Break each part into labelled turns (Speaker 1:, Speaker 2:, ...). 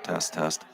Speaker 1: Test, test.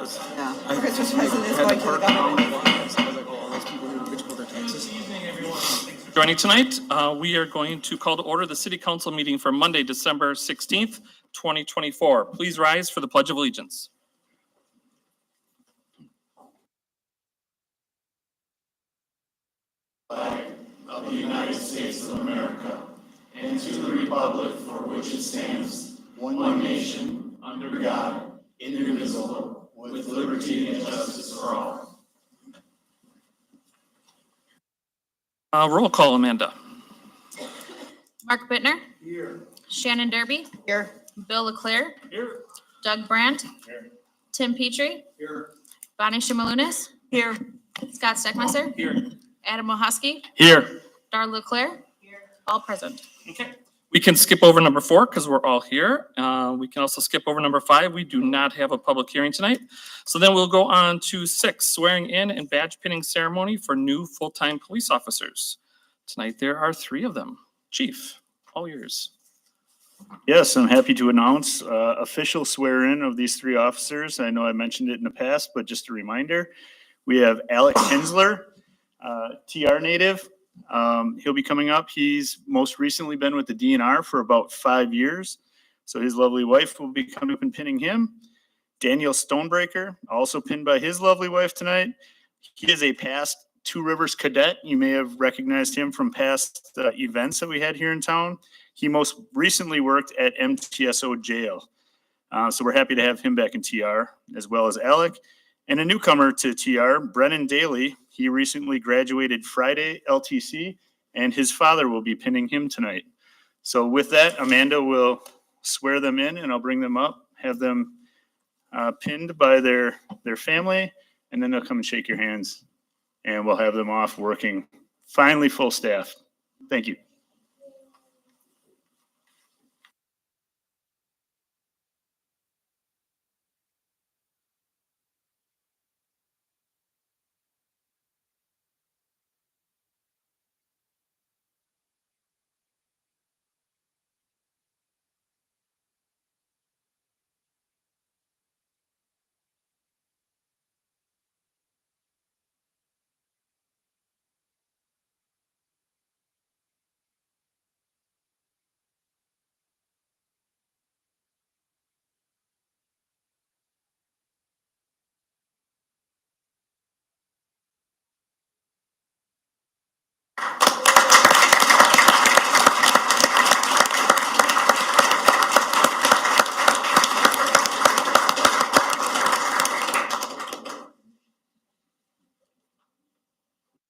Speaker 1: was.
Speaker 2: Yeah. Christmas present is going to the government.
Speaker 1: I was like, oh, all those people who get to pay their taxes.
Speaker 3: Joining tonight, we are going to call to order the City Council meeting for Monday, December 16th, 2024. Please rise for the Pledge of Allegiance.
Speaker 4: Of the United States of America, and to the republic for which it stands, one nation, under God, indivisible, with liberty and justice for all.
Speaker 3: Roll call, Amanda.
Speaker 5: Mark Bittner,
Speaker 4: Here.
Speaker 5: Shannon Derby,
Speaker 2: Here.
Speaker 5: Bill LeClaire,
Speaker 3: Here.
Speaker 5: Doug Brandt,
Speaker 4: Here.
Speaker 5: Tim Petrie,
Speaker 4: Here.
Speaker 5: Bonnie Shimalunas,
Speaker 2: Here.
Speaker 5: Scott Steckmesser,
Speaker 3: Here.
Speaker 5: Adam Mohosky,
Speaker 3: Here.
Speaker 5: Darla LeClaire, all present.
Speaker 3: Okay. We can skip over number 4 because we're all here. We can also skip over number 5. We do not have a public hearing tonight. So then we'll go on to 6, swearing in and badge pinning ceremony for new full-time police officers. Tonight there are 3 of them. Chief, all yours.
Speaker 6: Yes, I'm happy to announce official swear-in of these 3 officers. I know I mentioned it in the past, but just a reminder. We have Alec Hensler, TR native. He'll be coming up. He's most recently been with the DNR for about 5 years. So his lovely wife will be coming up and pinning him. Daniel Stonebreaker, also pinned by his lovely wife tonight. He is a past Two Rivers cadet. You may have recognized him from past events that we had here in town. He most recently worked at MTSO jail. So we're happy to have him back in TR, as well as Alec. And a newcomer to TR, Brennan Daly. He recently graduated Friday LTC, and his father will be pinning him tonight. So with that, Amanda will swear them in, and I'll bring them up, have them pinned by their family, and then they'll come and shake your hands, and we'll have them off working, finally full staff. Thank you.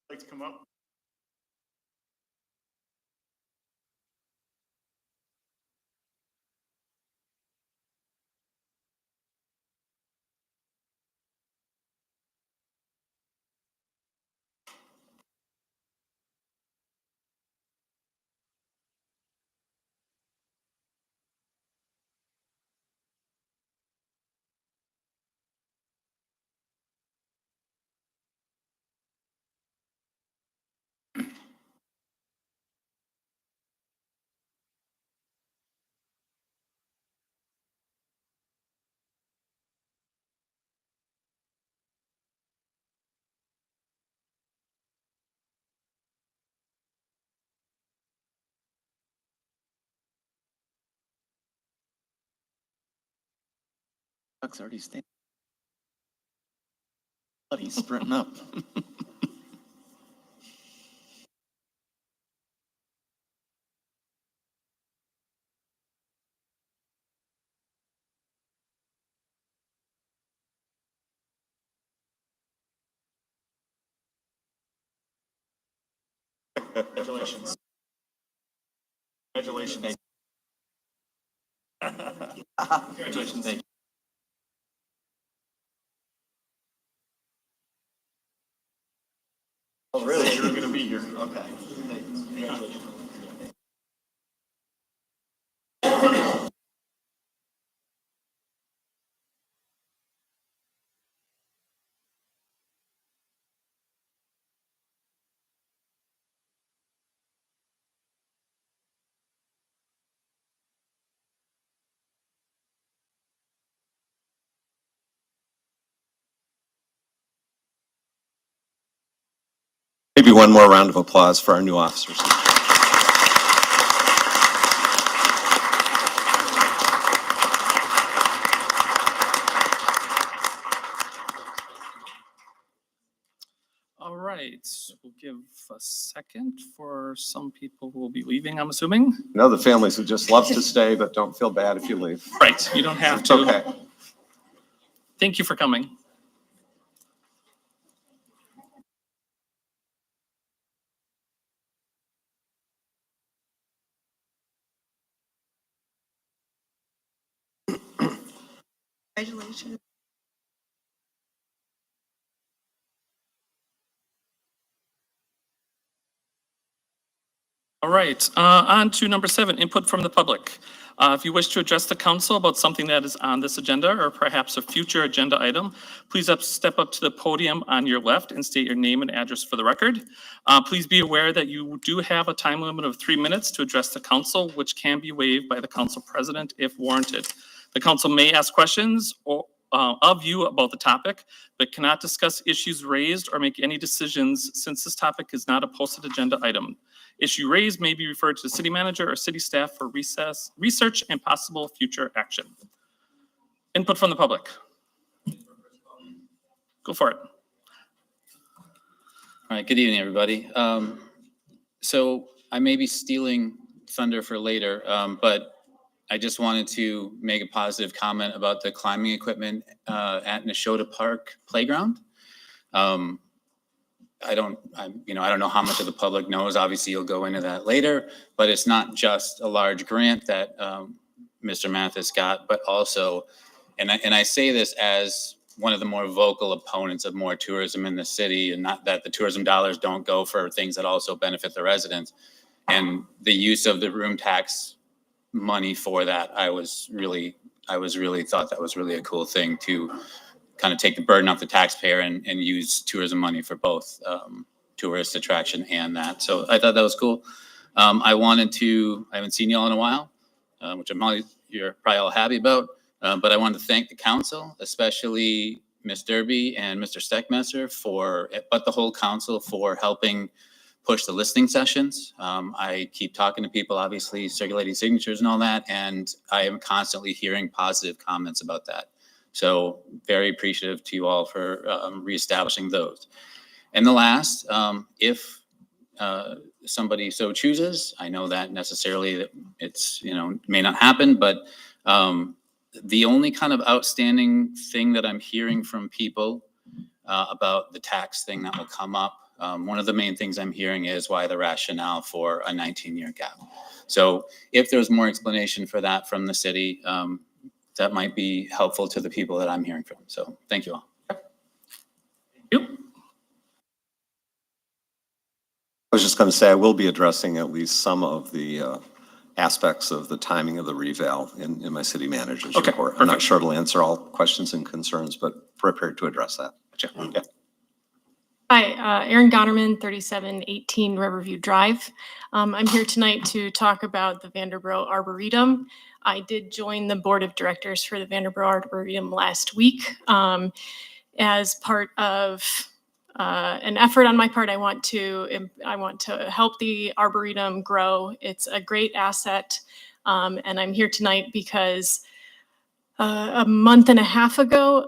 Speaker 6: Like to come up?
Speaker 1: Buck's already standing. But he's sprinting up.
Speaker 6: Congratulations. Congratulations.
Speaker 1: Congratulations. Thank you.
Speaker 6: Oh, really? You're going to be here.
Speaker 1: Okay.
Speaker 6: Congratulations.
Speaker 7: Maybe one more round of applause for our new officers.
Speaker 3: All right, we'll give a second for some people who will be leaving, I'm assuming.
Speaker 7: You know the families who just love to stay, but don't feel bad if you leave.
Speaker 3: Right, you don't have
Speaker 7: It's
Speaker 3: to.
Speaker 7: okay.
Speaker 3: Thank you for coming.
Speaker 2: Congratulations.
Speaker 3: All right, on to number 7, input from the public. If you wish to address the council about something that is on this agenda or perhaps a future agenda item, please step up to the podium on your left and state your name and address for the record. Please be aware that you do have a time limit of 3 minutes to address the council, which can be waived by the council president if warranted. The council may ask questions of you about the topic, but cannot discuss issues raised or make any decisions since this topic is not a posted agenda item. Issue raised may be referred to the city manager or city staff for research and possible future action. Input from the public. Go for it.
Speaker 8: All right, good evening, everybody. So I may be stealing thunder for later, but I just wanted to make a positive comment about the climbing equipment at Nashotah Park Playground. I don't know how much of the public knows. Obviously, you'll go into that later, but it's not just a large grant that Mr. Mathis got, but also, and I say this as one of the more vocal opponents of more tourism in the city, and not that the tourism dollars don't go for things that also benefit the residents. And the use of the room tax money for that, I really thought that was really a cool thing to kind of take the burden off the taxpayer and use tourism money for both tourist attraction and that. So I thought that was cool. I haven't seen y'all in a while, which you're probably all happy about. But I wanted to thank the council, especially Ms. Derby and Mr. Steckmesser but the whole council for helping push the listening sessions. I keep talking to people, obviously circulating signatures and all that, and I am constantly hearing positive comments about that. So very appreciative to you all for reestablishing those. And the last, if somebody so chooses, I know that necessarily it's, may not happen, but the only kind of outstanding thing that I'm hearing from people about the tax thing that will come up, one of the main things I'm hearing is why the rationale for a 19-year gap. So if there's more explanation for that from the city, that might be helpful to the people that I'm hearing from. So thank you all.
Speaker 3: Yep.
Speaker 7: I was just going to say, I will be addressing at least some of the aspects of the timing of the reval in my city manager's
Speaker 3: Okay,
Speaker 7: report. I'm
Speaker 3: perfect.
Speaker 7: not sure it'll answer all questions and concerns, but prepared to address that.
Speaker 3: Gotcha.
Speaker 7: Yeah.
Speaker 9: Hi, Erin Gonerman, 3718 Riverview Drive. I'm here tonight to talk about the Vanderbroek Arboretum. I did join the board of directors for the Vanderbroek Arboretum last week. As part of an effort on my part, I want to help the Arboretum grow. It's a great asset, and I'm here tonight because a month and a half ago,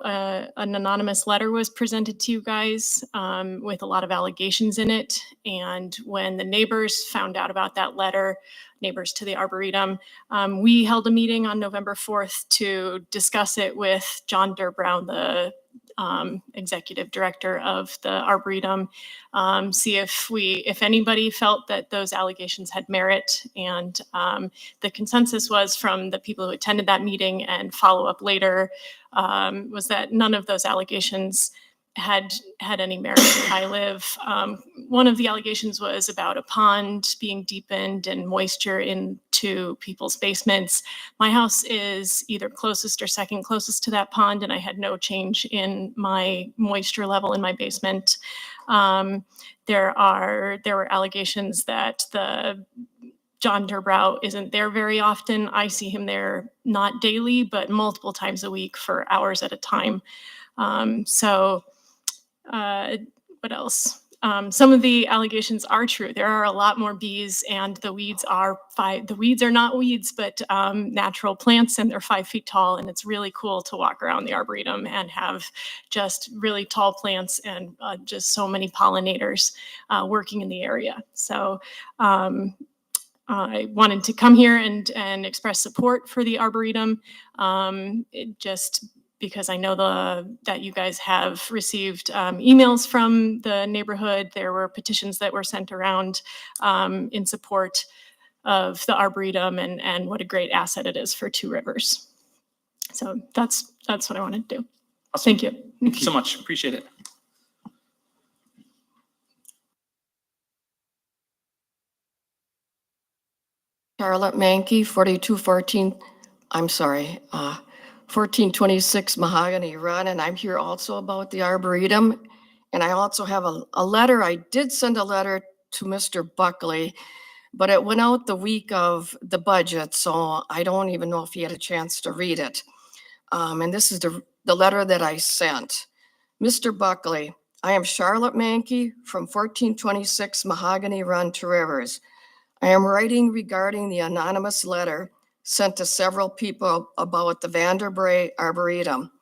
Speaker 9: an anonymous letter was presented to you guys with a lot of allegations in it. And when the neighbors found out about that letter, neighbors to the Arboretum, we held a meeting on November 4th to discuss it with John Durbrown, the executive director of the Arboretum, see if anybody felt that those allegations had merit. And the consensus was from the people who attended that meeting and follow up later was that none of those allegations had any merit. I live, one of the allegations was about a pond being deepened and moisture into people's basements. My house is either closest or second closest to that pond, and I had no change in my moisture level in my basement. There were allegations that John Durbrow isn't there very often. I see him there not daily, but multiple times a week for hours at a time. What else? some of the allegations are true. There are a lot more bees, and the weeds are not weeds, but natural plants, and they're 5 feet tall. And it's really cool to walk around the Arboretum and have just really tall plants and just so many pollinators working in the area. So I wanted to come here and express support for the Arboretum, just because I know that you guys have received emails from the neighborhood. There were petitions that were sent around in support of the Arboretum and what a great asset it is for Two Rivers. So that's what I wanted to do. Thank you.
Speaker 3: Thank you so much. Appreciate it.
Speaker 10: Charlotte Mankey, 1426 Mahogany Run, and I'm here also about the Arboretum. And I also have a letter. I did send a letter to Mr. Buckley, but it went out the week of the budget, so I don't even know if he had a chance to read it. And this is the letter that I sent. Mr. Buckley, I am Charlotte Mankey from 1426 Mahogany Run, Two Rivers. I am writing regarding the anonymous letter sent to several people about the Vanderbray Arboretum.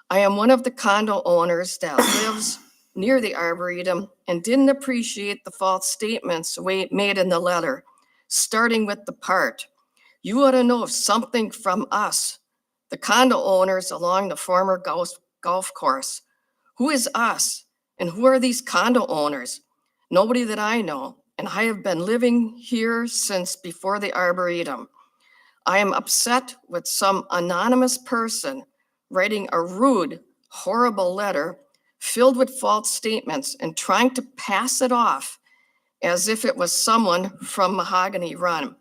Speaker 10: I am one of the condo owners that lives near the Arboretum and didn't appreciate the false statements made in the letter, starting with the part, "You ought to know something from us, the condo owners along the former golf course. Who is us and who are these condo owners? Nobody that I know. And I have been living here since before the Arboretum. I am upset with some anonymous person writing a rude, horrible letter filled with false statements and trying to pass it off as if it was someone from Mahogany Run.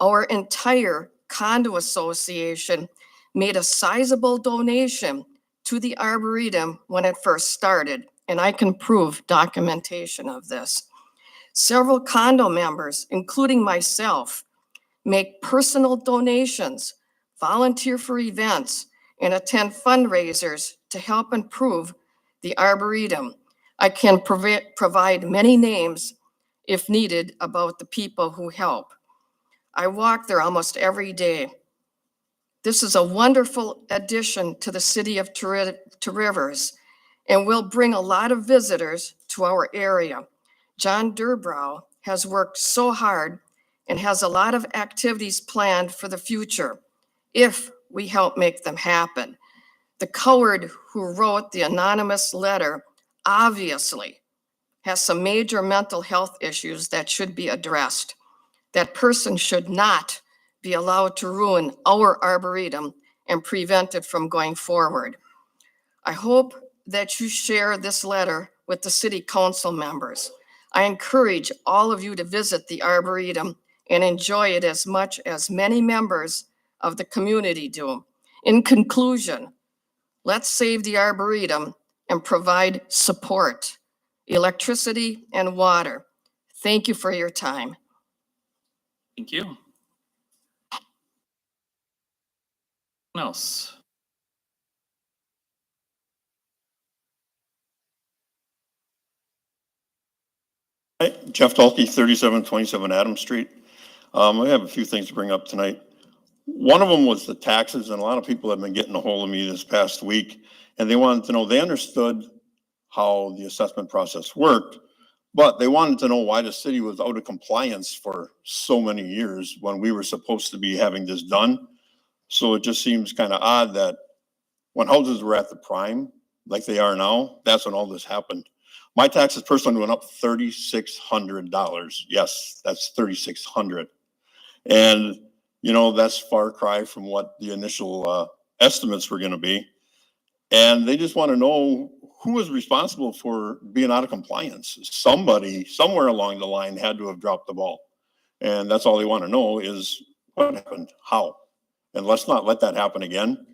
Speaker 10: Our entire condo association made a sizable donation to the Arboretum when it first started, and I can prove documentation of this. Several condo members, including myself, make personal donations, volunteer for events, and attend fundraisers to help improve the Arboretum. I can provide many names, if needed, about the people who help. I walk there almost every day. This is a wonderful addition to the city of Two Rivers and will bring a lot of visitors to our area. John Durbrow has worked so hard and has a lot of activities planned for the future if we help make them happen. The coward who wrote the anonymous letter obviously has some major mental health issues that should be addressed. That person should not be allowed to ruin our Arboretum and prevent it from going forward. I hope that you share this letter with the city council members. I encourage all of you to visit the Arboretum and enjoy it as much as many members of the community do. In conclusion, let's save the Arboretum and provide support, electricity, and water. Thank you for your time.
Speaker 3: Thank you. Anyone else?
Speaker 11: Hi, Jeff Dalkey, 3727 Adams Street. I have a few things to bring up tonight. One of them was the taxes, and a lot of people have been getting a hold of me this past week, and they wanted to know, they understood how the assessment process worked, but they wanted to know why the city was out of compliance for so many years when we were supposed to be having this done. So it just seems kind of odd that when houses were at the prime, like they are now, that's when all this happened. My taxes personally went up $3,600. Yes, that's $3,600. And, you know, that's far cry from what the initial estimates were going to be. And they just want to know who was responsible for being out of compliance. Somebody, somewhere along the line had to have dropped the ball. And that's all they want to know is what happened, how. And let's not let that happen again,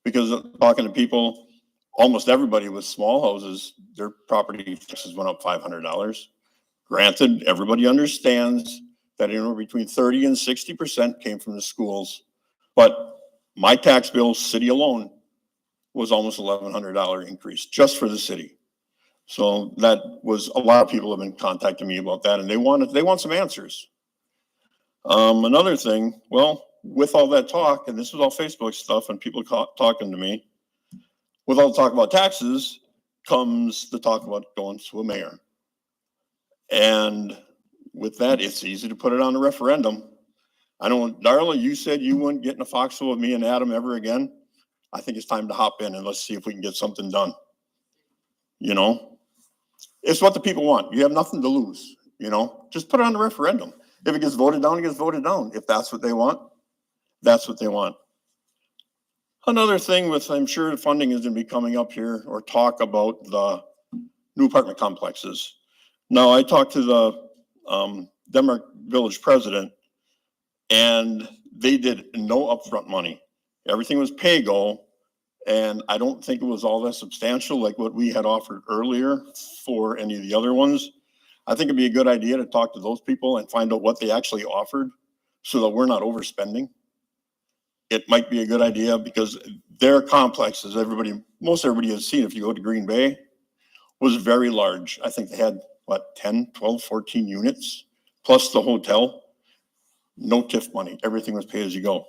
Speaker 11: because talking to people, almost everybody with small houses, their property taxes went up $500. Granted, everybody understands that anywhere between 30 and 60% came from the schools. But my tax bill, city alone, was almost $1,100 increase just for the city. So that was, a lot of people have been contacting me about that, and they want some answers. Another thing, well, with all that talk, and this was all Facebook stuff and people talking to me, with all the talk about taxes comes the talk about going to a mayor. And with that, it's easy to put it on a referendum. I know, Darla, you said you wouldn't get in a foxhole with me and Adam ever again. I think it's time to hop in and let's see if we can get something done. You know, it's what the people want. You have nothing to lose, you know, just put it on the referendum. If it gets voted down, it gets voted down. If that's what they want, that's what they want. Another thing with, I'm sure funding is gonna be coming up here, or talk about the new apartment complexes. Now, I talked to the Denmark Village president, and they did no upfront money. Everything was pay-go, and I don't think it was all that substantial like what we had offered earlier for any of the other ones. I think it'd be a good idea to talk to those people and find out what they actually offered so that we're not overspending. It might be a good idea because their complexes, most everybody has seen, if you go to Green Bay, was very large. I think they had, what, 10, 12, 14 units, plus the hotel. No TIF money. Everything was pay as you go.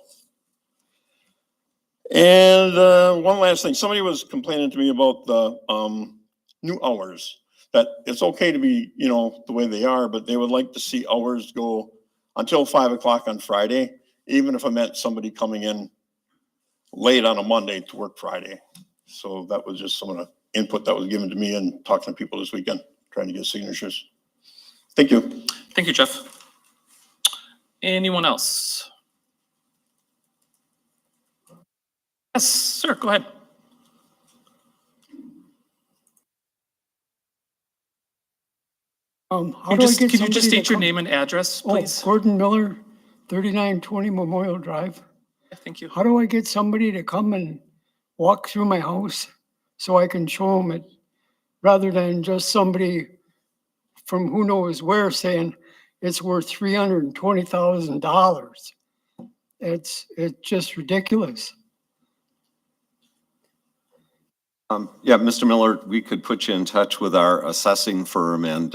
Speaker 11: And one last thing, somebody was complaining to me about the new hours, that it's okay to be, you know, the way they are, but they would like to see hours go until 5 o'clock on Friday, even if it meant somebody coming in late on a Monday to work Friday. So that was just some of the input that was given to me and talking to people this weekend, trying to get signatures. Thank you.
Speaker 3: Thank you, Jeff. Anyone else? Yes, sir, go ahead.
Speaker 12: How
Speaker 3: Could
Speaker 12: do I
Speaker 3: you
Speaker 12: get
Speaker 3: just
Speaker 12: somebody to
Speaker 3: state your
Speaker 12: come?
Speaker 3: name and address,
Speaker 12: Oh,
Speaker 3: please?
Speaker 12: Gordon Miller, 3920 Memorial Drive.
Speaker 3: Thank you.
Speaker 12: How do I get somebody to come and walk through my house so I can show them it, rather than just somebody from who knows where saying it's worth $320,000? It's just ridiculous.
Speaker 7: Yeah, Mr. Miller, we could put you in touch with our assessing firm, and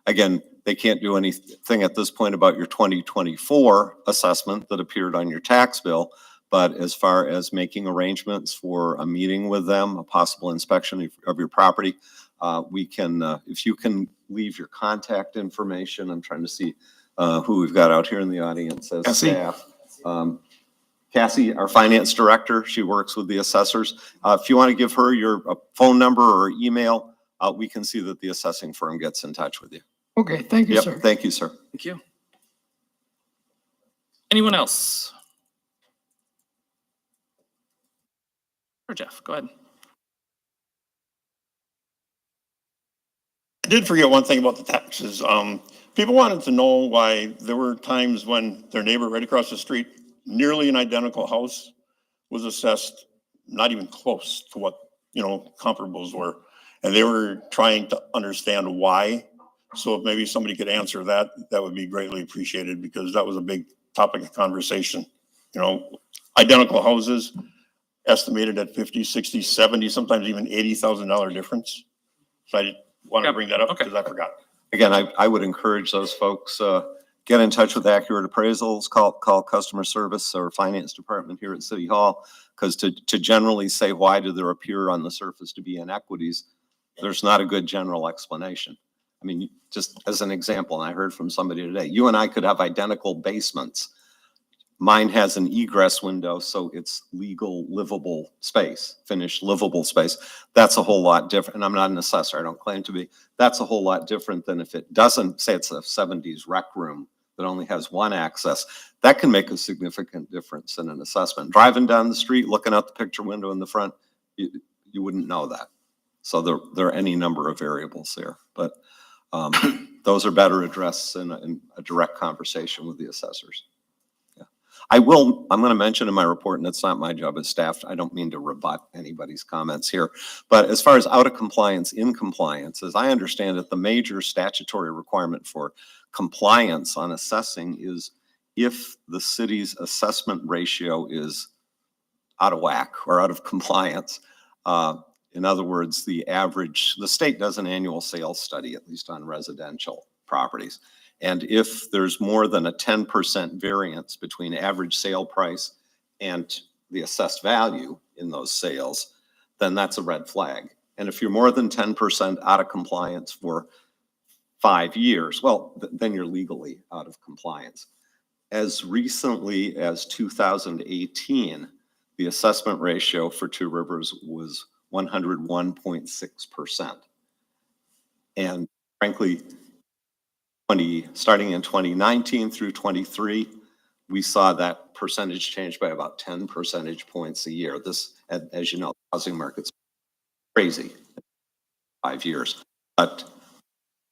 Speaker 7: again, they can't do anything at this point about your 2024 assessment that appeared on your tax bill. But as far as making arrangements for a meeting with them, a possible inspection of your property, we can, if you can leave your contact information. I'm trying to see who we've got out here in the audience as staff. Cassie, our finance director, she works with the assessors. If you want to give her your phone number or email, we can see that the assessing firm gets in touch with you.
Speaker 12: Okay, thank you,
Speaker 7: Yep,
Speaker 12: sir.
Speaker 7: thank you, sir.
Speaker 3: Thank you. Anyone else? Or Jeff, go ahead.
Speaker 11: I did forget one thing about the taxes. People wanted to know why there were times when their neighbor right across the street, nearly an identical house, was assessed not even close to what, you know, comparables were. And they were trying to understand why. So if maybe somebody could answer that, that would be greatly appreciated, because that was a big topic of conversation. You know, identical houses estimated at 50, 60, 70, sometimes even $80,000 difference. So I want to bring that up because I forgot.
Speaker 7: Again, I would encourage those folks, get in touch with Accurate Appraisals, call customer service or finance department here at City Hall, because to generally say, why do there appear on the surface to be inequities, there's not a good general explanation. I mean, just as an example, and I heard from somebody today, you and I could have identical basements. Mine has an egress window, so it's legal livable space, finished livable space. That's a whole lot different. And I'm not an assessor, I don't claim to be. That's a whole lot different than if it doesn't, say it's a 70s rec room that only has one access. That can make a significant difference in an assessment. Driving down the street, looking out the picture window in the front, you wouldn't know that. So there are any number of variables there, but those are better addressed in a direct conversation with the assessors. I'm going to mention in my report, and it's not my job as staff, I don't mean to rebut anybody's comments here, but as far as out of compliance, in compliance, as I understand it, the major statutory requirement for compliance on assessing is if the city's assessment ratio is out of whack or out of compliance, In other words, the state does an annual sales study, at least on residential properties. And if there's more than a 10% variance between average sale price and the assessed value in those sales, then that's a red flag. And if you're more than 10% out of compliance for 5 years, well, then you're legally out of compliance. As recently as 2018, the assessment ratio for Two Rivers was 101.6%. And frankly, starting in 2019 through 23, we saw that percentage change by about 10 percentage points a year. This, as you know, the housing market's crazy, 5 years. But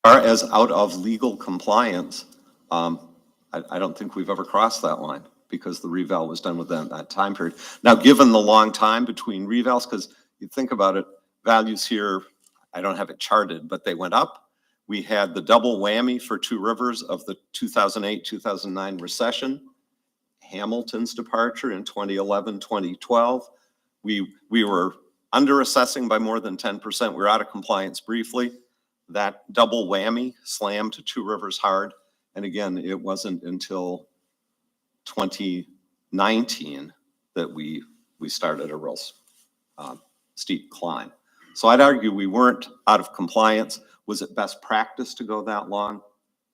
Speaker 7: as far as out of legal compliance, I don't think we've ever crossed that line because the reval was done within that time period. Now, given the long time between revals, because you think about it, values here, I don't have it charted, but they went up. We had the double whammy for Two Rivers of the 2008-2009 recession, Hamilton's departure in 2011, 2012. We were under assessing by more than 10%. We were out of compliance briefly. That double whammy slammed Two Rivers hard. And again, it wasn't until 2019 that we started a real steep climb. So I'd argue we weren't out of compliance. Was it best practice to go that long?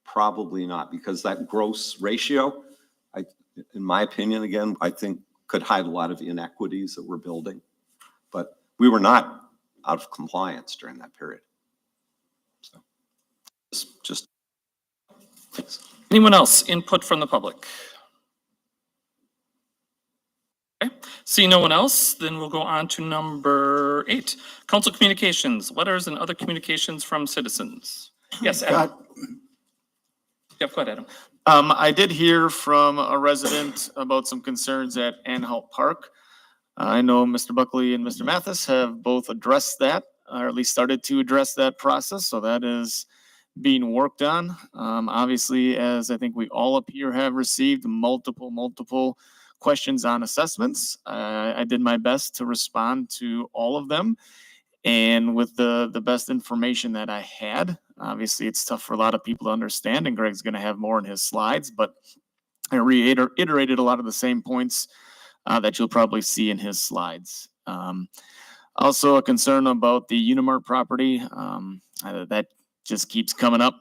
Speaker 7: Probably not, because that gross ratio, in my opinion, again, I think could hide a lot of inequities that we're building. But we were not out of compliance during that period. So just thanks.
Speaker 3: Anyone else input from the public? Okay, see no one else, then we'll go on to number 8. Council communications, letters and other communications from citizens. Yes, Adam. Yeah, go ahead, Adam.
Speaker 1: I did hear from a resident about some concerns at Anhalt Park. I know Mr. Buckley and Mr. Mathis have both addressed that, or at least started to address that process, so that is being worked on. Obviously, as I think we all up here have received multiple questions on assessments. I did my best to respond to all of them, and with the best information that I had. Obviously, it's tough for a lot of people to understand, and Greg's going to have more in his slides, but I reiterated a lot of the same points that you'll probably see in his slides. Also, a concern about the Unimart property that just keeps coming up,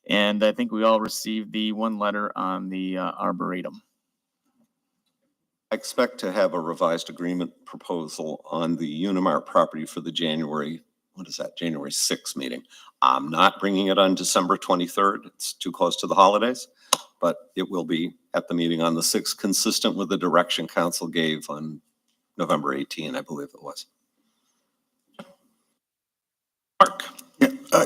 Speaker 1: and I think we all received the one letter on the Arboretum.
Speaker 7: I expect to have a revised agreement proposal on the Unimart property for the January 6th meeting. I'm not bringing it on December 23rd. It's too close to the holidays, but it will be at the meeting on the 6th, consistent with the direction council gave on November 18, I believe it was.
Speaker 3: Mark.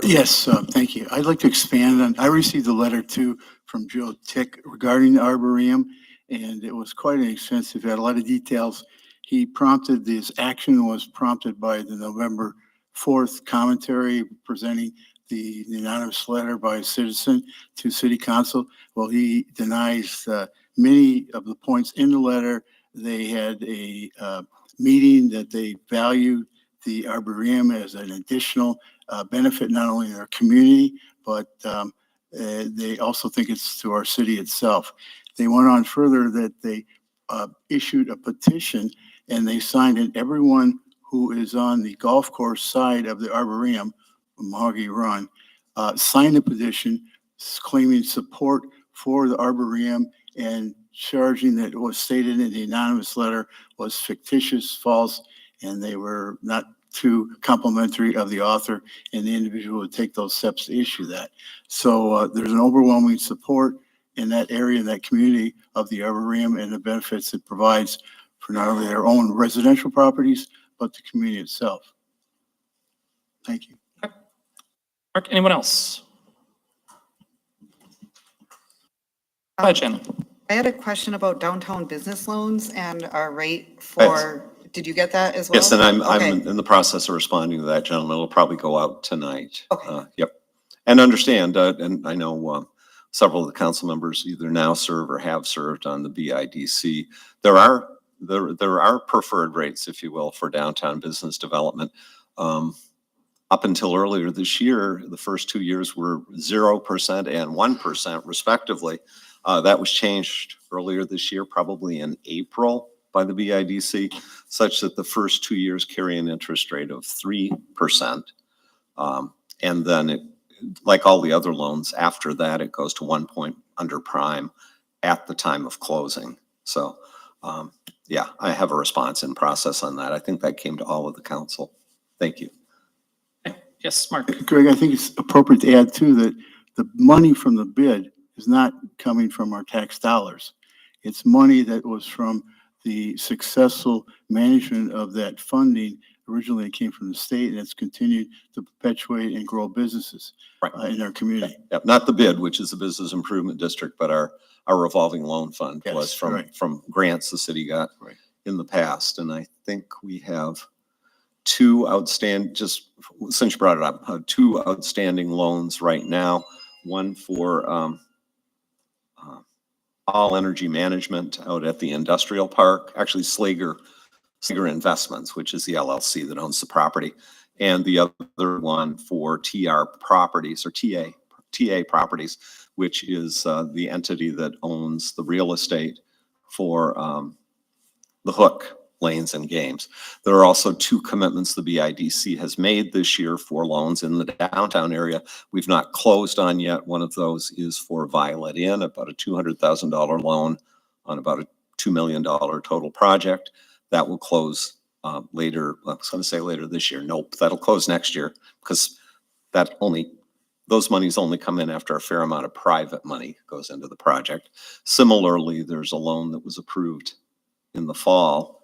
Speaker 13: Yes, thank you. I'd like to expand on, I received a letter too from Joe Tick regarding the Arboretum, and it was quite extensive. It had a lot of details. His action was prompted by the November 4th commentary presenting the anonymous letter by a citizen to city council. Well, he denies many of the points in the letter. They had a meeting that they valued the Arboretum as an additional benefit, not only in our community, but they also think it's to our city itself. They went on further that they issued a petition and they signed in everyone who is on the golf course side of the Arboretum, Mahogany Run, signed a petition claiming support for the Arboretum and charging that what was stated in the anonymous letter was fictitious, false, and they were not too complimentary of the author, and the individual would take those steps to issue that. So there's an overwhelming support in that area, in that community of the Arboretum and the benefits it provides for not only their own residential properties, but the community itself. Thank you.
Speaker 3: Mark, anyone else? Hi, Jen.
Speaker 2: I had a question about downtown business loans and our rate for, did you get that as well?
Speaker 7: Yes, and I'm
Speaker 2: Okay.
Speaker 7: in the process of responding to that, gentleman. It'll probably go out tonight.
Speaker 2: Okay.
Speaker 7: Yep. And understand, and I know several of the council members either now serve or have served on the BIDC. There are preferred rates, if you will, for downtown business development. Up until earlier this year, the first 2 years were 0% and 1% respectively. That was changed earlier this year, probably in April by the BIDC, such that the first 2 years carry an interest rate of 3%. And then it, like all the other loans, after that, it goes to 1 point under prime at the time of closing. So, yeah, I have a response in process on that. I think that came to all of the council. Thank you.
Speaker 3: Yes, Mark.
Speaker 13: Greg, I think it's appropriate to add too that the money from the bid is not coming from our tax dollars. It's money that was from the successful management of that funding. Originally, it came from the state, and it's continued to perpetuate and grow businesses in our community.
Speaker 7: Yep, not the bid, which is the business improvement district, but our revolving loan fund was from grants the city got in the past. And I think we have two outstanding, just since you brought it up, two outstanding loans right now. One for all energy management out at the industrial park, actually Slager Investments, which is the LLC that owns the property, and the other one for TR Properties or TA Properties, which is the entity that owns the real estate for the Hook Lanes and Games. There are also two commitments the BIDC has made this year for loans in the downtown area. We've not closed on yet. One of those is for Violet Inn, about a $200,000 loan on about a $2 million total project. That will close later. I was going to say later this year. Nope, that'll close next year because those monies only come in after a fair amount of private money goes into the project. Similarly, there's a loan that was approved in the fall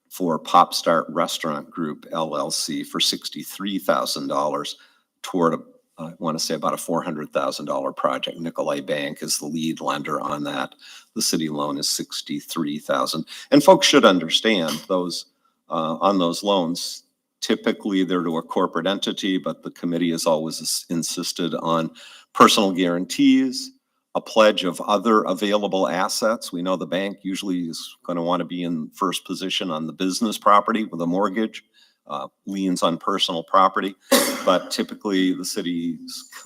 Speaker 7: for Popstart Restaurant Group LLC for $63,000 toward I want to say about a $400,000 project. Nicolay Bank is the lead lender on that. The city loan is $63,000. And folks should understand those on those loans. Typically, they're to a corporate entity, but the committee has always insisted on personal guarantees, a pledge of other available assets. We know the bank usually is going to want to be in first position on the business property with a mortgage, liens on personal property. But typically the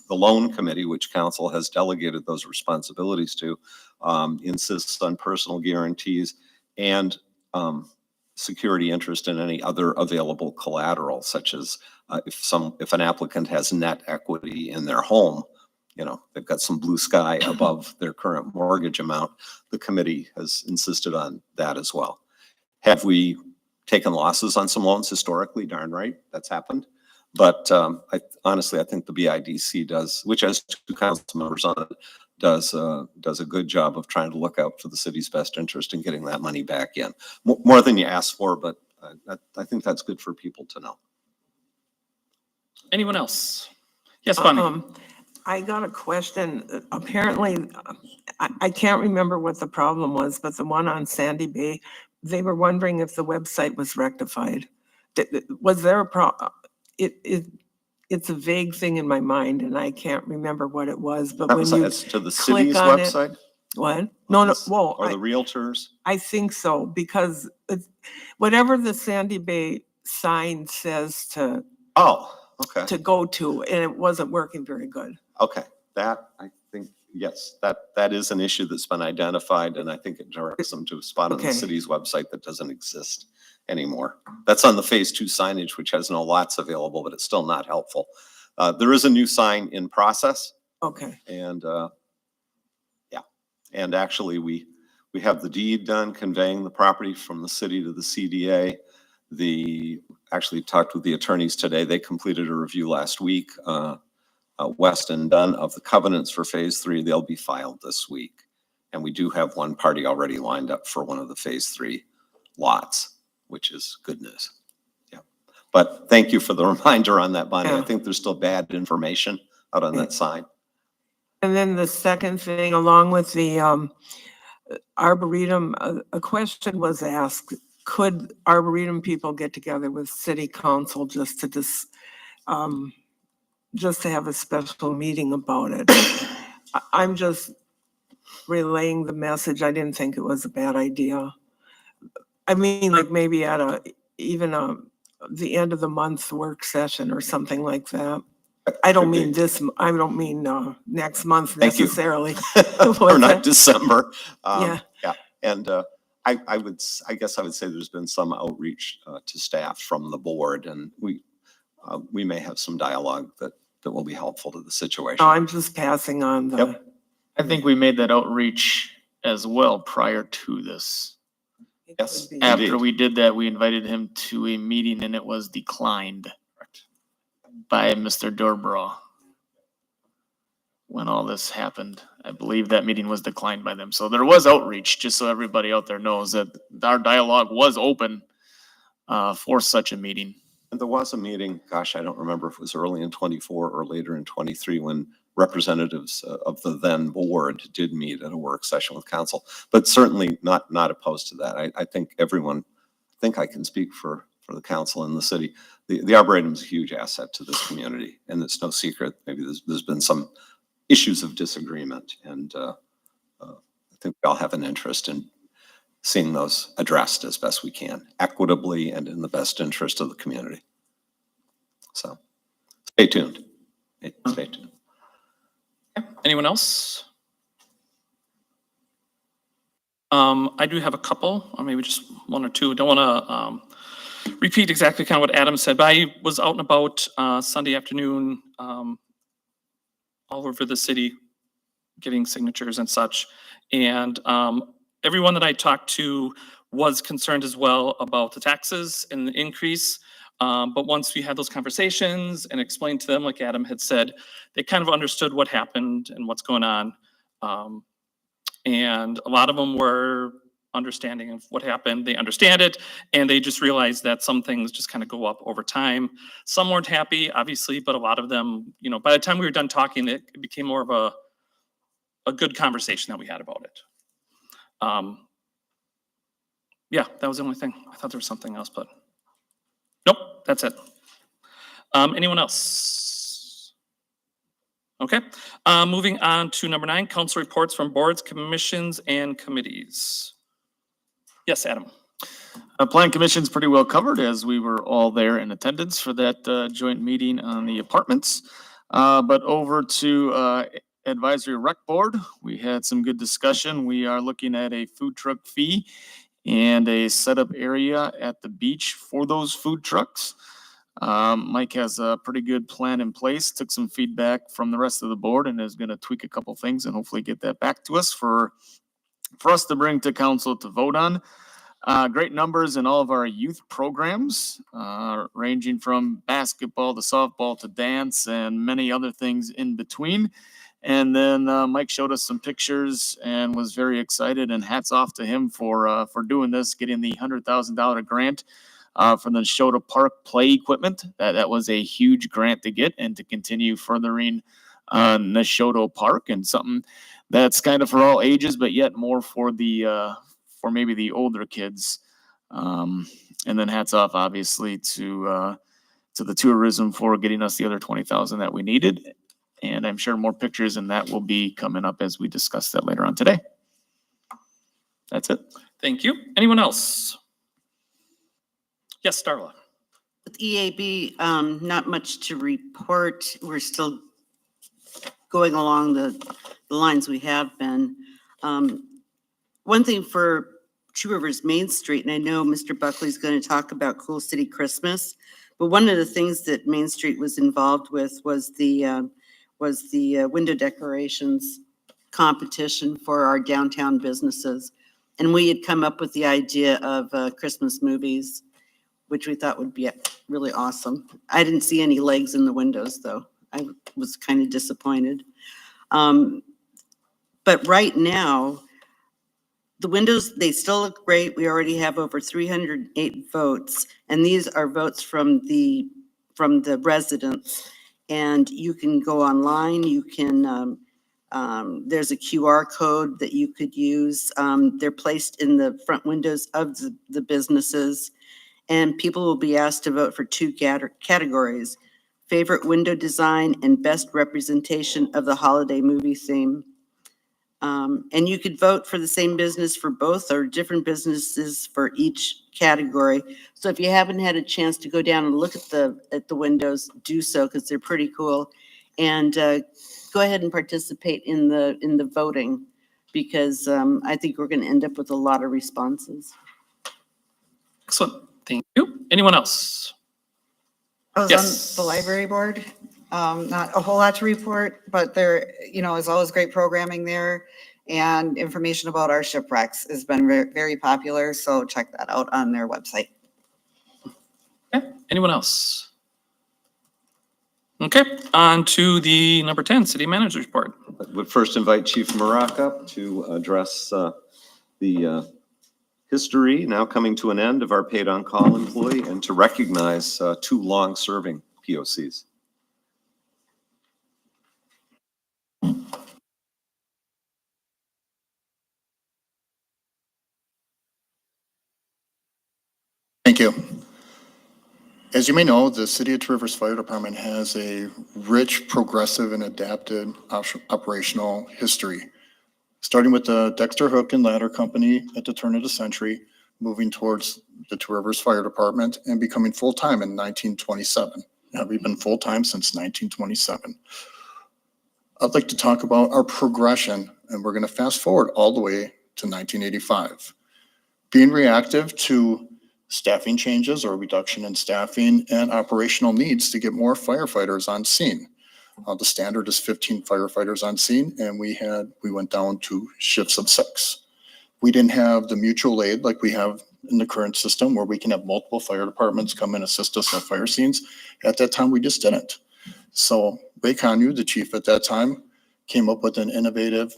Speaker 7: loan committee, which council has delegated those responsibilities to, insists on personal guarantees and security interest in any other available collateral, such as if an applicant has net equity in their home, they've got some blue sky above their current mortgage amount, the committee has insisted on that as well. Have we taken losses on some loans historically? Darn right, that's happened. But honestly, I think the BIDC does, which has two council members on it, does a good job of trying to look out for the city's best interest in getting that money back in. More than you asked for, but I think that's good for people to know.
Speaker 3: Anyone else? Yes, Bonnie.
Speaker 14: I got a question. Apparently, I can't remember what the problem was, but the one on Sandy Bay, they were wondering if the website was rectified. Was there a problem? It's a vague thing in my mind and I can't remember what it was, but when you
Speaker 7: That's to the
Speaker 14: click
Speaker 7: city's
Speaker 14: on
Speaker 7: website?
Speaker 14: What? No, whoa.
Speaker 7: Or the realtors?
Speaker 14: I think so, because whatever the Sandy Bay sign says to go to, and it wasn't working very good.
Speaker 7: Okay, that I think, yes, that is an issue that's been identified, and I think it directs them to a spot on the city's website that doesn't exist anymore. That's on the phase 2 signage, which has no lots available, but it's still not helpful. There is a new sign in process.
Speaker 14: Okay.
Speaker 7: And yeah, and actually we have the deed done conveying the property from the city to the CDA. Actually talked with the attorneys today. They completed a review last week. West and Dunn of the covenants for phase 3, they'll be filed this week. And we do have one party already lined up for one of the phase 3 lots, which is good news. Yeah. But thank you for the reminder on that, Bonnie. I think there's still bad information out on that sign.
Speaker 14: And then the second thing, along with the Arboretum, a question was asked, could Arboretum people get together with city council just to have a special meeting about it? I'm just relaying the message. I didn't think it was a bad idea. I mean, like maybe at even a the end of the month work session or something like that. I don't mean I don't mean next month
Speaker 7: Thank you.
Speaker 14: necessarily.
Speaker 7: Or
Speaker 14: What's
Speaker 7: not
Speaker 14: that?
Speaker 7: December.
Speaker 14: Yeah.
Speaker 7: Yeah, and I guess I would say there's been some outreach to staff from the board, and we may have some dialogue that will be helpful to the situation.
Speaker 14: Oh, I'm just passing on the.
Speaker 7: Yep.
Speaker 1: I think we made that outreach as well prior to this.
Speaker 7: Yes,
Speaker 14: be.
Speaker 1: After
Speaker 7: indeed.
Speaker 1: we did that, we invited him to a meeting and it was declined by Mr. Durbrow. When all this happened, I believe that meeting was declined by them. So there was outreach, just so everybody out there knows that our dialogue was open for such a meeting.
Speaker 7: And there was a meeting, gosh, I don't remember if it was early in 24 or later in 23, when representatives of the then board did meet at a work session with council, but certainly not opposed to that. I think everyone, I think I can speak for the council in the city. The Arboretum is a huge asset to this community, and it's no secret. Maybe there's been some issues of disagreement, and I think we all have an interest in seeing those addressed as best we can, equitably and in the best interest of the community. So stay tuned. Stay tuned.
Speaker 3: Anyone else? I do have a couple, or maybe just one or two. Don't want to repeat exactly kind of what Adam said, but I was out and about Sunday afternoon all over the city getting signatures and such. And everyone that I talked to was concerned as well about the taxes and the increase. But once we had those conversations and explained to them, like Adam had said, they kind of understood what happened and what's going on. And a lot of them were understanding of what happened. They understand it, and they just realized that some things just kind of go up over time. Some weren't happy, obviously, but a lot of them, you know, by the time we were done talking, it became more of a good conversation that we had about it. Yeah, that was the only thing. I thought there was something else, but nope, that's it. Anyone else? Okay, moving on to number 9, council reports from boards, commissions, and committees. Yes, Adam.
Speaker 1: Plan commission's pretty well covered, as we were all there in attendance for that joint meeting on the apartments. But over to advisory rec board, we had some good discussion. We are looking at a food truck fee and a setup area at the beach for those food trucks. Mike has a pretty good plan in place, took some feedback from the rest of the board and is going to tweak a couple things and hopefully get that back to us for us to bring to council to vote on. Great numbers in all of our youth programs, ranging from basketball to softball to dance and many other things in between. And then Mike showed us some pictures and was very excited, and hats off to him for doing this, getting the $100,000 grant for the Neshoda Park play equipment. That was a huge grant to get and to continue furthering Neshoda Park, and something that's kind of for all ages, but yet more for the for maybe the older kids. And then hats off, obviously, to the tourism for getting us the other 20,000 that we needed. And I'm sure more pictures and that will be coming up as we discuss that later on today. That's it.
Speaker 3: Thank you. Anyone else? Yes, Darla.
Speaker 15: With EAB, not much to report. We're still going along the lines we have been. One thing for Two Rivers Main Street, and I know Mr. Buckley's going to talk about Cool City Christmas, but one of the things that Main Street was involved with was the window decorations competition for our downtown businesses. And we had come up with the idea of Christmas movies, which we thought would be really awesome. I didn't see any legs in the windows, though. I was kind of disappointed. But right now, the windows, they still look great. We already have over 308 votes, and these are votes from the residents. And you can go online, you can, there's a QR code that you could use. They're placed in the front windows of the businesses, and people will be asked to vote for 2 categories: favorite window design and best representation of the holiday movie theme. And you could vote for the same business for both or different businesses for each category. So if you haven't had a chance to go down and look at the windows, do so because they're pretty cool. And go ahead and participate in the voting because I think we're going to end up with a lot of responses.
Speaker 3: Excellent. Thank you. Anyone else?
Speaker 2: I was
Speaker 3: Yes.
Speaker 2: on the library board. Not a whole lot to report, but there, is always great programming there. And information about our shipwrecks has been very, very popular. So check that out on their website.
Speaker 3: Okay. Anyone else? Okay, on to the number 10, city manager's report.
Speaker 7: Would first invite Chief Marak up to address the history now coming to an end of our paid on-call employee and to recognize 2 long-serving POCs.
Speaker 16: Thank you. As you may know, the City of Two Rivers Fire Department has a rich, progressive, and adapted operational history, starting with the Dexter Hook and Ladder Company at the turn of the century, moving towards the Two Rivers Fire Department and becoming full-time in 1927. Now, we've been full-time since 1927. I'd like to talk about our progression, and we're going to fast forward all the way to 1985. Being reactive to staffing changes or reduction in staffing and operational needs to get more firefighters on scene. The standard is 15 firefighters on scene, and we went down to shifts of 6. We didn't have the mutual aid like we have in the current system where we can have multiple fire departments come and assist us at fire scenes. At that time, we just didn't. So Ray Conyu, the chief at that time, came up with an innovative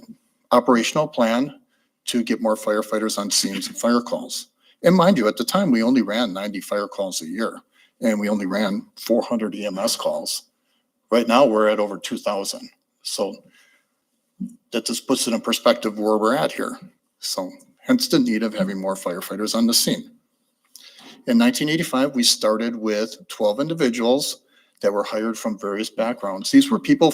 Speaker 16: operational plan to get more firefighters on scenes and fire calls. And mind you, at the time, we only ran 90 fire calls a year, and we only ran 400 EMS calls. Right now, we're at over 2,000. So that just puts it in perspective where we're at here. So hence the need of having more firefighters on the scene. In 1985, we started with 12 individuals that were hired from various backgrounds. These were people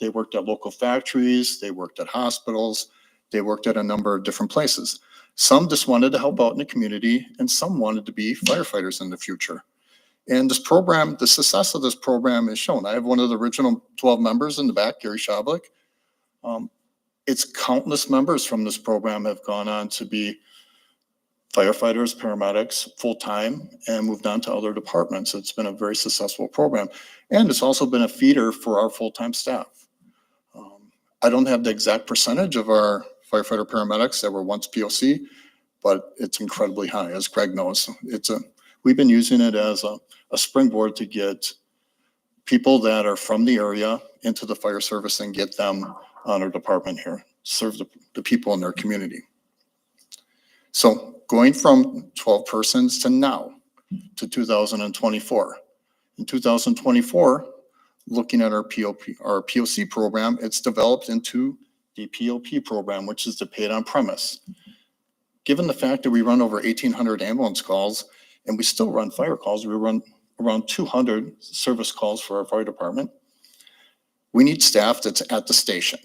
Speaker 16: they worked at local factories, they worked at hospitals, they worked at a number of different places. Some just wanted to help out in the community, and some wanted to be firefighters in the future. And this program, the success of this program is shown. I have one of the original 12 members in the back, Gary Shablik. It's countless members from this program have gone on to be firefighters, paramedics, full-time, and moved on to other departments. It's been a very successful program. And it's also been a feeder for our full-time staff. I don't have the exact percentage of our firefighter paramedics that were once POC, but it's incredibly high, as Greg knows. We've been using it as a springboard to get people that are from the area into the fire service and get them on our department here, serve the people in their community. So going from 12 persons to now, to 2024. In 2024, looking at our POC program, it's developed into the POP program, which is the paid on premise. Given the fact that we run over 1,800 ambulance calls and we still run fire calls, we run around 200 service calls for our fire department. We need staff that's at the station.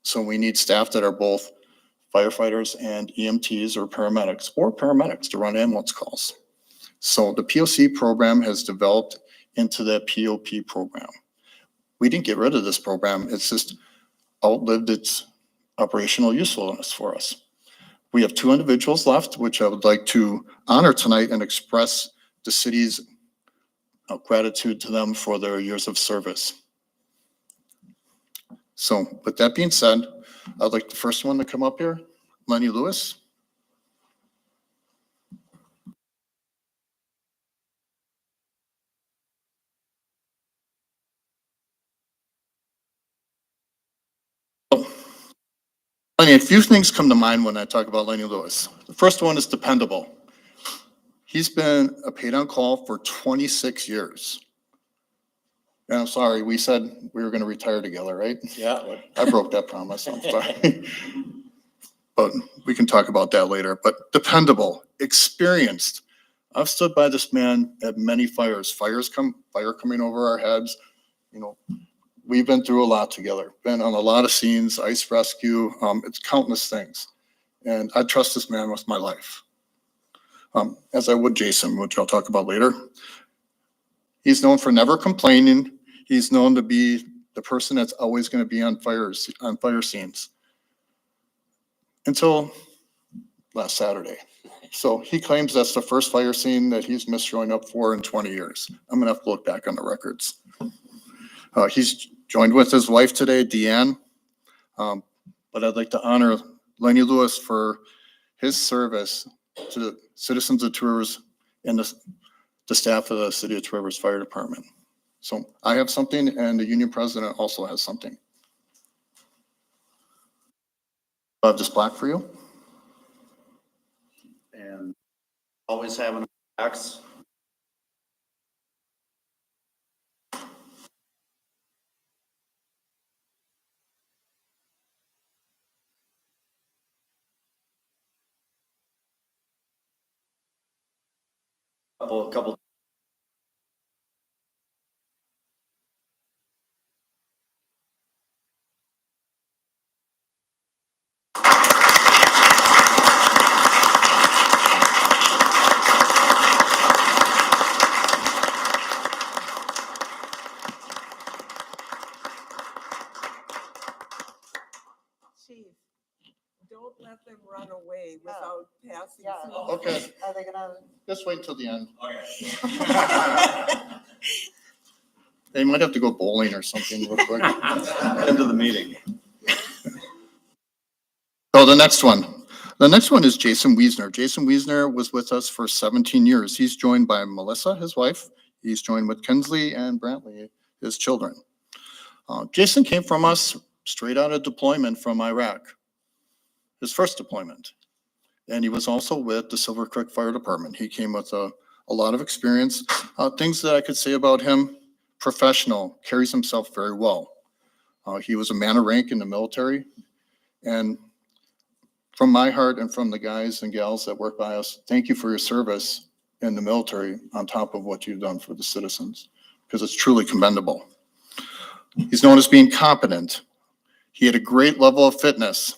Speaker 16: So we need staff that are both firefighters and EMTs or paramedics to run ambulance calls. So the POC program has developed into the POP program. We didn't get rid of this program. It's just outlived its operational usefulness for us. We have 2 individuals left, which I would like to honor tonight and express the city's gratitude to them for their years of service. So with that being said, I'd like the first one to come up here, Lenny Lewis. Lenny, a few things come to mind when I talk about Lenny Lewis. The first one is dependable. He's been a paid on call for 26 years. And I'm sorry, we said we were going to retire together, right?
Speaker 11: Yeah.
Speaker 16: I broke that promise, I'm sorry. But we can talk about that later. But dependable, experienced. I've stood by this man at many fires. Fire coming over our heads, we've been through a lot together, been on a lot of scenes, ice rescue, it's countless things. And I trust this man with my life. As I would Jason, which I'll talk about later. He's known for never complaining. He's known to be the person that's always going to be on fire scenes. Until last Saturday. So he claims that's the first fire scene that he's missed showing up for in 20 years. I'm gonna have to look back on the records. He's joined with his wife today, Deanne. But I'd like to honor Lenny Lewis for his service to the citizens of Two Rivers and the staff of the City of Two Rivers Fire Department. So I have something and the union president also has something. I have this plaque for you.
Speaker 6: And always having backs. Couple.
Speaker 14: Chief, don't let them run away without passing.
Speaker 2: Yeah.
Speaker 14: through.
Speaker 16: Okay,
Speaker 2: Are they gonna?
Speaker 16: just wait until the end.
Speaker 6: Okay.
Speaker 16: They might have to go bowling or something real quick.
Speaker 6: End of the meeting.
Speaker 16: So the next one is Jason Wiesner. Jason Wiesner was with us for 17 years. He's joined by Melissa, his wife. He's joined with Kinsley and Brantley, his children. Jason came from us straight out of deployment from Iraq, his first deployment. And he was also with the Silver Creek Fire Department. He came with a lot of experience. Things that I could say about him: professional, carries himself very well. He was a man of rank in the military. And from my heart and from the guys and gals that work by us, thank you for your service in the military on top of what you've done for the citizens, because it's truly commendable. He's known as being competent. He had a great level of fitness,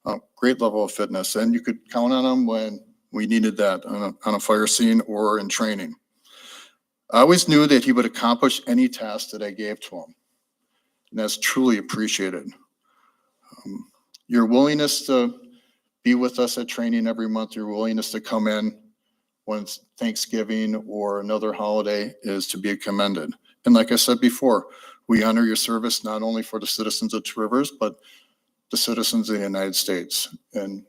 Speaker 16: and you could count on him when we needed that on a fire scene or in training. I always knew that he would accomplish any task that I gave to him, and that's truly appreciated. Your willingness to be with us at training every month, your willingness to come in when it's Thanksgiving or another holiday is to be commended. And like I said before, we honor your service not only for the citizens of Two Rivers, but the citizens of the United States and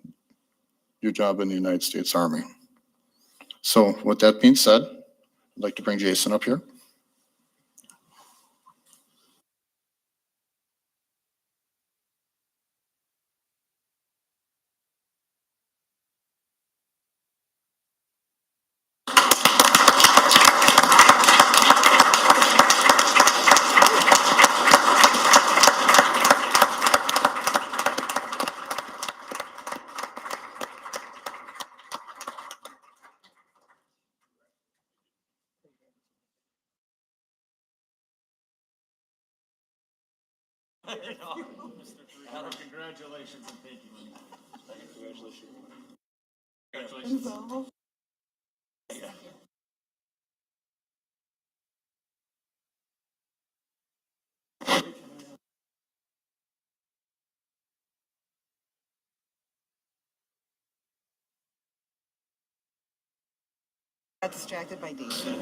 Speaker 16: your job in the United States Army. So with that being said, I'd like to bring Jason up here.
Speaker 6: Congratulations and thank you.
Speaker 14: Congratulations.
Speaker 2: Got distracted by Daisy.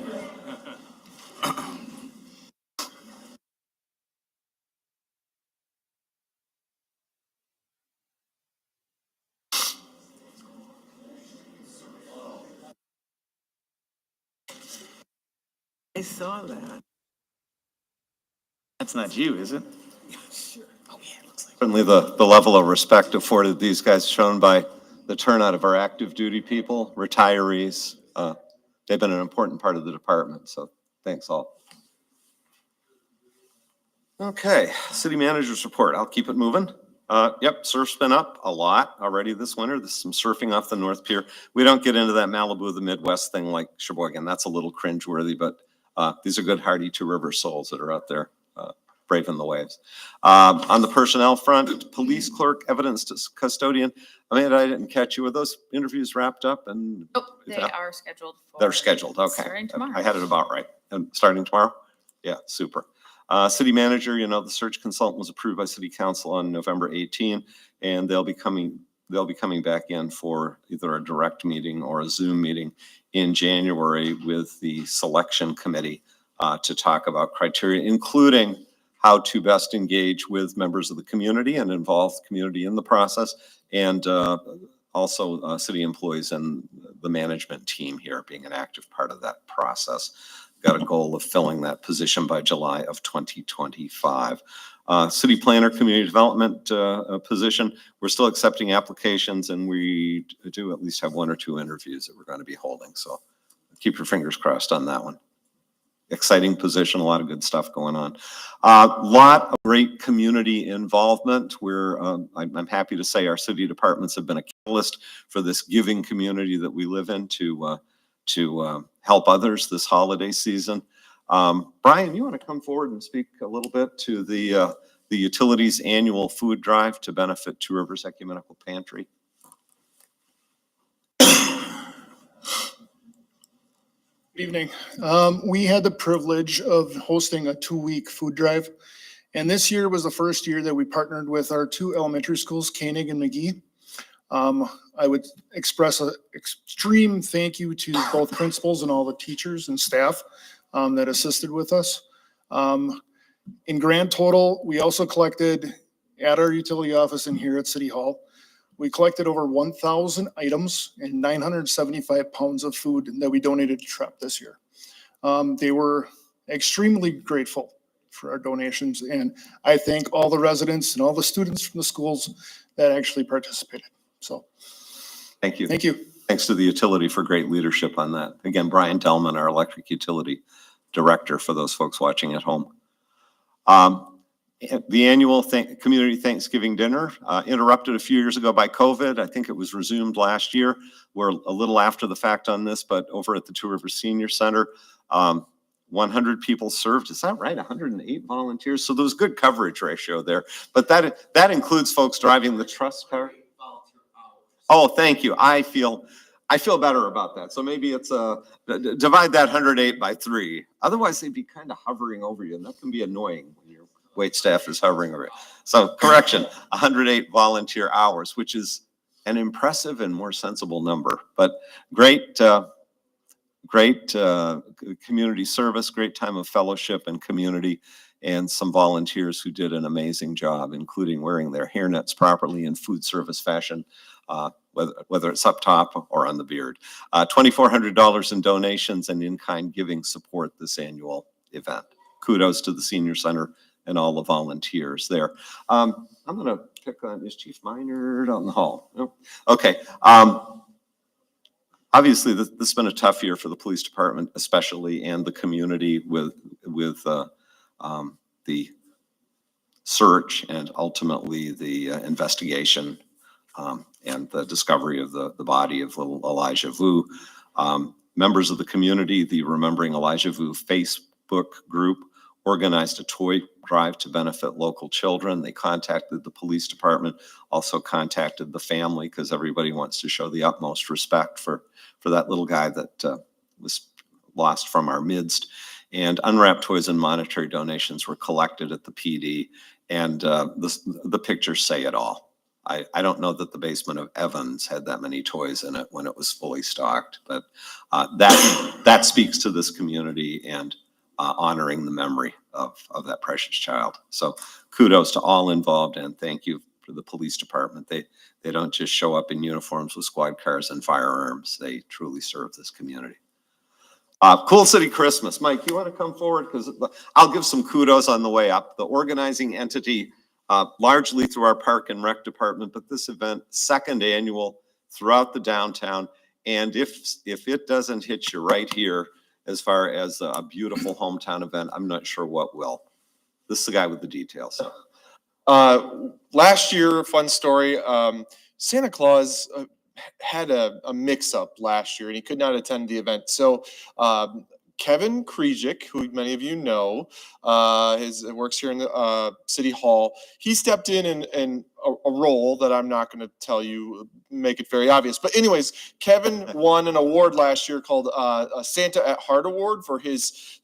Speaker 14: I saw that.
Speaker 1: That's not you, is it?
Speaker 7: Certainly the level of respect afforded these guys shown by the turnout of our active duty people, retirees. They've been an important part of the department, so thanks all. Okay, city manager's report. I'll keep it moving. Yep, surf's been up a lot already this winter. There's some surfing off the North Pier. We don't get into that Malibu, the Midwest thing like Sheboygan. That's a little cringeworthy, but these are good, hardy Two Rivers souls that are out there braving the waves. On the personnel front, police clerk, evidence custodian. Amanda, I didn't catch you. Were those interviews wrapped up and?
Speaker 5: Oh, they are scheduled for.
Speaker 7: They're scheduled, okay.
Speaker 5: Starting tomorrow.
Speaker 7: I had it about right. And starting tomorrow? Yeah, super. City manager, the search consultant was approved by city council on November 18, and they'll be coming back in for either a direct meeting or a Zoom meeting in January with the selection committee to talk about criteria, including how to best engage with members of the community and involve the community in the process, and also city employees and the management team here being an active part of that process. Got a goal of filling that position by July of 2025. City planner, community development position, we're still accepting applications, and we do at least have 1 or 2 interviews that we're going to be holding. So keep your fingers crossed on that one. Exciting position, a lot of good stuff going on. Lot of great community involvement. I'm happy to say our city departments have been a catalyst for this giving community that we live in to help others this holiday season. Brian, you want to come forward and speak a little bit to the utilities annual food drive to benefit Two Rivers Ecumenical Pantry?
Speaker 16: Good evening. We had the privilege of hosting a 2-week food drive. And this year was the first year that we partnered with our 2 elementary schools, Koenig and McGee. I would express an extreme thank you to both principals and all the teachers and staff that assisted with us. In grand total, we also collected at our utility office in here at City Hall. We collected over 1,000 items and 975 pounds of food that we donated to TREP this year. They were extremely grateful for our donations, and I thank all the residents and all the students from the schools that actually participated. So,
Speaker 7: thank you.
Speaker 16: Thank you.
Speaker 7: Thanks to the utility for great leadership on that. Again, Brian Delman, our electric utility director, for those folks watching at home. The annual community Thanksgiving dinner, interrupted a few years ago by COVID. I think it was resumed last year. We're a little after the fact on this, but over at the Two Rivers Senior Center, 100 people served. Is that right? 108 volunteers. So there was good coverage ratio there, but that includes folks driving the trust car. Oh, thank you. I feel better about that. So maybe it's divide that 108 by 3. Otherwise, they'd be kind of hovering over you, and that can be annoying when your wait staff is hovering over you. So correction, 108 volunteer hours, which is an impressive and more sensible number. But great community service, great time of fellowship and community, and some volunteers who did an amazing job, including wearing their hairnets properly in food service fashion, whether it's up top or on the beard. $2,400 in donations and in-kind giving support this annual event. Kudos to the Senior Center and all the volunteers there. I'm going to pick on, is Chief Minor out in the hall? Nope. Okay. Obviously, this has been a tough year for the police department, especially, and the community with the search and ultimately the investigation and the discovery of the body of little Elijah Vu. Members of the community, the Remembering Elijah Vu Facebook group, organized a toy drive to benefit local children. They contacted the police department, also contacted the family, because everybody wants to show the utmost respect for that little guy that was lost from our midst. And unwrapped toys and monetary donations were collected at the PD, and the pictures say it all. I don't know that the basement of Evans had that many toys in it when it was fully stocked, but that speaks to this community and honoring the memory of that precious child. So kudos to all involved, and thank you for the police department. They don't just show up in uniforms with squad cars and firearms. They truly serve this community. Cool City Christmas. Mike, you want to come forward? Because I'll give some kudos on the way up. The organizing entity, largely through our Park and Rec department, but this event, 2nd annual throughout the downtown. And if it doesn't hit you right here, as far as a beautiful hometown event, I'm not sure what will. This is the guy with the details.
Speaker 17: Last year, fun story, Santa Claus had a mix-up last year and he could not attend the event. So Kevin Krejcik, who many of you know, works here in the City Hall. He stepped in a role that I'm not going to tell you, make it very obvious. But anyways, Kevin won an award last year called a Santa at Heart Award for his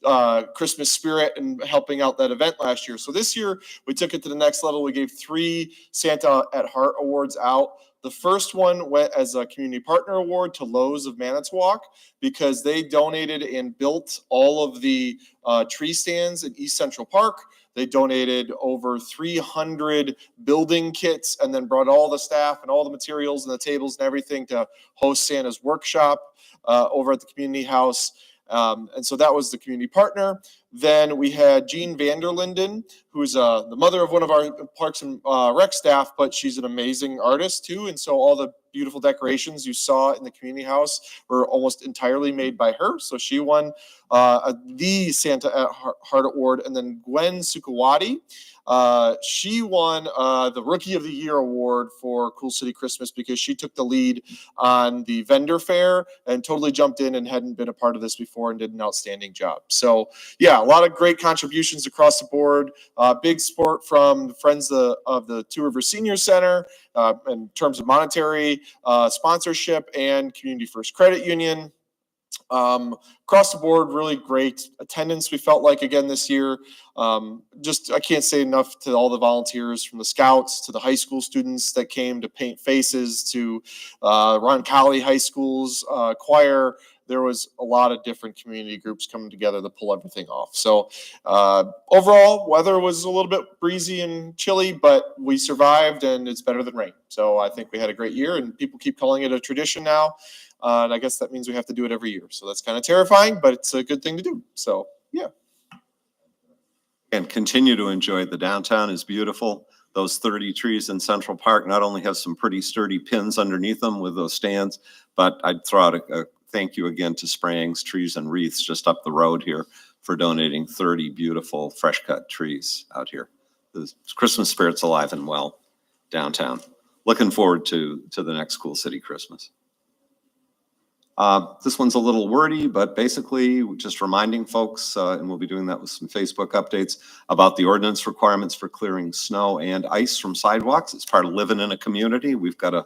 Speaker 17: Christmas spirit and helping out that event last year. So this year we took it to the next level. We gave 3 Santa at Heart Awards out. The first one went as a community partner award to Lowe's of Manitowoc because they donated and built all of the tree stands in East Central Park. They donated over 300 building kits and then brought all the staff and all the materials and the tables and everything to host Santa's workshop over at the community house. And so that was the community partner. Then we had Jean Vanderlinden, who's the mother of one of our Parks and Rec staff, but she's an amazing artist too. And so all the beautiful decorations you saw in the community house were almost entirely made by her. So she won the Santa at Heart Award. And then Gwen Sukawati, she won the Rookie of the Year award for Cool City Christmas because she took the lead on the vendor fair and totally jumped in and hadn't been a part of this before and did an outstanding job. So yeah, a lot of great contributions across the board. Big support from friends of the Two Rivers Senior Center in terms of monetary sponsorship and Community First Credit Union. Across the board, really great attendance. We felt like again this year. I can't say enough to all the volunteers from the Scouts to the high school students that came to paint faces to Roncalli High School's choir. There was a lot of different community groups coming together to pull everything off. So overall, weather was a little bit breezy and chilly, but we survived and it's better than rain. So I think we had a great year and people keep calling it a tradition now. And I guess that means we have to do it every year. So that's kind of terrifying, but it's a good thing to do. So yeah.
Speaker 7: And continue to enjoy. The downtown is beautiful. Those 30 trees in Central Park not only have some pretty sturdy pins underneath them with those stands, but I'd throw out a thank you again to Spraying's Trees and Wreaths just up the road here for donating 30 beautiful fresh cut trees out here. The Christmas spirit's alive and well downtown. Looking forward to the next Cool City Christmas. This one's a little wordy, but basically just reminding folks, and we'll be doing that with some Facebook updates, about the ordinance requirements for clearing snow and ice from sidewalks. It's part of living in a community. We've got a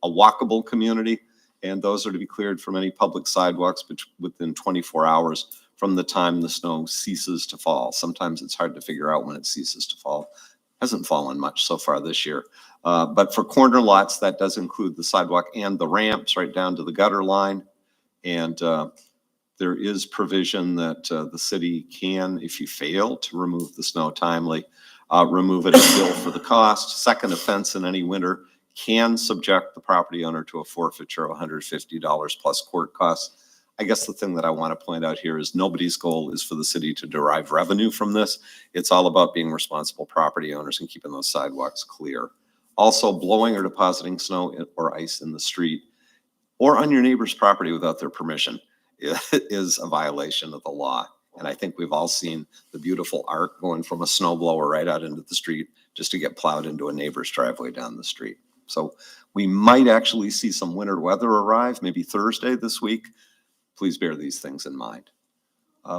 Speaker 7: walkable community, and those are to be cleared from any public sidewalks within 24 hours from the time the snow ceases to fall. Sometimes it's hard to figure out when it ceases to fall. Hasn't fallen much so far this year. But for corner lots, that does include the sidewalk and the ramps right down to the gutter line. And there is provision that the city can, if you fail to remove the snow timely, remove it at bill for the cost. Second offense in any winter can subject the property owner to a forfeiture of $150 plus court costs. I guess the thing that I want to point out here is nobody's goal is for the city to derive revenue from this. It's all about being responsible property owners and keeping those sidewalks clear. Also, blowing or depositing snow or ice in the street or on your neighbor's property without their permission is a violation of the law. And I think we've all seen the beautiful arc going from a snow blower right out into the street just to get plowed into a neighbor's driveway down the street. So we might actually see some winter weather arrive, maybe Thursday this week. Please bear these things in mind.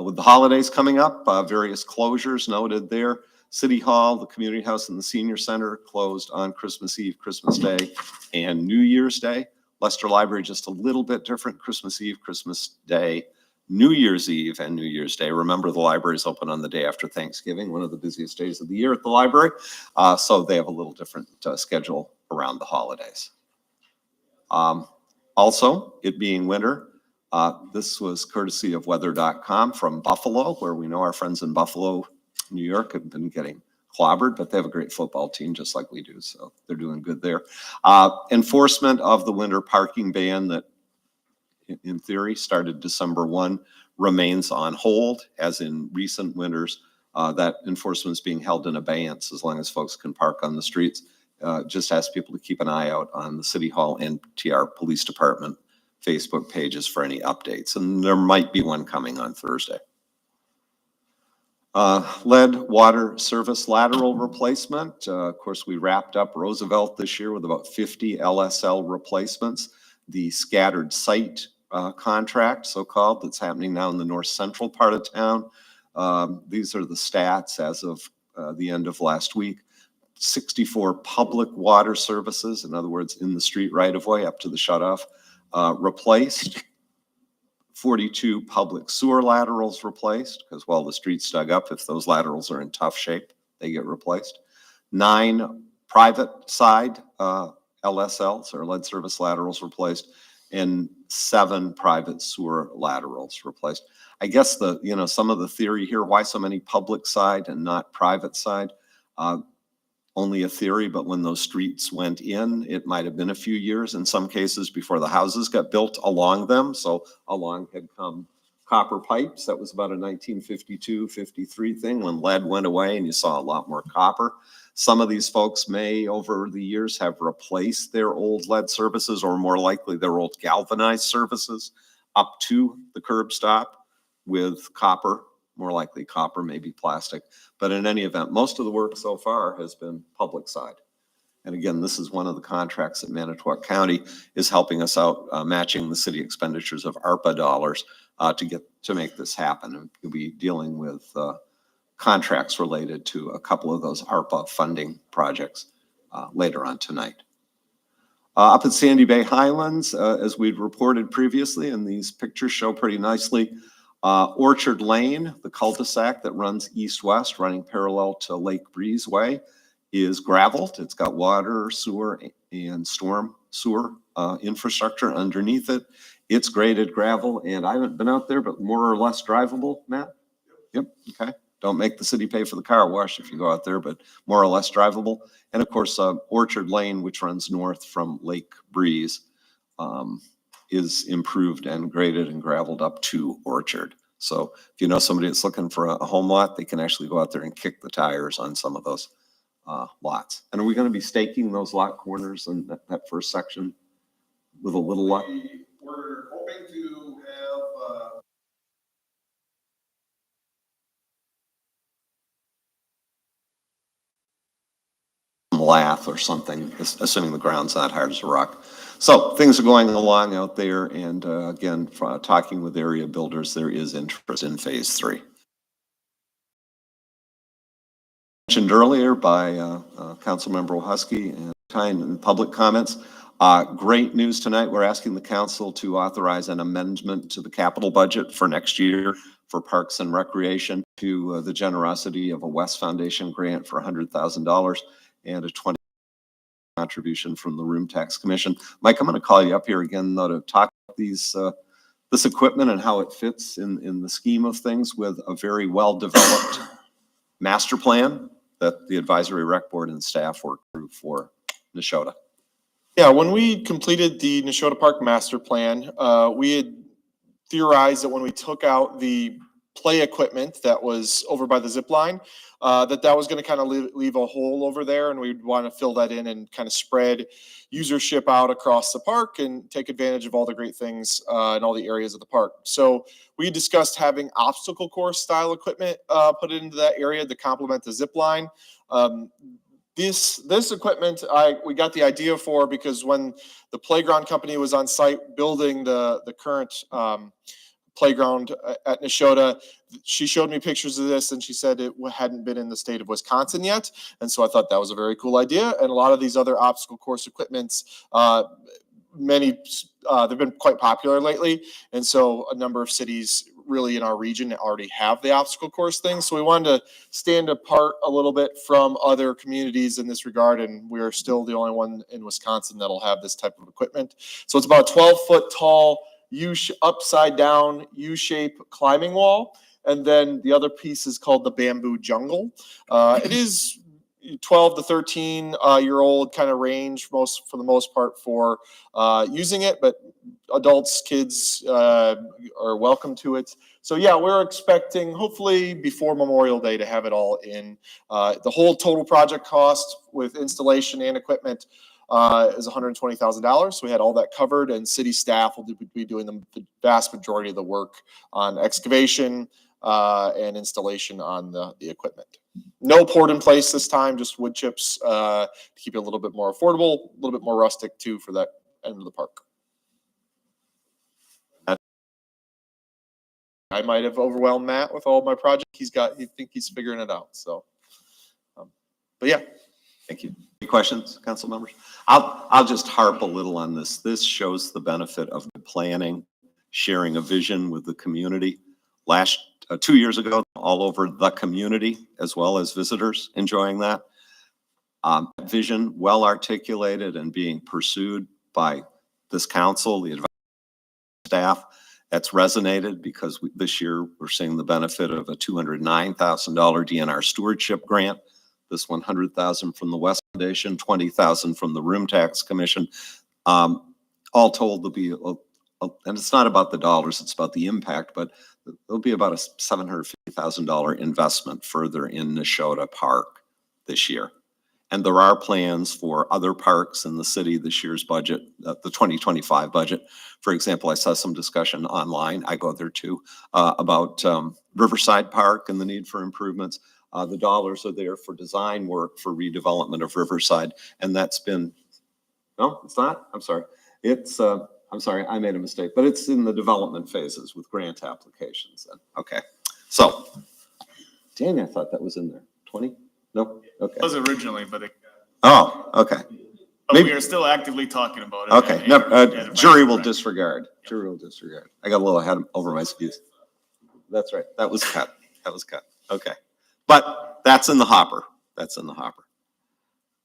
Speaker 7: With the holidays coming up, various closures noted there. City Hall, the Community House, and the Senior Center closed on Christmas Eve, Christmas Day, and New Year's Day. Leicester Library, just a little bit different, Christmas Eve, Christmas Day, New Year's Eve, and New Year's Day. Remember, the library is open on the day after Thanksgiving, one of the busiest days of the year at the library. So they have a little different schedule around the holidays. Also, it being winter, this was courtesy of weather.com from Buffalo, where we know our friends in Buffalo, New York have been getting clobbered, but they have a great football team just like we do. So they're doing good there. Enforcement of the winter parking ban that in theory started December 1 remains on hold, as in recent winters. That enforcement is being held in abeyance as long as folks can park on the streets. Just ask people to keep an eye out on the City Hall and TR Police Department Facebook pages for any updates. And there might be one coming on Thursday. Lead water service lateral replacement. Of course, we wrapped up Roosevelt this year with about 50 LSL replacements. The scattered site contract, so-called, that's happening now in the north central part of town. These are the stats as of the end of last week. 64 public water services, in other words, in the street right-of-way up to the shutoff, replaced. 42 public sewer laterals replaced, because while the street's dug up, if those laterals are in tough shape, they get replaced. 9 private side LSLs, or lead service laterals, replaced, and 7 private sewer laterals replaced. I guess some of the theory here, why so many public side and not private side, only a theory, but when those streets went in, it might have been a few years in some cases before the houses got built along them. So along had come copper pipes. That was about a 1952, 53 thing when lead went away and you saw a lot more copper. Some of these folks may, over the years, have replaced their old lead services, or more likely their old galvanized services, up to the curb stop with copper, more likely copper, maybe plastic. But in any event, most of the work so far has been public side. And again, this is one of the contracts that Manitowoc County is helping us out, matching the city expenditures of ARPA dollars to make this happen. And we'll be dealing with contracts related to a couple of those ARPA funding projects later on tonight. Up at Sandy Bay Highlands, as we'd reported previously, and these pictures show pretty nicely, Orchard Lane, the cul-de-sac that runs east-west, running parallel to Lake Breezeway, is gravelled. It's got water, sewer, and storm sewer infrastructure underneath it. It's graded gravel, and I haven't been out there, but more or less drivable, Matt? Yep, okay. Don't make the city pay for the car wash if you go out there, but more or less drivable. And of course, Orchard Lane, which runs north from Lake Breeze, is improved and graded and gravelled up to Orchard. So if you know somebody that's looking for a home lot, they can actually go out there and kick the tires on some of those lots. And are we going to be staking those lot corners in that first section with a little lot?
Speaker 17: We're hoping to have
Speaker 7: lath or something, assuming the ground's not hard as a rock. So things are going along out there, and again, talking with area builders, there is interest in phase 3. Mentioned earlier by Councilmember Husky and Tyne in public comments. Great news tonight. We're asking the council to authorize an amendment to the capital budget for next year for Parks and Recreation to the generosity of a West Foundation grant for $100,000 and a 20 contribution from the Room Tax Commission. Mike, I'm going to call you up here again, though, to talk about this equipment and how it fits in the scheme of things with a very well-developed master plan that the Advisory Rec Board and staff worked through for Neshota.
Speaker 17: Yeah, when we completed the Neshota Park Master Plan, we had theorized that when we took out the play equipment that was over by the zip line, that was going to kind of leave a hole over there, and we'd want to fill that in and kind of spread usership out across the park and take advantage of all the great things in all the areas of the park. So we discussed having obstacle course style equipment put into that area to complement the zip line. This equipment we got the idea for because when the playground company was on site building the current playground at Neshota, she showed me pictures of this and she said it hadn't been in the state of Wisconsin yet. And so I thought that was a very cool idea. And a lot of these other obstacle course equipments, they've been quite popular lately. And so a number of cities really in our region already have the obstacle course thing. So we wanted to stand apart a little bit from other communities in this regard. And we're still the only one in Wisconsin that'll have this type of equipment. So it's about a 12-foot tall upside down U-shape climbing wall. And then the other piece is called the bamboo jungle. It is 12 to 13 year old kind of range for the most part for using it, but adults, kids are welcome to it. So yeah, we're expecting hopefully before Memorial Day to have it all in. The whole total project cost with installation and equipment is $120,000. So we had all that covered, and city staff will be doing the vast majority of the work on excavation and installation on the equipment. No port in place this time, just wood chips to keep it a little bit more affordable, a little bit more rustic too for that end of the park. I might have overwhelmed Matt with all my project. He think he's figuring it out. So, but yeah.
Speaker 7: Thank you. Any questions, council members? I'll just harp a little on this. This shows the benefit of planning, sharing a vision with the community. 2 years ago, all over the community, as well as visitors enjoying that. Vision well articulated and being pursued by this council, the advisory staff. That's resonated because this year we're seeing the benefit of a $209,000 DNR stewardship grant. This $100,000 from the West Foundation, $20,000 from the Room Tax Commission. All told, there'll be, and it's not about the dollars, it's about the impact, but there'll be about a $750,000 investment further in Neshota Park this year. And there are plans for other parks in the city this year's budget, the 2025 budget. For example, I saw some discussion online, I go there too, about Riverside Park and the need for improvements. The dollars are there for design work for redevelopment of Riverside. And that's been, no, it's not, I'm sorry. It's, I'm sorry, I made a mistake, but it's in the development phases with grant applications. Okay, so, dang, I thought that was in there. 20? No? Okay.
Speaker 1: It was originally, but
Speaker 7: Oh, okay.
Speaker 1: but we are still actively talking about it.
Speaker 7: Okay,
Speaker 1: and-
Speaker 7: no,
Speaker 1: and
Speaker 7: jury will
Speaker 1: correct.
Speaker 7: disregard. Jury will disregard. I got a little ahead over my skis. That's right. That was cut. That was cut. Okay. But that's in the hopper. That's in the hopper.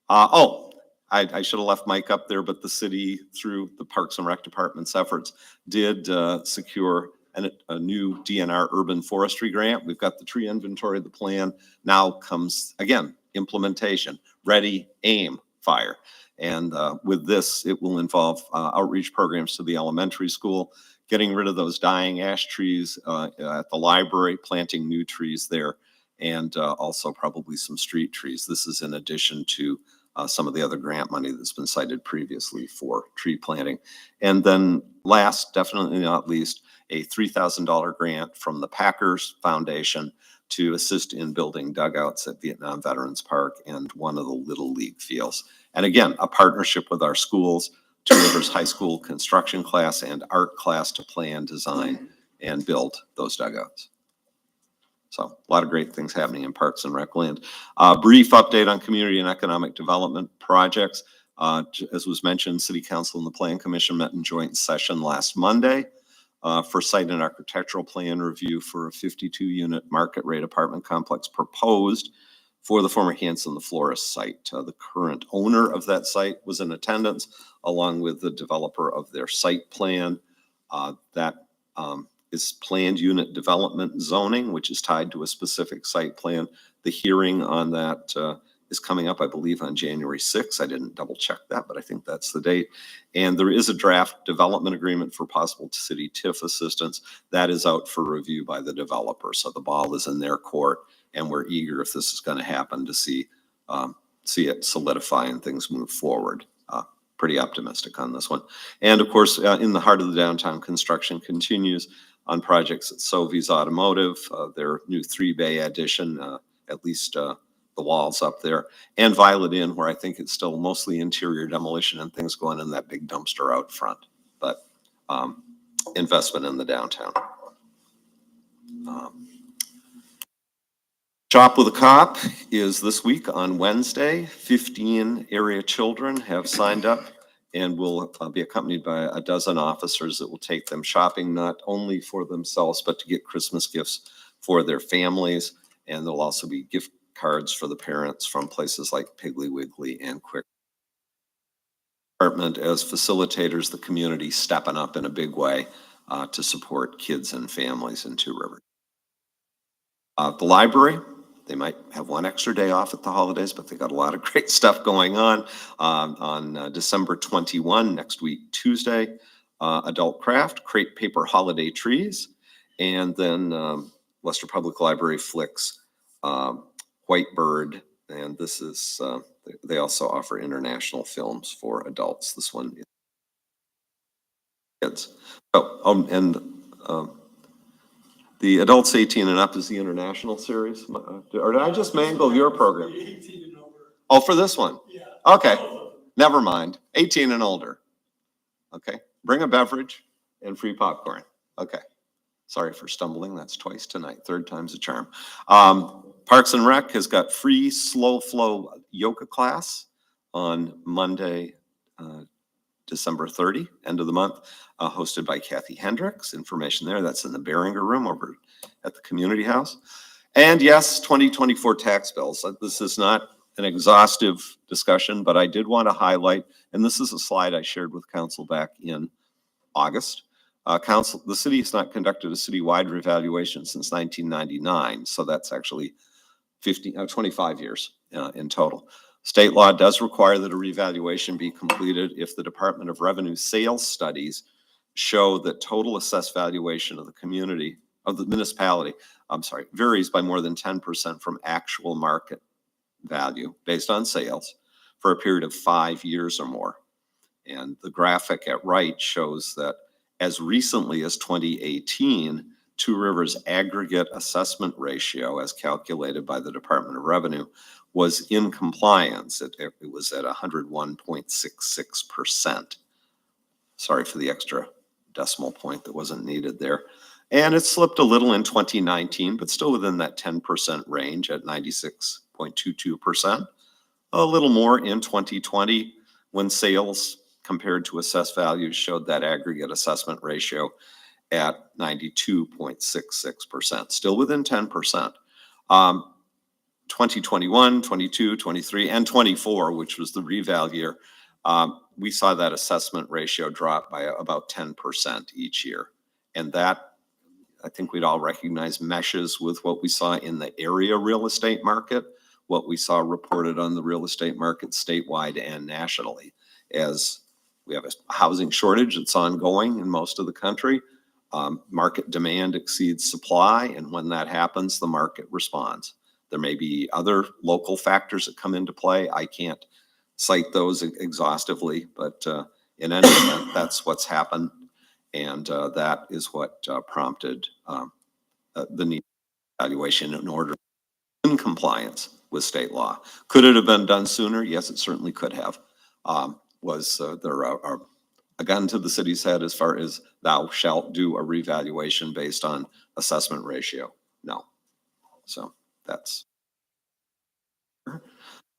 Speaker 7: I should have left Mike up there, but the city, through the Parks and Rec Department's efforts, did secure a new DNR urban forestry grant. We've got the tree inventory, the plan. Now comes, again, implementation. Ready, aim, fire. And with this, it will involve outreach programs to the elementary school, getting rid of those dying ash trees at the library, planting new trees there, and also probably some street trees. This is in addition to some of the other grant money that's been cited previously for tree planting. And then last, definitely not least, a $3,000 grant from the Packers Foundation to assist in building dugouts at Vietnam Veterans Park and one of the Little League fields. And again, a partnership with our schools, Two Rivers High School construction class and art class to plan, design, and build those dugouts. So a lot of great things happening in Parks and Rec land. Brief update on community and economic development projects. As was mentioned, City Council and the Plan Commission met in joint session last Monday for site and architectural plan review for a 52-unit market rate apartment complex proposed for the former Hanson the Florist site. The current owner of that site was in attendance, along with the developer of their site plan. That is planned unit development zoning, which is tied to a specific site plan. The hearing on that is coming up, I believe, on January 6th. I didn't double check that, but I think that's the date. And there is a draft development agreement for possible city TIF assistance that is out for review by the developer. So the ball is in their court, and we're eager, if this is going to happen, to see it solidify and things move forward. Pretty optimistic on this one. And of course, in the heart of the downtown, construction continues on projects at Sovi's Automotive, their new 3-bay addition, at least the walls up there, and Violet Inn, where I think it's still mostly interior demolition and things going in that big dumpster out front. But investment in the downtown. Shop with a Cop is this week on Wednesday. 15 area children have signed up and will be accompanied by a dozen officers that will take them shopping, not only for themselves, but to get Christmas gifts for their families. And there'll also be gift cards for the parents from places like Piggly Wiggly and Quick. Department as facilitators, the community stepping up in a big way to support kids and families in Two Rivers. The library, they might have one extra day off at the holidays, but they got a lot of great stuff going on. On December 21, next week, Tuesday, Adult Craft, Create Paper Holiday Trees, and then Leicester Public Library flicks White Bird, and this is, they also offer international films for adults. This one is kids. The adults 18 and up is the international series. Or did I just mangle your program? Oh, for this one? Yeah. Okay, never mind. 18 and older. Okay, bring a beverage and free popcorn. Okay, Sorry for stumbling. That's twice tonight. Third time's a charm. Parks and Rec has got free slow flow yoga class on Monday, December 30, end of the month, hosted by Kathy Hendricks. Information there. That's in the Behringer Room over at the Community House. And yes, 2024 tax bills. This is not an exhaustive discussion, but I did want to highlight, and this is a slide I shared with council back in August. The city has not conducted a citywide revaluation since 1999, so that's actually 25 years in total. State law does require that a revaluation be completed if the Department of Revenue sales studies show that total assessed valuation of the community, of the municipality, varies by more than 10% from actual market value based on sales for a period of 5 years or more. And the graphic at right shows that as recently as 2018, Two Rivers aggregate assessment ratio, as calculated by the Department of Revenue, was in compliance. It was at 101.66%. Sorry for the extra decimal point that wasn't needed there. And it slipped a little in 2019, but still within that 10% range at 96.22%. A little more in 2020 when sales compared to assessed values showed that aggregate assessment ratio at 92.66%, still within 10%. 2021, 22, 23, and 24, which was the reval year, we saw that assessment ratio drop by about 10% each year. And that, I think we'd all recognize, meshes with what we saw in the area real estate market, what we saw reported on the real estate market statewide and nationally, as we have a housing shortage that's ongoing in most of the country. Market demand exceeds supply, and when that happens, the market responds. There may be other local factors that come into play. I can't cite those exhaustively, but in any event, that's what's happened. And that is what prompted the need for evaluation in order in compliance with state law. Could it have been done sooner? Yes, it certainly could have. Was there a gun to the city's head as far as thou shalt do a revaluation based on assessment ratio? No. So that's.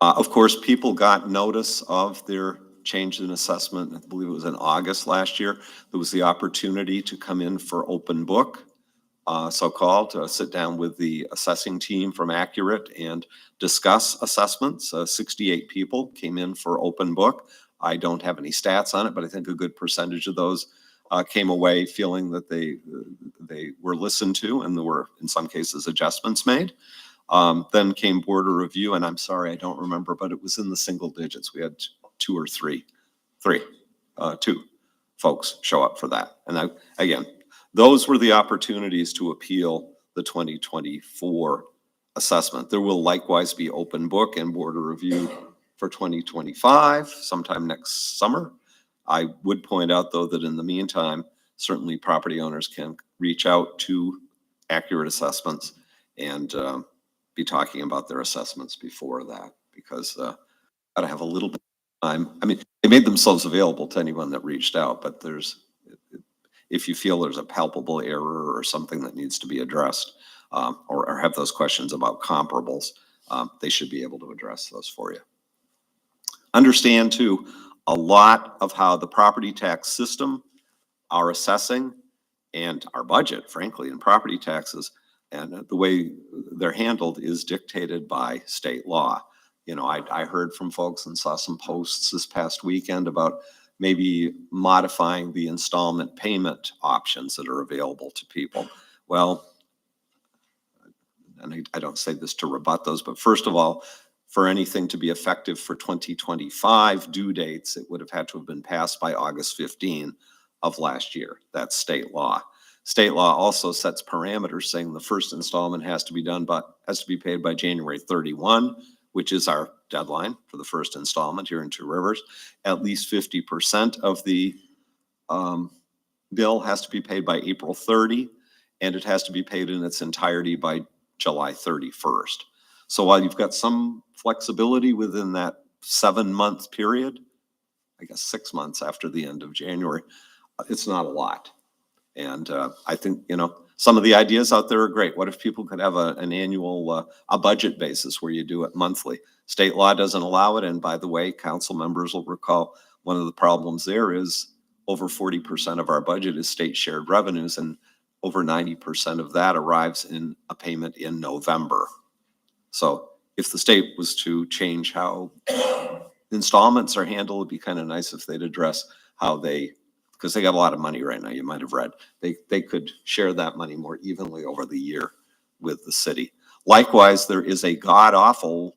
Speaker 7: Of course, people got notice of their change in assessment. I believe it was in August last year. There was the opportunity to come in for open book, so-called, to sit down with the assessing team from Accurate and discuss assessments. 68 people came in for open book. I don't have any stats on it, but I think a good percentage of those came away feeling that they were listened to, and there were, in some cases, adjustments made. Then came border review, and I'm sorry, I don't remember, but it was in the single digits. We had two folks show up for that. And again, those were the opportunities to appeal the 2024 assessment. There will likewise be open book and border review for 2025, sometime next summer. I would point out, though, that in the meantime, certainly property owners can reach out to Accurate Assessments and be talking about their assessments before that, because gotta have a little bit of time. I mean, they made themselves available to anyone that reached out, but if you feel there's a palpable error or something that needs to be addressed, or have those questions about comparables, they should be able to address those for you. Understand too, a lot of how the property tax system, our assessing, and our budget, frankly, in property taxes, and the way they're handled is dictated by state law. You know, I heard from folks and saw some posts this past weekend about maybe modifying the installment payment options that are available to people. Well, and I don't say this to rebut those, but first of all, for anything to be effective for 2025 due dates, it would have had to have been passed by August 15 of last year. That's state law. State law also sets parameters saying the first installment has to be paid by January 31, which is our deadline for the first installment here in Two Rivers. At least 50% of the bill has to be paid by April 30, and it has to be paid in its entirety by July 31st. So while you've got some flexibility within that 7-month period, I guess 6 months after the end of January, it's not a lot. And I think, Some of the ideas out there are great. What if people could have an annual, a budget basis where you do it monthly? State law doesn't allow it. And by the way, council members will recall one of the problems there is over 40% of our budget is state shared revenues, and over 90% of that arrives in a payment in November. So if the state was to change how installments are handled, it'd be kind of nice if they'd address how they, because they got a lot of money right now, you might have read, they could share that money more evenly over the year with the city. Likewise, there is a god-awful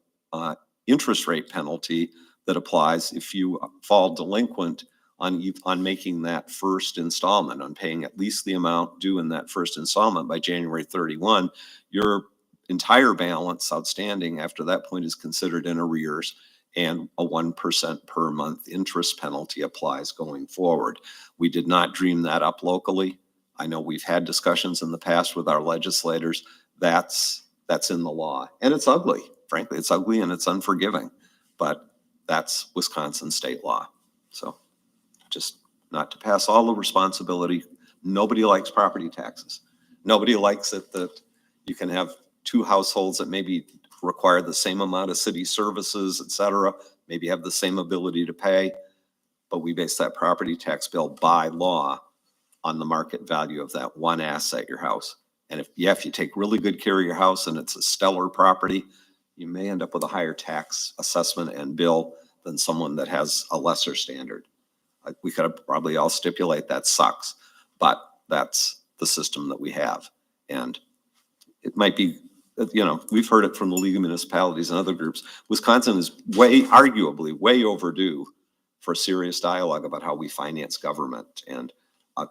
Speaker 7: interest rate penalty that applies if you fall delinquent on making that first installment, on paying at least the amount due in that first installment by January 31. Your entire balance outstanding after that point is considered in arrears, and a 1% per month interest penalty applies going forward. We did not dream that up locally. I know we've had discussions in the past with our legislators. That's in the law, and it's ugly. Frankly, it's ugly and it's unforgiving, but that's Wisconsin state law. So just not to pass all the responsibility. Nobody likes property taxes. Nobody likes it that you can have two households that maybe require the same amount of city services, et cetera, maybe have the same ability to pay, but we base that property tax bill by law on the market value of that one asset, your house. And if you take really good care of your house and it's a stellar property, you may end up with a higher tax assessment and bill than someone that has a lesser standard. We could probably all stipulate that sucks, but that's the system that we have. And it might be, we've heard it from the League of Municipalities and other groups. Wisconsin is arguably way overdue for a serious dialogue about how we finance government. And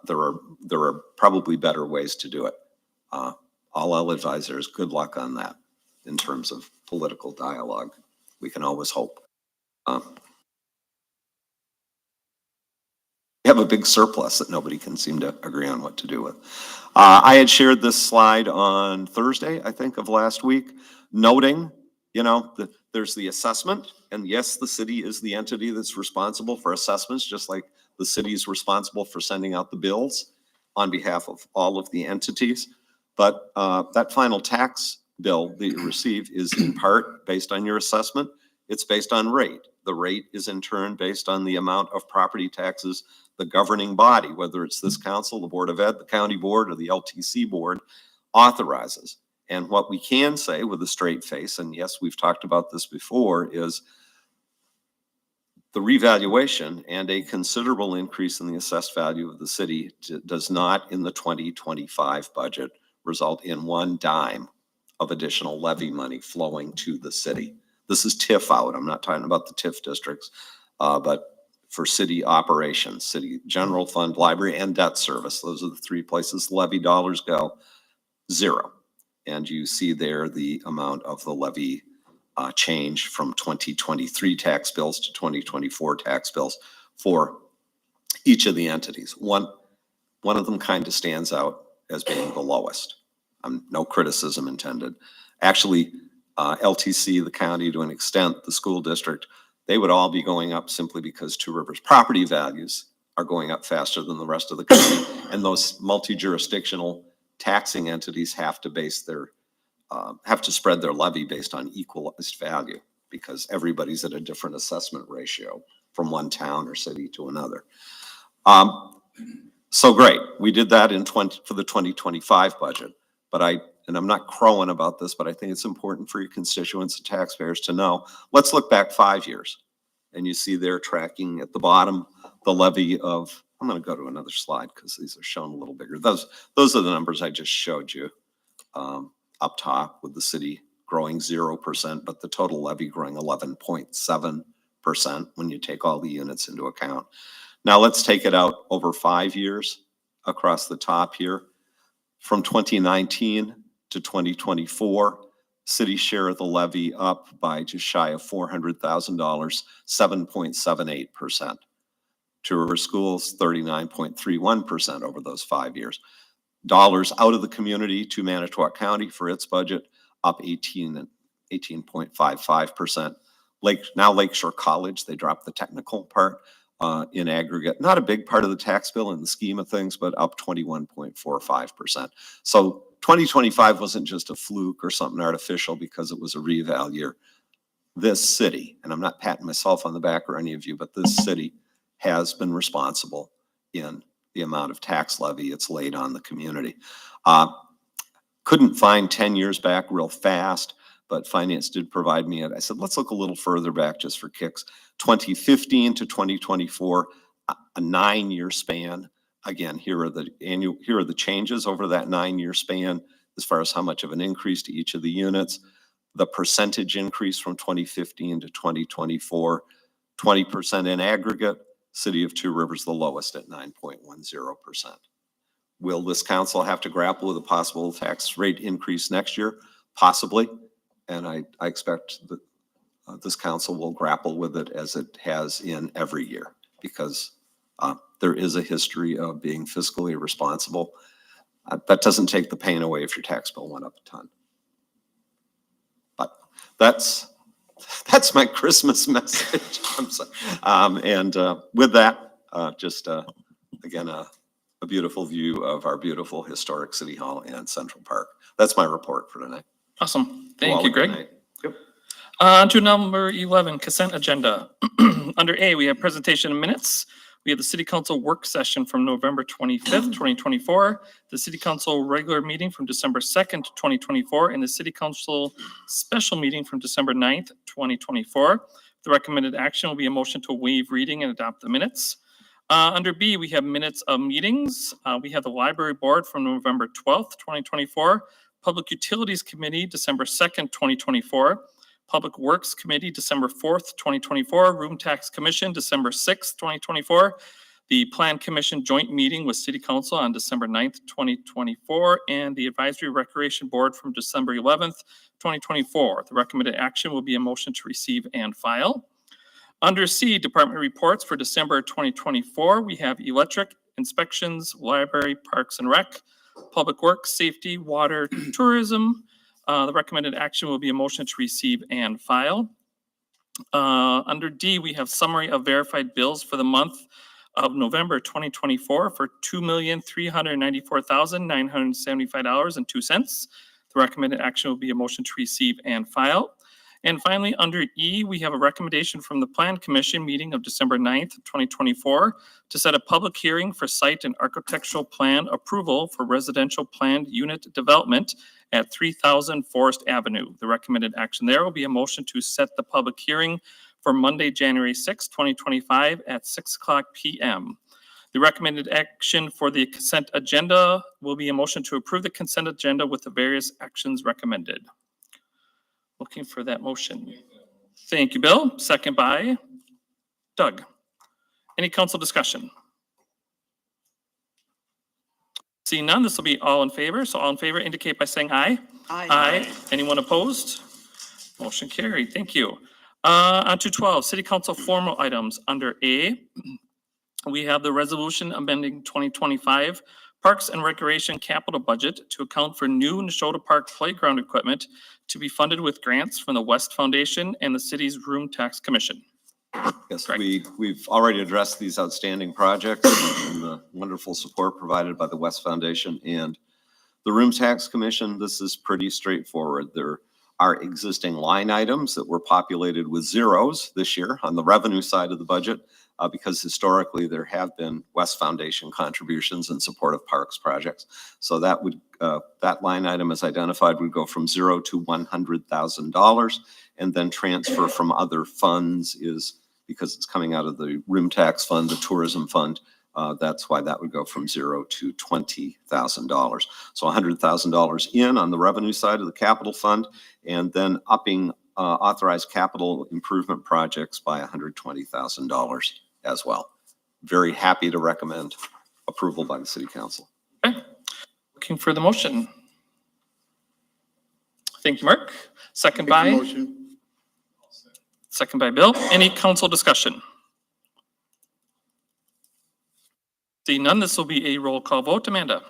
Speaker 7: there are probably better ways to do it. All I'll advise is good luck on that in terms of political dialogue. We can always hope. We have a big surplus that nobody can seem to agree on what to do with. I had shared this slide on Thursday, I think, of last week, noting, that there's the assessment, and yes, the city is the entity that's responsible for assessments, just like the city is responsible for sending out the bills on behalf of all of the entities. But that final tax bill that you receive is in part based on your assessment. It's based on rate. The rate is in turn based on the amount of property taxes the governing body, whether it's this council, the Board of Ed, the county board, or the LTC board, authorizes. And what we can say with a straight face, and yes, we've talked about this before, is the revaluation and a considerable increase in the assessed value of the city does not, in the 2025 budget, result in one dime of additional levy money flowing to the city. This is TIF out. I'm not talking about the TIF districts, but for city operations, city general fund, library, and debt service. Those are the three places levy dollars go. Zero. And you see there the amount of the levy change from 2023 tax bills to 2024 tax bills for each of the entities. One of them kind of stands out as being the lowest. No criticism intended. Actually, LTC, the county, to an extent, the school district, they would all be going up simply because Two Rivers property values are going up faster than the rest of the county. And those multi-jurisdictional taxing entities have to base their, have to spread their levy based on equalized value because everybody's at a different assessment ratio from one town or city to another. So great, we did that for the 2025 budget, but and I'm not crowing about this, but I think it's important for your constituents and taxpayers to know. Let's look back 5 years. And you see there tracking at the bottom, the levy of, I'm going to go to another slide because these are shown a little bigger. Those are the numbers I just showed you up top, with the city growing 0%, but the total levy growing 11.7% when you take all the units into account. Now let's take it out over 5 years across the top here. From 2019 to 2024, city share of the levy up by just shy of $400,000, 7.78%. Two River Schools, 39.31% over those 5 years. Dollars out of the community to Manitowoc County for its budget, up 18.55%. Lakeshore College, they dropped the technical part, in aggregate. Not a big part of the tax bill in the scheme of things, but up 21.45%. So 2025 wasn't just a fluke or something artificial because it was a reeval year. This city, and I'm not patting myself on the back or any of you, but this city has been responsible in the amount of tax levy it's laid on the community. Couldn't find 10 years back real fast, but finance did provide me it. I said, let's look a little further back just for kicks. 2015 to 2024, a 9-year span. Again, here are the changes over that 9-year span as far as how much of an increase to each of the units. The percentage increase from 2015 to 2024, 20% in aggregate. City of Two Rivers the lowest at 9.10%. Will this council have to grapple with a possible tax rate increase next year? Possibly. And I expect that this council will grapple with it as it has in every year, because there is a history of being fiscally responsible. That doesn't take the pain away if your tax bill went up a ton. But that's my Christmas message. I'm sorry. And with that, again, a beautiful view of our beautiful historic City Hall and Central Park. That's my report for tonight.
Speaker 3: Awesome. Thank you, Greg.
Speaker 7: Yep.
Speaker 3: On to number 11, consent agenda. Under A, we have presentation of minutes. We have the city council work session from November 25th, 2024, the city council regular meeting from December 2nd, 2024, and the city council special meeting from December 9th, 2024. The recommended action will be a motion to waive reading and adopt the minutes. Under B, we have minutes of meetings. We have the library board from November 12th, 2024, Public Utilities Committee, December 2nd, 2024, Public Works Committee, December 4th, 2024, Room Tax Commission, December 6th, 2024, the Plan Commission joint meeting with City Council on December 9th, 2024, and the Advisory Recreation Board from December 11th, 2024. The recommended action will be a motion to receive and file. Under C, department reports for December 2024, we have electric, inspections, library, parks and rec, public works, safety, water, tourism. The recommended action will be a motion to receive and file. Under D, we have summary of verified bills for the month of November 2024 for $2,394,975.02. The recommended action will be a motion to receive and file. And finally, under E, we have a recommendation from the Plan Commission meeting of December 9th, 2024, to set a public hearing for site and architectural plan approval for residential planned unit development at 3000 Forest Avenue. The recommended action there will be a motion to set the public hearing for Monday, January 6th, 2025 at 6:00 p.m. The recommended action for the consent agenda will be a motion to approve the consent agenda with the various actions recommended. Looking for that motion. Thank you, Bill. Second by Doug. Any council discussion? Seeing none, this will be all in favor. So all in favor indicate by saying aye. Aye. Anyone opposed? Motion carried. Thank you. On to 12, city council formal items. Under A, we have the resolution amending 2025 Parks and Recreation capital budget to account for new Neshota Park playground equipment to be funded with grants from the West Foundation and the city's Room Tax Commission.
Speaker 7: Yes, we've already addressed these outstanding projects and the wonderful support provided by the West Foundation and the Room Tax Commission. This is pretty straightforward. There are existing line items that were populated with zeros this year on the revenue side of the budget because historically there have been West Foundation contributions in support of parks projects. So that would that line item as identified would go from $0 to $100,000, and then transfer from other funds is because it's coming out of the room tax fund, the tourism fund. That's why that would go from $0 to $20,000. So $100,000 in on the revenue side of the capital fund, and then upping authorized capital improvement projects by $120,000 as well. Very happy to recommend approval by the city council.
Speaker 3: Okay. Looking for the motion. Thank you, Mark. Second by Bill. Any council discussion? Seeing none, this will be a roll call vote. Amanda?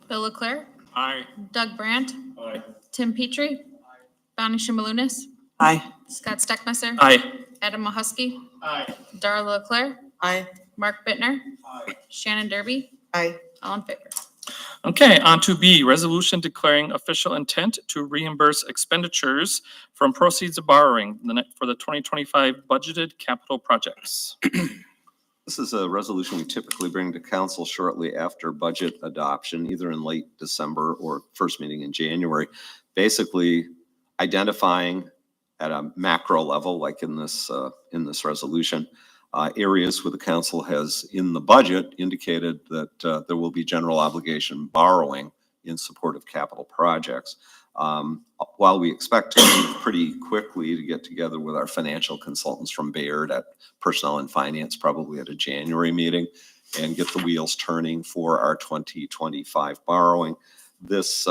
Speaker 5: Bill Leclerc.
Speaker 3: Aye.
Speaker 5: Doug Brandt.
Speaker 3: Aye.
Speaker 5: Tim Petrie. Bonnie Shimalunas.
Speaker 14: Aye.
Speaker 5: Scott Steckmesser.
Speaker 3: Aye.
Speaker 5: Adam Mahusky.
Speaker 3: Aye.
Speaker 5: Darla Leclerc.
Speaker 15: Aye.
Speaker 5: Mark Bittner, Shannon Derby,
Speaker 2: Aye.
Speaker 5: all in favor.
Speaker 3: Okay, on to B, resolution declaring official intent to reimburse expenditures from proceeds of borrowing for the 2025 budgeted capital projects.
Speaker 7: This is a resolution we typically bring to council shortly after budget adoption, either in late December or first meeting in January. Basically identifying at a macro level, like in this resolution, areas where the council has in the budget indicated that there will be general obligation borrowing in support of capital projects. While we expect to move pretty quickly to get together with our financial consultants from Baird at Personnel and Finance, probably at a January meeting, and get the wheels turning for our 2025 borrowing, this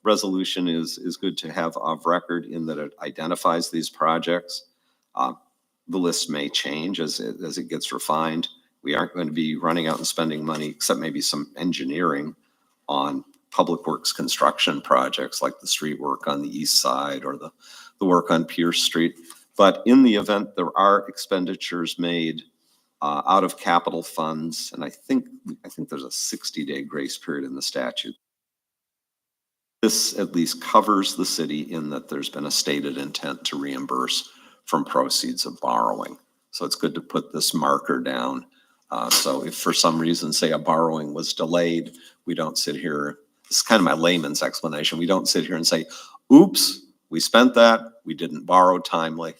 Speaker 7: resolution is good to have of record in that it identifies these projects. The list may change as it gets refined. We aren't going to be running out and spending money, except maybe some engineering on public works construction projects like the street work on the east side or the work on Pierce Street. But in the event there are expenditures made out of capital funds, and I think there's a 60-day grace period in the statute. This at least covers the city in that there's been a stated intent to reimburse from proceeds of borrowing. So it's good to put this marker down. So if for some reason, say a borrowing was delayed, we don't sit here, this is kind of my layman's explanation, we don't sit here and say, oops, we spent that, we didn't borrow timely.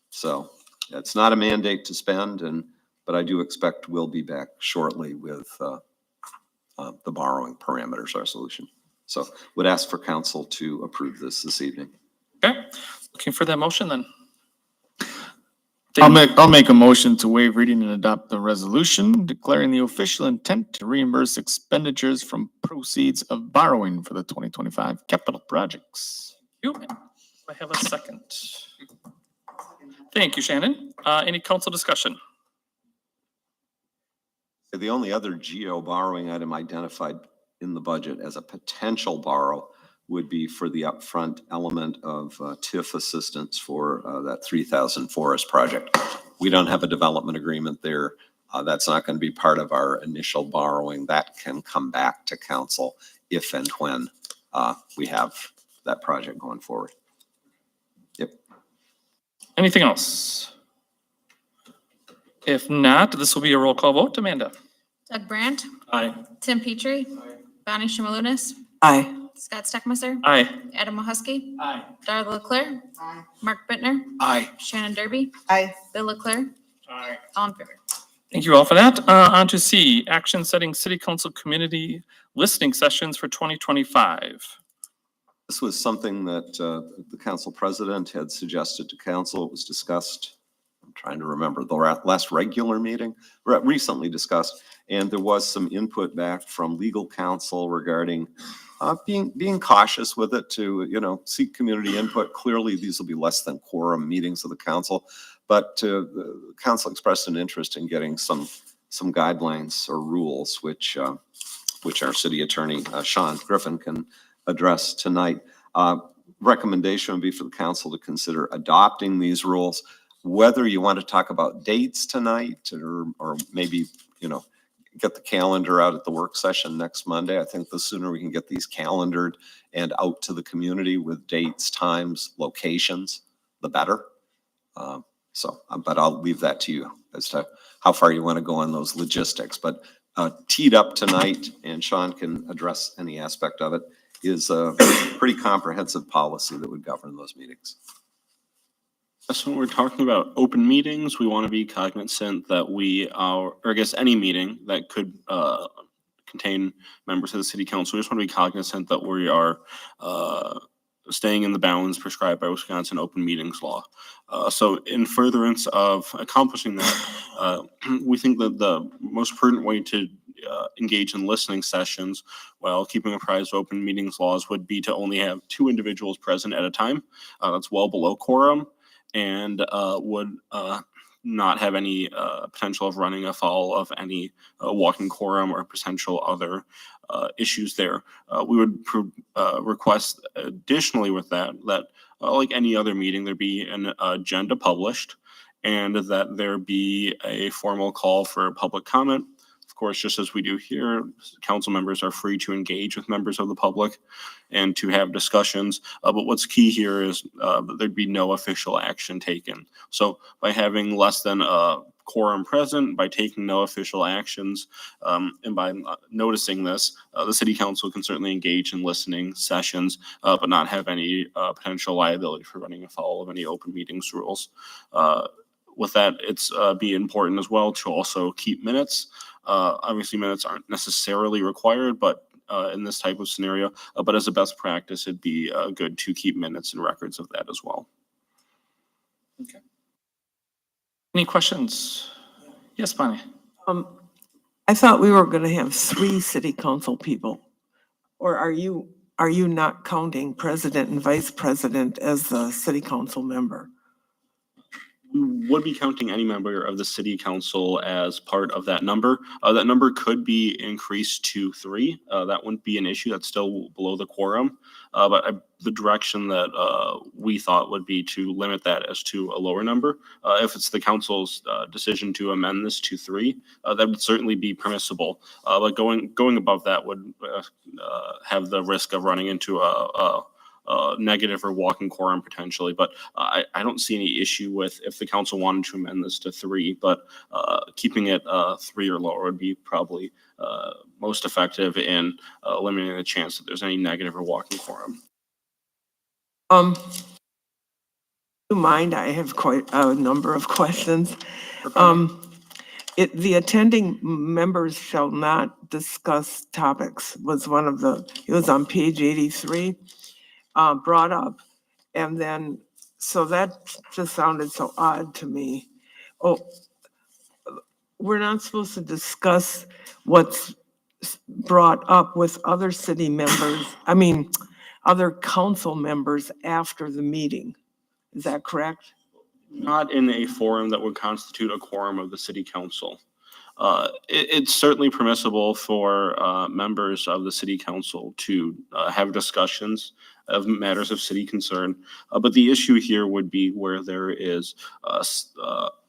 Speaker 7: So it's not a mandate to spend, but I do expect we'll be back shortly with the borrowing parameters resolution. So would ask for council to approve this evening.
Speaker 3: Okay, looking for that motion then.
Speaker 1: I'll make a motion to waive reading and adopt the resolution declaring the official intent to reimburse expenditures from proceeds of borrowing for the 2025 capital projects.
Speaker 3: Thank you. I have a second. Thank you, Shannon. Any council discussion?
Speaker 7: The only other geo borrowing item identified in the budget as a potential borrow would be for the upfront element of TIF assistance for that 3,000 forest project. We don't have a development agreement there. That's not going to be part of our initial borrowing. That can come back to council if and when we have that project going forward. Yep.
Speaker 3: Anything else? If not, this will be a roll call vote. Amanda?
Speaker 5: Doug Brandt,
Speaker 3: Aye.
Speaker 5: Tim Petrie, Bonnie Shimalunas,
Speaker 14: Aye.
Speaker 5: Scott Steckmeister,
Speaker 3: Aye.
Speaker 5: Adam Mahusky,
Speaker 3: Aye.
Speaker 5: Darla Leclerc, Mark Bittner,
Speaker 6: Aye.
Speaker 5: Shannon Derby,
Speaker 2: Aye.
Speaker 5: Bill Leclerc,
Speaker 3: Aye.
Speaker 5: all in favor.
Speaker 3: Thank you all for that. On to C, action setting city council community listening sessions for 2025.
Speaker 7: This was something that the council president had suggested to council. It was discussed, I'm trying to remember, the last regular meeting, recently discussed, and there was some input back from legal counsel regarding being cautious with it to, seek community input. Clearly, these will be less than quorum meetings of the council, but the council expressed an interest in getting some guidelines or rules, which our city attorney, Sean Griffin, can address tonight. Recommendation would be for the council to consider adopting these rules. Whether you want to talk about dates tonight or maybe, get the calendar out at the work session next Monday. I think the sooner we can get these calendared and out to the community with dates, times, locations, the better. But I'll leave that to you as to how far you want to go on those logistics. But teed up tonight, and Sean can address any aspect of it, is a pretty comprehensive policy that would govern those meetings.
Speaker 18: So when we're talking about open meetings, we want to be cognizant that we are, or I guess any meeting that could contain members of the city council, we just want to be cognizant that we are staying in the bounds prescribed by Wisconsin open meetings law. So in furtherance of accomplishing that, we think that the most prudent way to engage in listening sessions while keeping apprised of open meetings laws would be to only have 2 individuals present at a time. That's well below quorum, and would not have any potential of running afoul of any walking quorum or potential other issues there. We would request additionally with that like any other meeting, there be an agenda published, and that there be a formal call for public comment. Of course, just as we do here, council members are free to engage with members of the public and to have discussions. But what's key here is that there'd be no official action taken. So by having less than a quorum present, by taking no official actions, and by noticing this, the city council can certainly engage in listening sessions, but not have any potential liability for running afoul of any open meetings rules. With that, it's be important as well to also keep minutes. Obviously, minutes aren't necessarily required, but in this type of scenario, but as a best practice, it'd be good to keep minutes and records of that as well.
Speaker 3: Okay. Any questions? Yes, Bonnie.
Speaker 14: I thought we were gonna have 3 city council people. Or are you not counting president and vice president as the city council member?
Speaker 18: We would be counting any member of the city council as part of that number. That number could be increased to 3. That wouldn't be an issue. That's still below the quorum. But the direction that we thought would be to limit that as to a lower number. If it's the council's decision to amend this to 3, that would certainly be permissible. But going above that would have the risk of running into a negative or walking quorum potentially, but I don't see any issue with if the council wanted to amend this to 3, but keeping it 3 or lower would be probably most effective in eliminating the chance that there's any negative or walking quorum.
Speaker 14: Do mind? I have quite a number of questions. The attending members shall not discuss topics was one of the, it was on page 83. Brought up, and then, so that just sounded so odd to me. Oh, we're not supposed to discuss what's brought up with other city members, other council members after the meeting. Is that correct?
Speaker 18: Not in a forum that would constitute a quorum of the city council. It's certainly permissible for members of the city council to have discussions of matters of city concern. But the issue here would be where there is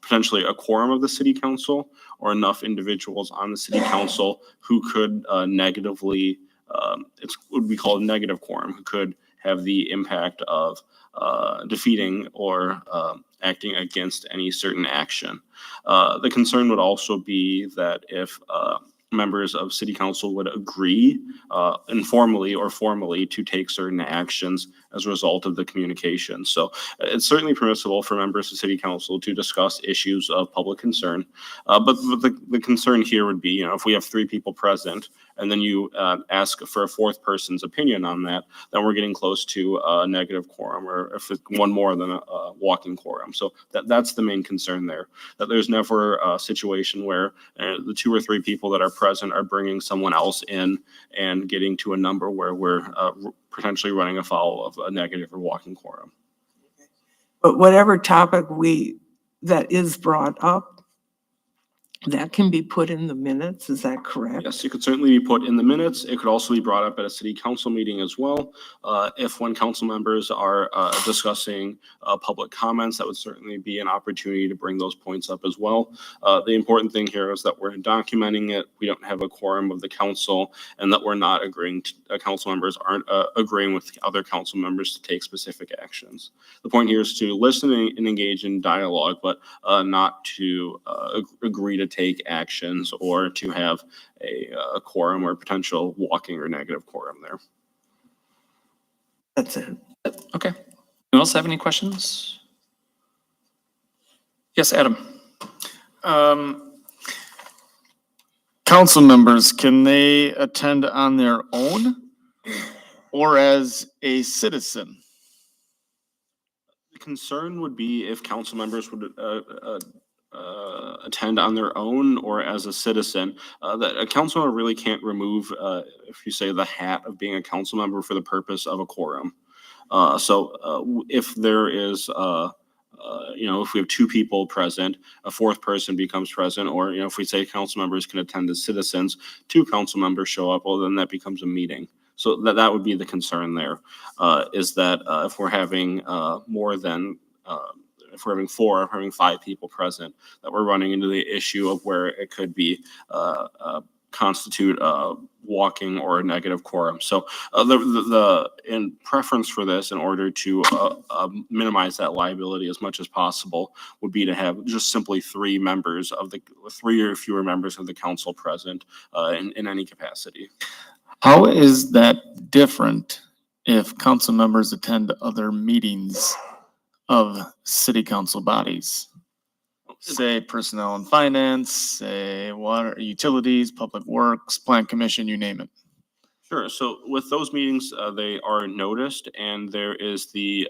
Speaker 18: potentially a quorum of the city council or enough individuals on the city council who could negatively, it would be called a negative quorum, who could have the impact of defeating or acting against any certain action. The concern would also be that if members of city council would agree informally or formally to take certain actions as a result of the communication. So it's certainly permissible for members of city council to discuss issues of public concern. But the concern here would be, if we have 3 people present and then you ask for a 4th person's opinion on that, then we're getting close to a negative quorum, or if it's one more than a walking quorum. So that's the main concern there, that there's never a situation where the 2 or 3 people that are present are bringing someone else in and getting to a number where we're potentially running afoul of a negative or walking quorum.
Speaker 14: But whatever topic that is brought up, that can be put in the minutes, is that correct?
Speaker 18: Yes, it could certainly be put in the minutes. It could also be brought up at a city council meeting as well. If when council members are discussing public comments, that would certainly be an opportunity to bring those points up as well. The important thing here is that we're documenting it. We don't have a quorum of the council, and that we're not agreeing to, council members aren't agreeing with other council members to take specific actions. The point here is to listen and engage in dialogue, but not to agree to take actions or to have a quorum or potential walking or negative quorum there.
Speaker 14: That's it.
Speaker 3: Okay. Anyone else have any questions? Yes, Adam.
Speaker 1: Council members, can they attend on their own or as a citizen?
Speaker 18: The concern would be if council members would attend on their own or as a citizen. That a council member really can't remove, if you say, the hat of being a council member for the purpose of a quorum. So if there is, if we have 2 people present, a 4th person becomes present, or, if we say council members can attend as citizens, 2 council members show up, well, then that becomes a meeting. So that would be the concern there, is that if we're having more than if we're having 4, if we're having 5 people present, that we're running into the issue of where it could be constitute walking or a negative quorum. So the in preference for this, in order to minimize that liability as much as possible, would be to have just simply 3 or fewer members of the council present in any capacity.
Speaker 1: How is that different if council members attend other meetings of city council bodies? Say personnel and finance, say water, utilities, public works, plan commission, you name it.
Speaker 18: Sure. So with those meetings, they are noticed and there is the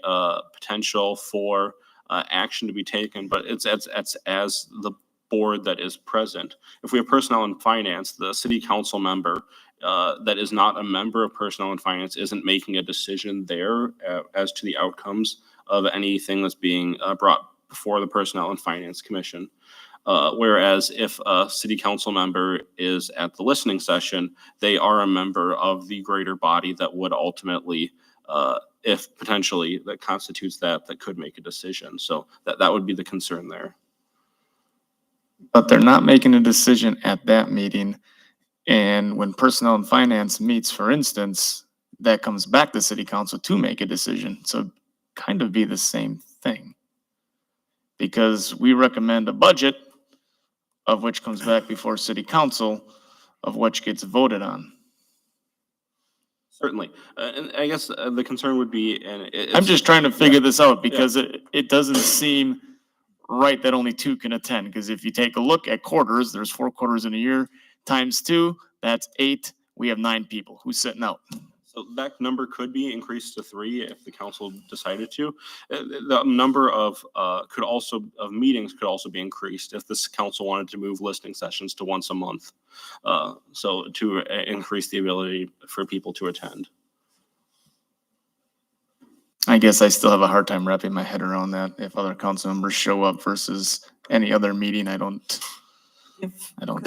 Speaker 18: potential for action to be taken, but it's as the board that is present. If we have personnel and finance, the city council member that is not a member of personnel and finance isn't making a decision there as to the outcomes of anything that's being brought before the Personnel and Finance Commission. Whereas if a city council member is at the listening session, they are a member of the greater body that would ultimately, if potentially that constitutes that could make a decision. So that would be the concern there.
Speaker 1: But they're not making a decision at that meeting. And when personnel and finance meets, for instance, that comes back to city council to make a decision. So kind of be the same thing. Because we recommend a budget of which comes back before city council, of which gets voted on.
Speaker 18: Certainly. And I guess the concern would be, and
Speaker 1: I'm just trying to figure this out because it doesn't seem right that only 2 can attend. Because if you take a look at quarters, there's 4 quarters in a year times 2, that's 8. We have 9 people who's sitting out.
Speaker 18: So that number could be increased to 3 if the council decided to. The number of meetings could also be increased if this council wanted to move listening sessions to once a month. So to increase the ability for people to attend.
Speaker 1: I guess I still have a hard time wrapping my head around that. If other council members show up versus any other meeting, I don't
Speaker 14: Could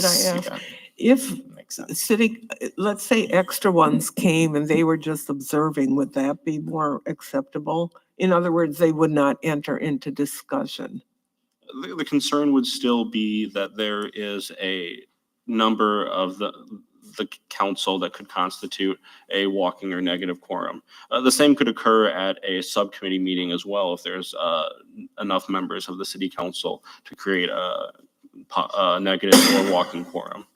Speaker 14: I
Speaker 1: see
Speaker 14: ask,
Speaker 1: that.
Speaker 14: if
Speaker 1: Makes sense.
Speaker 14: city, let's say extra ones came and they were just observing, would that be more acceptable? In other words, they would not enter into discussion.
Speaker 18: The concern would still be that there is a number of the council that could constitute a walking or negative quorum. The same could occur at a subcommittee meeting as well if there's enough members of the city council to create a negative or walking quorum.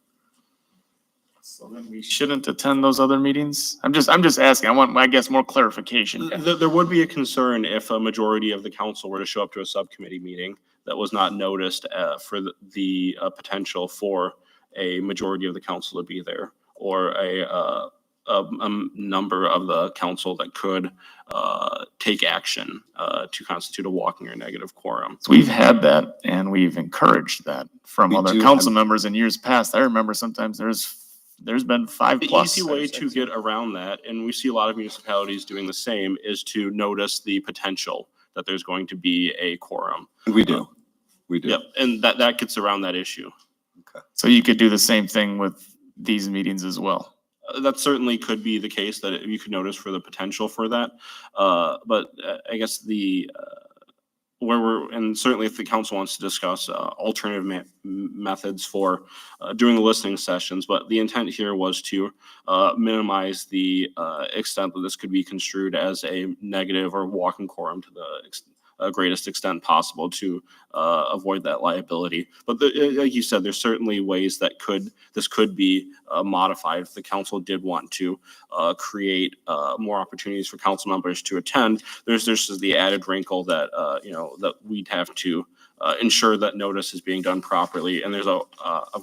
Speaker 1: So then we shouldn't attend those other meetings? I'm just asking. I want, I guess, more clarification.
Speaker 18: There would be a concern if a majority of the council were to show up to a subcommittee meeting that was not noticed for the potential for a majority of the council to be there, or a number of the council that could take action to constitute a walking or negative quorum.
Speaker 1: So we've had that and we've encouraged that from
Speaker 7: We
Speaker 1: other
Speaker 7: do
Speaker 1: council
Speaker 7: have-
Speaker 1: members in years past. I remember sometimes there's been 5
Speaker 18: The
Speaker 1: plus.
Speaker 18: easy way to get around that, and we see a lot of municipalities doing the same, is to notice the potential that there's going to be a quorum.
Speaker 7: We do. We do.
Speaker 18: Yep, and that gets around that issue.
Speaker 1: So you could do the same thing with these meetings as well.
Speaker 18: That certainly could be the case, that you could notice for the potential for that. But I guess and certainly if the council wants to discuss alternative methods for doing the listening sessions, but the intent here was to minimize the extent that this could be construed as a negative or walking quorum to the greatest extent possible to avoid that liability. But like you said, there's certainly ways that this could be modified if the council did want to create more opportunities for council members to attend. There's the added wrinkle that that we'd have to ensure that notice is being done properly, and there's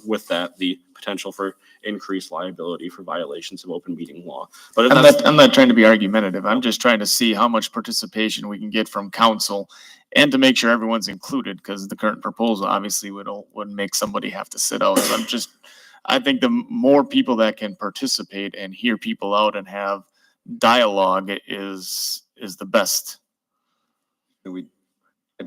Speaker 18: with that the potential for increased liability for violations of open meeting law. But
Speaker 1: I'm not trying to be argumentative. I'm just trying to see how much participation we can get from council and to make sure everyone's included, because the current proposal obviously would make somebody have to sit out. So I think the more people that can participate and hear people out and have dialogue is the best.
Speaker 7: I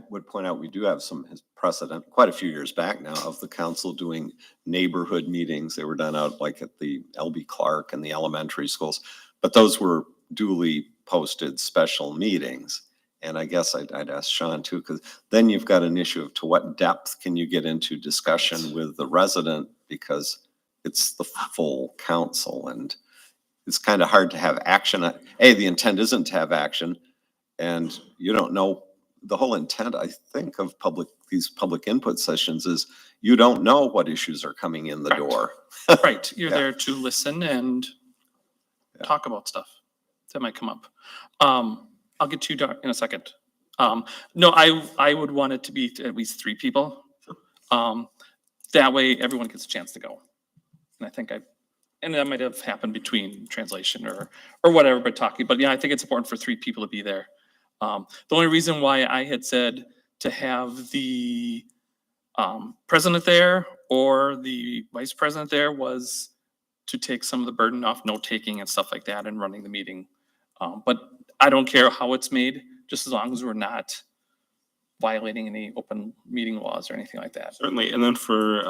Speaker 7: would point out, we do have some precedent, quite a few years back now, of the council doing neighborhood meetings. They were done out like at the LB Clark and the elementary schools, but those were duly posted special meetings. And I guess I'd ask Sean too, because then you've got an issue of to what depth can you get into discussion with the resident, because it's the full council, and it's kind of hard to have action. The intent isn't to have action, and you don't know, the whole intent, I think, of these public input sessions is you don't know what issues are coming in the door.
Speaker 3: Right, you're
Speaker 7: Yeah.
Speaker 3: there to listen and
Speaker 7: Yeah.
Speaker 3: talk about stuff that might come up. I'll get to you in a second. No, I would want it to be at least 3 people. That way everyone gets a chance to go. And I think and that might have happened between translation or whatever, but yeah, I think it's important for 3 people to be there. The only reason why I had said to have the president there or the vice president there was to take some of the burden off note-taking and stuff like that and running the meeting. But I don't care how it's made, just as long as we're not violating any open meeting laws or anything like that.
Speaker 18: Certainly. And then for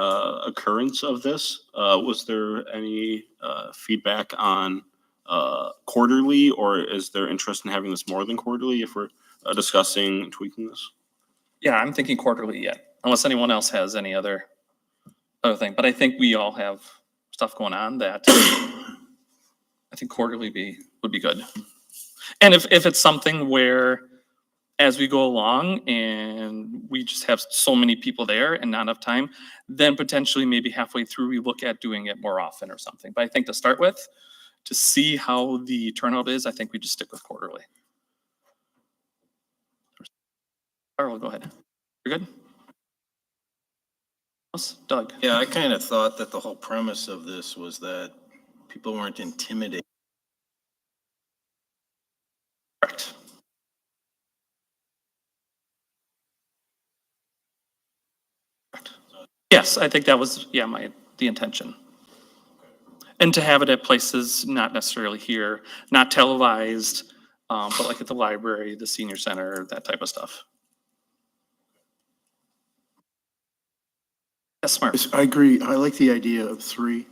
Speaker 18: occurrence of this, was there any feedback on quarterly, or is there interest in having this more than quarterly if we're discussing tweaking this?
Speaker 3: Yeah, I'm thinking quarterly yet, unless anyone else has any other thing. But I think we all have stuff going on that I think quarterly would be good. And if it's something where as we go along and we just have so many people there and not enough time, then potentially maybe halfway through we look at doing it more often or something. But I think to start with, to see how the turnout is, I think we just stick with quarterly. Carl, go ahead. You're good? Doug?
Speaker 19: Yeah, I kind of thought that the whole premise of this was that people weren't intimidated.
Speaker 3: Correct. Yes, I think that was, the intention. And to have it at places not necessarily here, not televised, but like at the library, the senior center, that type of stuff. Yes, Mark.
Speaker 13: I agree. I like the idea of 3.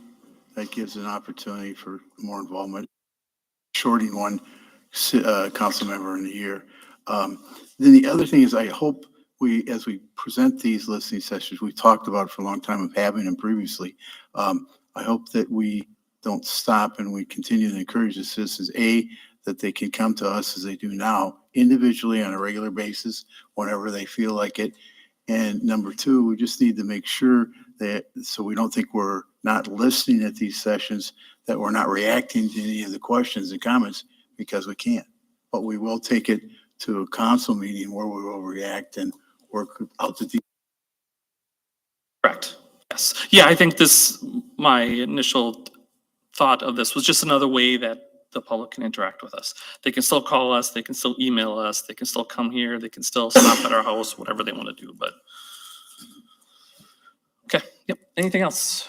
Speaker 13: That gives an opportunity for more involvement. Shorting one council member in a year. Then the other thing is I hope as we present these listening sessions, we've talked about for a long time of having them previously. I hope that we don't stop and we continue to encourage the citizens, that they can come to us as they do now, individually on a regular basis, whenever they feel like it. And number 2, we just need to make sure that, so we don't think we're not listening at these sessions, that we're not reacting to any of the questions and comments, because we can't. But we will take it to a council meeting where we will react and work out the details.
Speaker 3: Correct. Yes. Yeah, I think my initial thought of this was just another way that the public can interact with us. They can still call us, they can still email us, they can still come here, they can still stop at our house, whatever they want to do, but. Okay, yep. Anything else?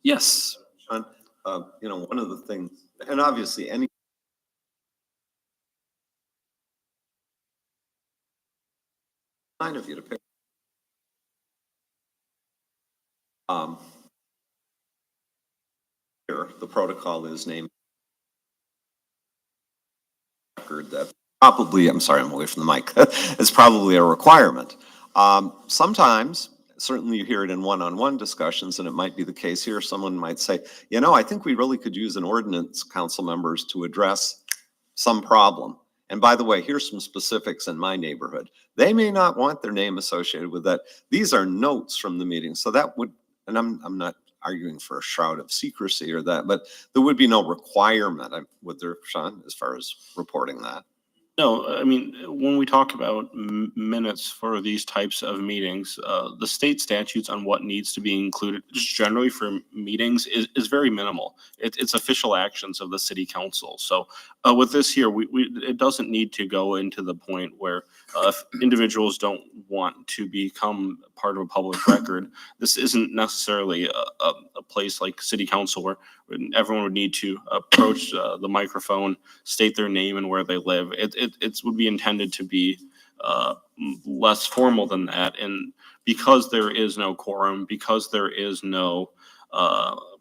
Speaker 3: Yes.
Speaker 7: Sean, one of the things, and obviously any kind of you to pick. Here, the protocol is named record that probably, I'm sorry, I'm away from the mic. It's probably a requirement. Sometimes, certainly you hear it in one-on-one discussions, and it might be the case here. Someone might say, I think we really could use an ordinance, council members, to address some problem. And by the way, here's some specifics in my neighborhood. They may not want their name associated with that. These are notes from the meeting. So that would, and I'm not arguing for a shroud of secrecy or that, but there would be no requirement, would there, Sean, as far as reporting that?
Speaker 18: No, I mean, when we talk about minutes for these types of meetings, the state statutes on what needs to be included, just generally for meetings, is very minimal. It's official actions of the city council. So with this here, it doesn't need to go into the point where if individuals don't want to become part of a public record, this isn't necessarily a place like city council where everyone would need to approach the microphone, state their name and where they live. It would be intended to be less formal than that. And because there is no quorum, because there is no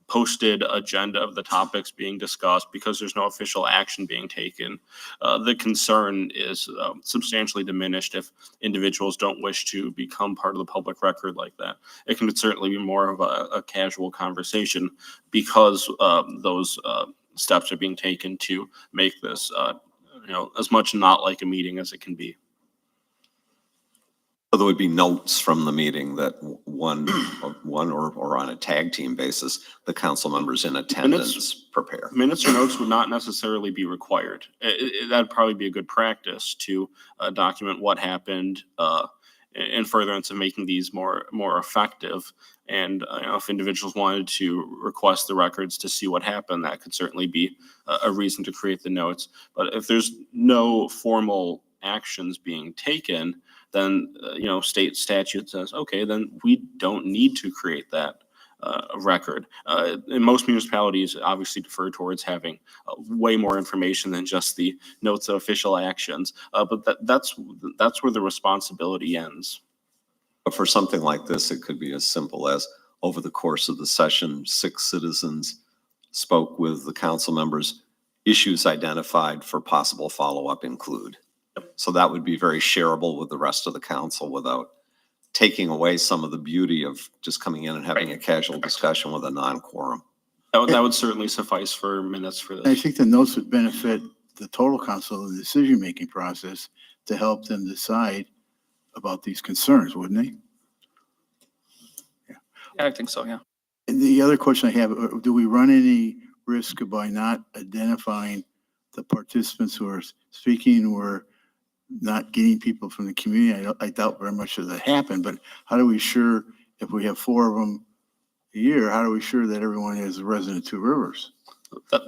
Speaker 18: posted agenda of the topics being discussed because there's no official action being taken. The concern is substantially diminished if individuals don't wish to become part of the public record like that. It can certainly be more of a casual conversation because those steps are being taken to make this, as much not like a meeting as it can be.
Speaker 7: So there would be notes from the meeting that one or on a tag team basis, the council members in attendance prepare.
Speaker 18: Minutes or notes would not necessarily be required. That'd probably be a good practice to document what happened in furtherance of making these more effective. And if individuals wanted to request the records to see what happened, that could certainly be a reason to create the notes. But if there's no formal actions being taken, then, state statute says, okay, then we don't need to create that record. In most municipalities, obviously defer towards having way more information than just the notes of official actions. But that's where the responsibility ends.
Speaker 7: But for something like this, it could be as simple as over the course of the session, 6 citizens spoke with the council members, issues identified for possible follow-up include. So that would be very shareable with the rest of the council without taking away some of the beauty of just coming in and having a casual discussion with a non-quorum.
Speaker 18: That would certainly suffice for minutes for this.
Speaker 13: I think the notes would benefit the total council in the decision-making process to help them decide about these concerns, wouldn't they?
Speaker 3: Yeah, I think so, yeah.
Speaker 13: And the other question I have, do we run any risk by not identifying the participants who are speaking or not getting people from the community? I doubt very much that happened, but how do we sure, if we have 4 of them a year, how do we sure that everyone is a resident of Two Rivers?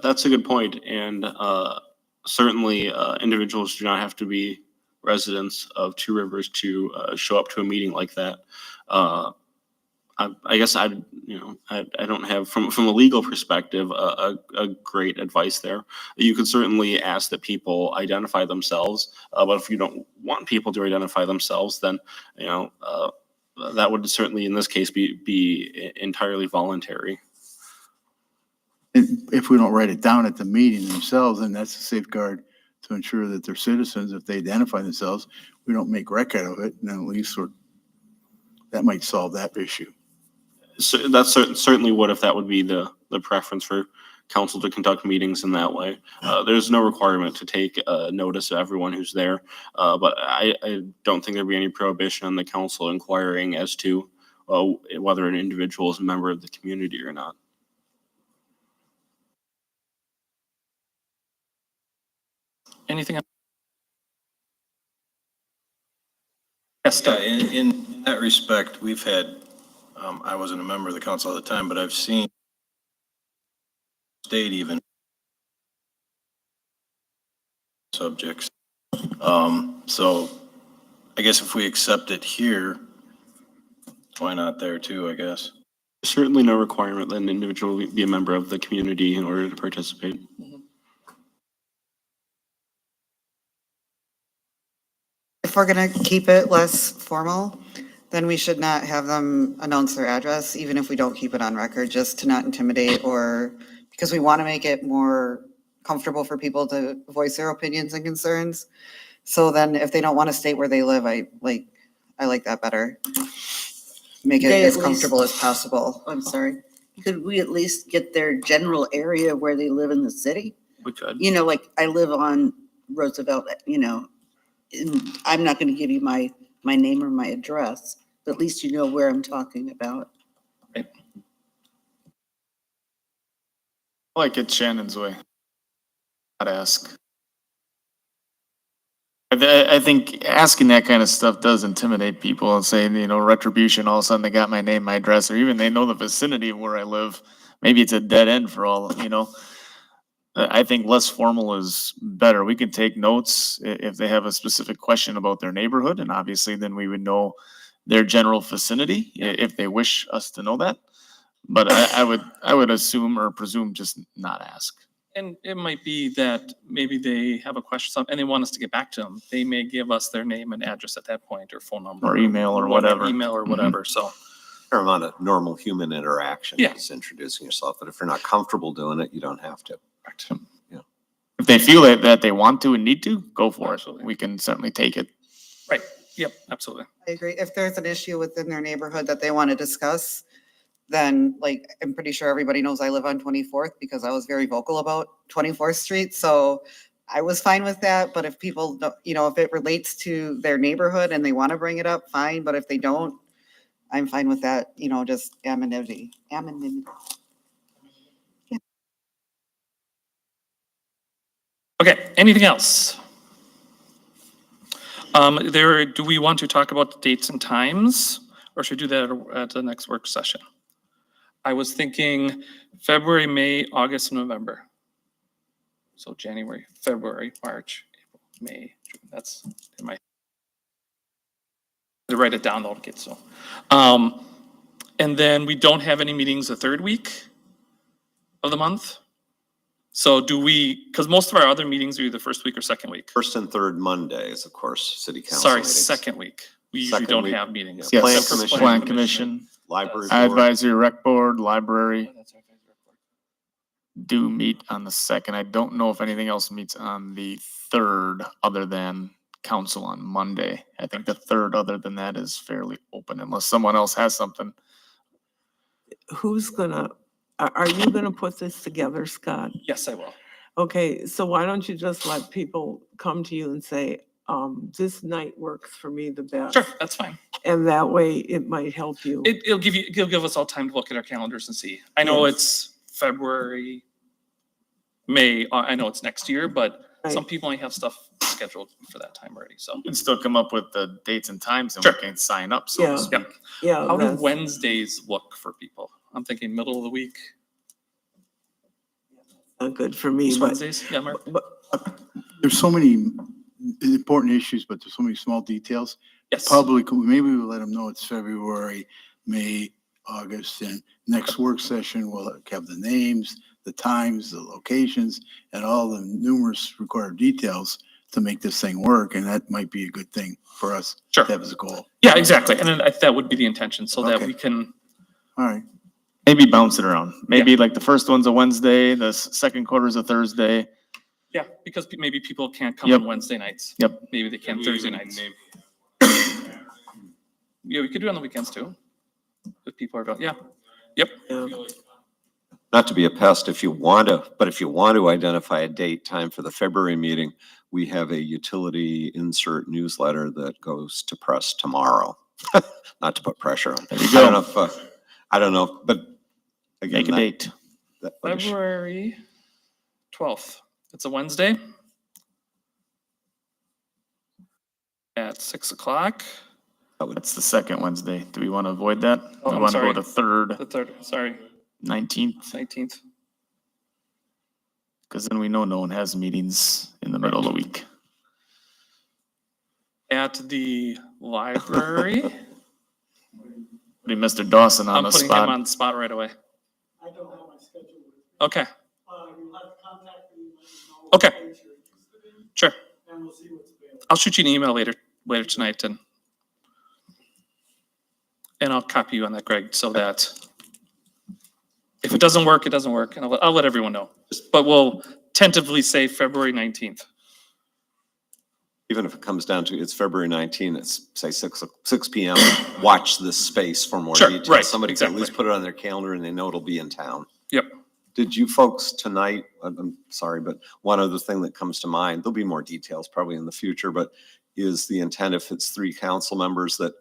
Speaker 18: That's a good point. And certainly individuals do not have to be residents of Two Rivers to show up to a meeting like that. I guess I don't have from a legal perspective a great advice there. You could certainly ask that people identify themselves, but if you don't want people to identify themselves, then that would certainly in this case be entirely voluntary.
Speaker 13: And if we don't write it down at the meeting themselves, then that's a safeguard to ensure that they're citizens. If they identify themselves, we don't make record of it, and then at least that might solve that issue.
Speaker 18: So that's certainly what if that would be the preference for council to conduct meetings in that way. There's no requirement to take notice of everyone who's there, but I don't think there'd be any prohibition on the council inquiring as to whether an individual is a member of the community or not.
Speaker 3: Anything else? Yes,
Speaker 19: Yeah, in that respect, we've had, I wasn't a member of the council at the time, but I've seen state even subjects. So I guess if we accept it here, why not there too, I guess?
Speaker 18: Certainly no requirement that an individual be a member of the community in order to participate.
Speaker 2: If we're gonna keep it less formal, then we should not have them announce their address, even if we don't keep it on record, just to not intimidate or because we want to make it more comfortable for people to voice their opinions and concerns. So then if they don't want to state where they live, I like that better. Make it
Speaker 15: They
Speaker 2: as
Speaker 15: at
Speaker 2: comfortable
Speaker 15: least-
Speaker 2: as possible.
Speaker 15: I'm sorry. Could we at least get their general area where they live in the city?
Speaker 3: We could.
Speaker 15: Like I live on Roosevelt, and I'm not going to give you my name or my address, but at least you know where I'm talking about.
Speaker 1: I like it Shannon's way. Not ask. I think asking that kind of stuff does intimidate people and saying, retribution, all of a sudden they got my name, my address, or even they know the vicinity of where I live. Maybe it's a dead end for all, I think less formal is better. We can take notes if they have a specific question about their neighborhood, and obviously then we would know their general vicinity if they wish us to know that. But I would assume or presume just not ask.
Speaker 3: And it might be that maybe they have a question and they want us to get back to them. They may give us their name and address at that point or phone number.
Speaker 1: Or email or whatever.
Speaker 3: Email or whatever. So
Speaker 7: fair amount of normal human interaction.
Speaker 3: Yeah.
Speaker 7: Just introducing yourself, but if you're not comfortable doing it, you don't have to.
Speaker 3: Correct.
Speaker 1: If they feel that they want to and need to, go for
Speaker 3: Absolutely.
Speaker 1: it. We can certainly take it.
Speaker 3: Right, yep, absolutely.
Speaker 2: I agree. If there's an issue within their neighborhood that they want to discuss, then like, I'm pretty sure everybody knows I live on 24th because I was very vocal about 24th Street. So I was fine with that. But if people, if it relates to their neighborhood and they want to bring it up, fine. But if they don't, I'm fine with that, just anonymity.
Speaker 3: Okay, anything else? Do we want to talk about the dates and times, or should we do that at the next work session? I was thinking February, May, August, November. So January, February, March, April, May, June. That's in my. To write it down though, okay, so. And then we don't have any meetings the third week of the month. So do we, because most of our other meetings are either first week or second week.
Speaker 7: First and third Mondays, of course, city council
Speaker 3: Sorry,
Speaker 7: meetings.
Speaker 3: second week. We usually
Speaker 7: Second
Speaker 3: don't
Speaker 7: week.
Speaker 3: have meetings.
Speaker 7: Yeah,
Speaker 1: Yes,
Speaker 7: Plan Commission.
Speaker 1: Plan Commission,
Speaker 7: Library board.
Speaker 1: advisory rec board, library do meet on the second. I don't know if anything else meets on the third other than council on Monday. I think the third other than that is fairly open unless someone else has something.
Speaker 14: Are you gonna put this together, Scott?
Speaker 3: Yes, I will.
Speaker 14: Okay, so why don't you just let people come to you and say, this night works for me the best?
Speaker 3: Sure, that's fine.
Speaker 14: And that way it might help you.
Speaker 3: It'll give us all time to look at our calendars and see. I know
Speaker 14: Yes.
Speaker 3: it's February, May, I know it's next year, but some
Speaker 14: Right.
Speaker 3: people only have stuff scheduled for that time already, so.
Speaker 1: You can still come up with the dates and times and
Speaker 3: Sure.
Speaker 1: we can sign up, so
Speaker 14: Yeah.
Speaker 1: to speak.
Speaker 3: Yep.
Speaker 14: Yeah.
Speaker 3: How do
Speaker 14: that's-
Speaker 3: Wednesdays look for people? I'm thinking middle of the week.
Speaker 14: Not good for me,
Speaker 3: Just
Speaker 14: but,
Speaker 3: Wednesdays, yeah, Mark?
Speaker 13: There's so many important issues, but there's so many small details.
Speaker 3: Yes.
Speaker 13: Public, maybe we'll let them know it's February, May, August, and next work session, we'll have the names, the times, the locations, and all the numerous required details to make this thing work, and that might be a good thing for us
Speaker 3: Sure.
Speaker 13: to have as a goal.
Speaker 3: Yeah, exactly. And then that would be the intention, so that
Speaker 13: Okay.
Speaker 3: we can,
Speaker 13: All right.
Speaker 1: Maybe bounce it around. Maybe like the first one's a Wednesday, the second quarter's a Thursday.
Speaker 3: yeah, because maybe people can't come
Speaker 1: Yep.
Speaker 3: on Wednesday nights.
Speaker 1: Yep.
Speaker 3: Maybe they can Thursday nights. Yeah, we could do it on the weekends too. If people are going, yeah, yep.
Speaker 7: Not to be a pest, if you want to identify a date, time for the February meeting, we have a utility insert newsletter that goes to press tomorrow. Not to put pressure on.
Speaker 1: There you
Speaker 7: I don't know, but again.
Speaker 1: Make a date.
Speaker 3: February 12th. It's a Wednesday. At 6 o'clock.
Speaker 1: That's the second Wednesday. Do we want to avoid that?
Speaker 3: Oh,
Speaker 1: We
Speaker 3: I'm
Speaker 1: want to
Speaker 3: sorry.
Speaker 1: go to third,
Speaker 3: The third, sorry,
Speaker 1: 19th,
Speaker 3: 19th.
Speaker 1: because then we know no one has meetings in the middle of the week.
Speaker 3: At the library.
Speaker 1: Putting Mr. Dawson on
Speaker 3: I'm
Speaker 1: the
Speaker 3: putting him
Speaker 1: spot.
Speaker 3: on the spot right away.
Speaker 12: I don't have my schedule.
Speaker 3: Okay,
Speaker 12: You'll have to contact me.
Speaker 3: Okay.
Speaker 12: What you're interested in,
Speaker 3: sure.
Speaker 12: and we'll see what's available.
Speaker 3: I'll shoot you an email later tonight and I'll copy you on that, Greg, so that if it doesn't work, it doesn't work, and I'll let everyone know. But we'll tentatively say February 19th.
Speaker 7: Even if it comes down to, it's February 19, it's say 6 PM, watch this space for more
Speaker 3: Sure,
Speaker 7: details.
Speaker 3: right,
Speaker 7: Somebody can at least
Speaker 3: exactly.
Speaker 7: put it on their calendar and they know it'll be in town.
Speaker 3: Yep.
Speaker 7: Did you folks tonight, I'm sorry, but one other thing that comes to mind, there'll be more details probably in the future, but is the intent if it's 3 council members that,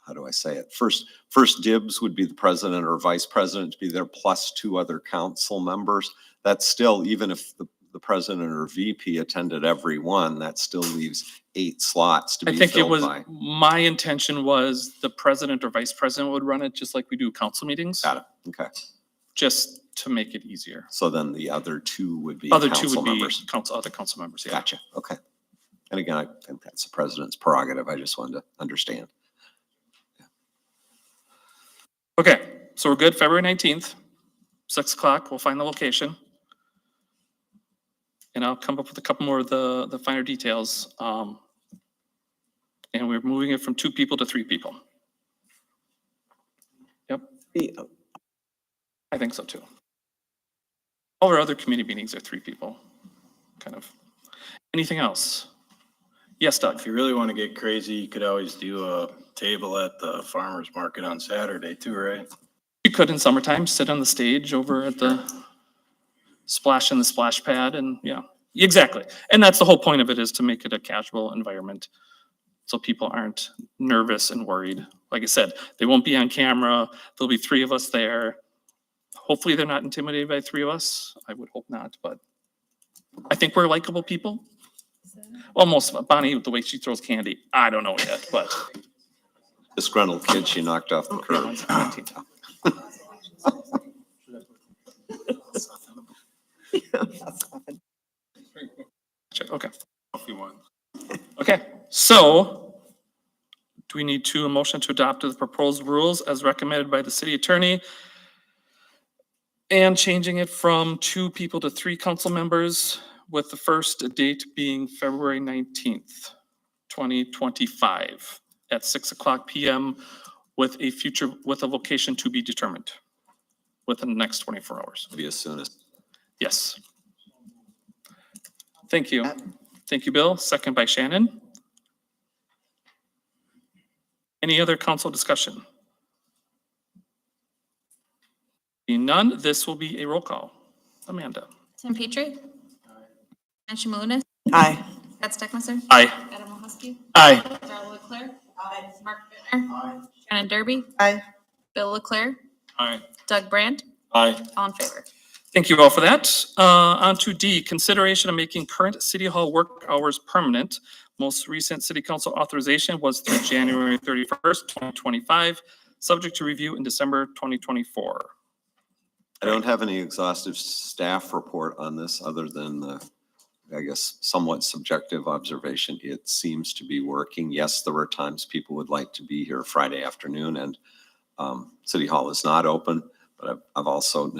Speaker 7: how do I say it? First dibs would be the president or vice president to be there plus 2 other council members. That's still, even if the president or VP attended every one, that still leaves 8 slots to
Speaker 3: I
Speaker 7: be
Speaker 3: think it
Speaker 7: filled
Speaker 3: was,
Speaker 7: by.
Speaker 3: my intention was the president or vice president would run it just like we do council meetings.
Speaker 7: Got it, okay.
Speaker 3: Just to make it easier.
Speaker 7: So then the other 2 would be
Speaker 3: Other two
Speaker 7: council
Speaker 3: would be
Speaker 7: members.
Speaker 3: other council members, yeah.
Speaker 7: Gotcha, okay. And again, I think that's the president's prerogative. I just wanted to understand.
Speaker 3: Okay, so we're good, February 19th, 6 o'clock, we'll find the location. And I'll come up with a couple more of the finer details. And we're moving it from 2 people to 3 people. I think so too. All our other committee meetings are 3 people, kind of. Anything else? Yes, Doug?
Speaker 19: If you really want to get crazy, you could always do a table at the farmer's market on Saturday too, right?
Speaker 3: You could in summertime sit on the stage over at the splash in the splash pad and yeah, exactly. And that's the whole point of it, is to make it a casual environment. So people aren't nervous and worried. Like I said, they won't be on camera. There'll be 3 of us there. Hopefully they're not intimidated by 3 of us. I would hope not, but I think we're likable people. Well, most of it. Bonnie, the way she throws candy, I don't know yet, but.
Speaker 7: Disgruntled kid she knocked off the curb.
Speaker 3: Okay. Okay, so do we need a motion to adopt the proposed rules as recommended by the city attorney? And changing it from 2 people to 3 council members, with the first date being February 19th, 2025 at 6:00 PM with a location to be determined within the next 24 hours.
Speaker 7: Be as soon as.
Speaker 3: Yes. Thank you. Thank you, Bill. Second by Shannon. Any other council discussion? Being none, this will be a roll call. Amanda.
Speaker 5: Tim Petrie. Anne Shimounis.
Speaker 14: Aye.
Speaker 5: Scott Steckmeister.
Speaker 3: Aye.
Speaker 5: Adam Mahusky.
Speaker 1: Aye.
Speaker 5: Darla Leclerc. Aye. Mark Bittner. Shannon Derby.
Speaker 2: Aye.
Speaker 5: Bill Leclerc.
Speaker 3: Aye.
Speaker 5: Doug Brandt.
Speaker 3: Aye.
Speaker 5: All in favor.
Speaker 3: Thank you all for that. On to D, consideration of making current city hall work hours permanent. Most recent city council authorization was through January 31st, 2025, subject to review in December 2024.
Speaker 7: I don't have any exhaustive staff report on this other than the, I guess, somewhat subjective observation. It seems to be working. Yes, there are times people would like to be here Friday afternoon and City Hall is not open, but I've also,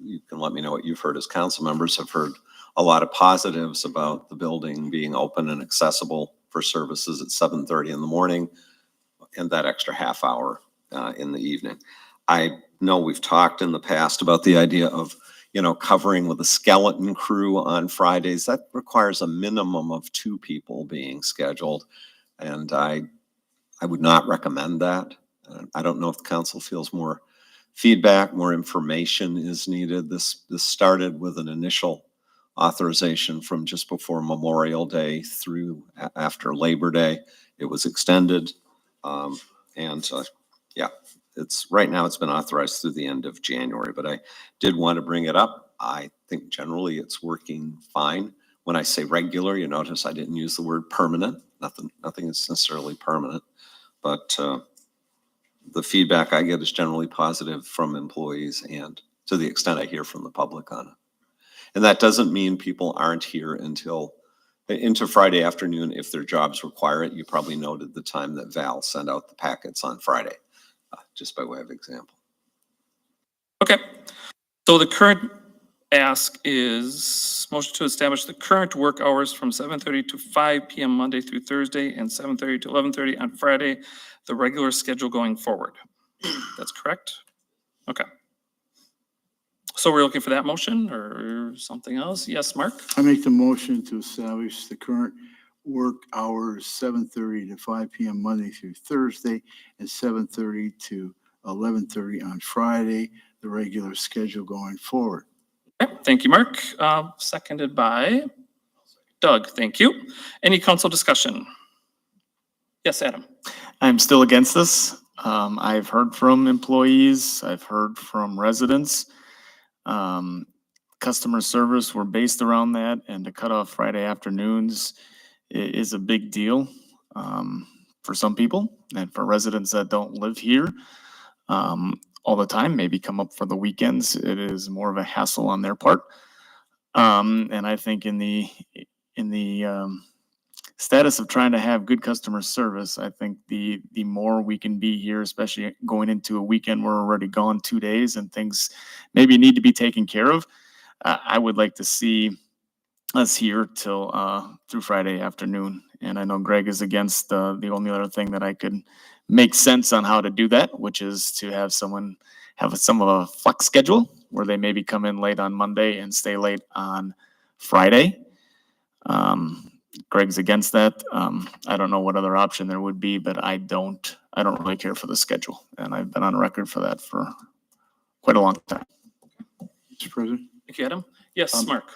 Speaker 7: you can let me know what you've heard as council members, have heard a lot of positives about the building being open and accessible for services at 7:30 in the morning and that extra half hour in the evening. I know we've talked in the past about the idea of, covering with a skeleton crew on Fridays. That requires a minimum of 2 people being scheduled. And I would not recommend that. I don't know if the council feels more feedback, more information is needed. This started with an initial authorization from just before Memorial Day through after Labor Day. It was extended. Right now it's been authorized through the end of January, but I did want to bring it up. I think generally it's working fine. When I say regular, you notice I didn't use the word permanent. Nothing is necessarily permanent, but the feedback I get is generally positive from employees and to the extent I hear from the public on it. And that doesn't mean people aren't here into Friday afternoon if their jobs require it. You probably noted the time that Val sent out the packets on Friday, just by way of example.
Speaker 3: Okay, so the current ask is motion to establish the current work hours from 7:30 to 5 PM Monday through Thursday and 7:30 to 11:30 on Friday, the regular schedule going forward. That's correct? Okay. So we're looking for that motion or something else? Yes, Mark?
Speaker 13: I make the motion to establish the current work hours, 7:30 to 5 PM Monday through Thursday and 7:30 to 11:30 on Friday, the regular schedule going forward.
Speaker 3: Okay, thank you, Mark. Seconded by Doug. Thank you. Any council discussion? Yes, Adam.
Speaker 1: I'm still against this. I've heard from employees, I've heard from residents. Customer service, we're based around that, and to cut off Friday afternoons is a big deal for some people and for residents that don't live here all the time, maybe come up for the weekends. It is more of a hassle on their part. And I think in the status of trying to have good customer service, I think the more we can be here, especially going into a weekend, we're already gone 2 days and things maybe need to be taken care of. I would like to see us here till through Friday afternoon. And I know Greg is against the only other thing that I could make sense on how to do that, which is to have someone have some of a flex schedule where they maybe come in late on Monday and stay late on Friday. Greg's against that. I don't know what other option there would be, but I don't really care for the schedule. And I've been on record for that for quite a long time.
Speaker 13: Mr. President?
Speaker 3: Thank you, Adam. Yes, Mark.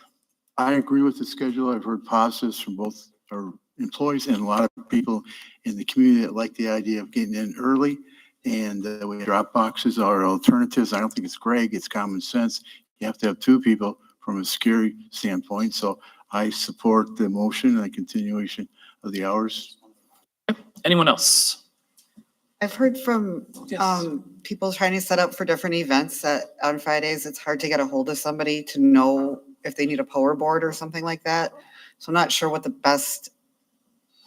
Speaker 13: I agree with the schedule. I've heard positives from both our employees and a lot of people in the community that like the idea of getting in early. And we drop boxes are alternatives. I don't think it's Greg, it's common sense. You have to have two people from a security standpoint. So I support the motion and the continuation of the hours.
Speaker 3: Anyone else?
Speaker 2: I've heard from
Speaker 3: Yes.
Speaker 2: people trying to set up for different events that on Fridays, it's hard to get a hold of somebody to know if they need a power board or something like that. So I'm not sure what the best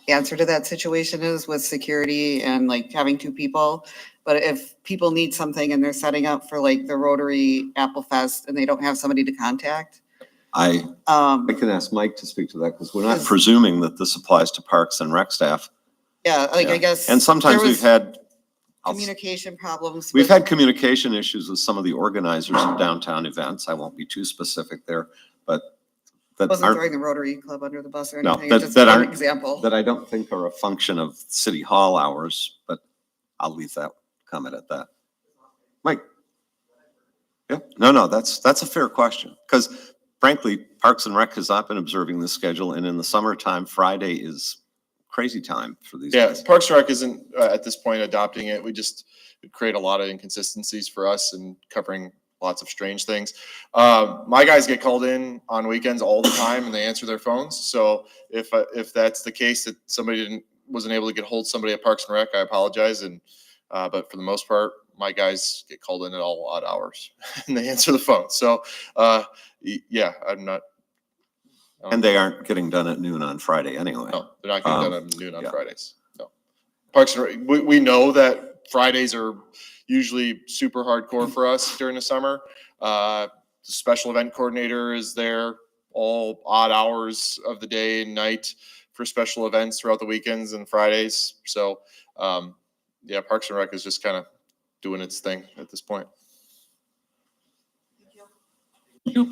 Speaker 2: answer to that situation is with security and like having two people. But if people need something and they're setting up for like the Rotary Apple Fest and they don't have somebody to contact.
Speaker 7: I can ask Mike to speak to that because we're not presuming that this applies to Parks and Rec staff.
Speaker 2: Yeah, like I guess.
Speaker 7: And sometimes
Speaker 2: there
Speaker 7: we've
Speaker 2: was
Speaker 7: had,
Speaker 2: communication problems.
Speaker 7: we've
Speaker 2: with-
Speaker 7: had communication issues with some of the organizers of downtown events. I won't be too specific there, but that
Speaker 2: Wasn't
Speaker 7: aren't,
Speaker 2: throwing the Rotary Club under the bus or
Speaker 7: no,
Speaker 2: anything.
Speaker 7: that,
Speaker 2: It's just
Speaker 7: that
Speaker 2: one
Speaker 7: aren't,
Speaker 2: example.
Speaker 7: that I don't think are a function of City Hall hours, but I'll leave that comment at that. Mike? Yeah, no, that's a fair question. Because frankly, Parks and Rec has not been observing the schedule, and in the summertime, Friday is crazy time for these
Speaker 17: Yeah,
Speaker 7: guys.
Speaker 17: Parks and Rec isn't at this point adopting it. It'd create a lot of inconsistencies for us and covering lots of strange things. My guys get called in on weekends all the time and they answer their phones. So if that's the case that somebody wasn't able to get hold of somebody at Parks and Rec, I apologize. And but for the most part, my guys get called in at all odd hours and they answer the phone. So yeah, I'm not.
Speaker 7: And they aren't getting done at noon on Friday anyway.
Speaker 17: No, they're not getting done at noon on
Speaker 7: yeah.
Speaker 17: Fridays. No. Parks and Rec, we know that Fridays are usually super hardcore for us during the summer. The special event coordinator is there all odd hours of the day and night for special events throughout the weekends and Fridays. So, yeah, Parks and Rec is just kind of doing its thing at this point.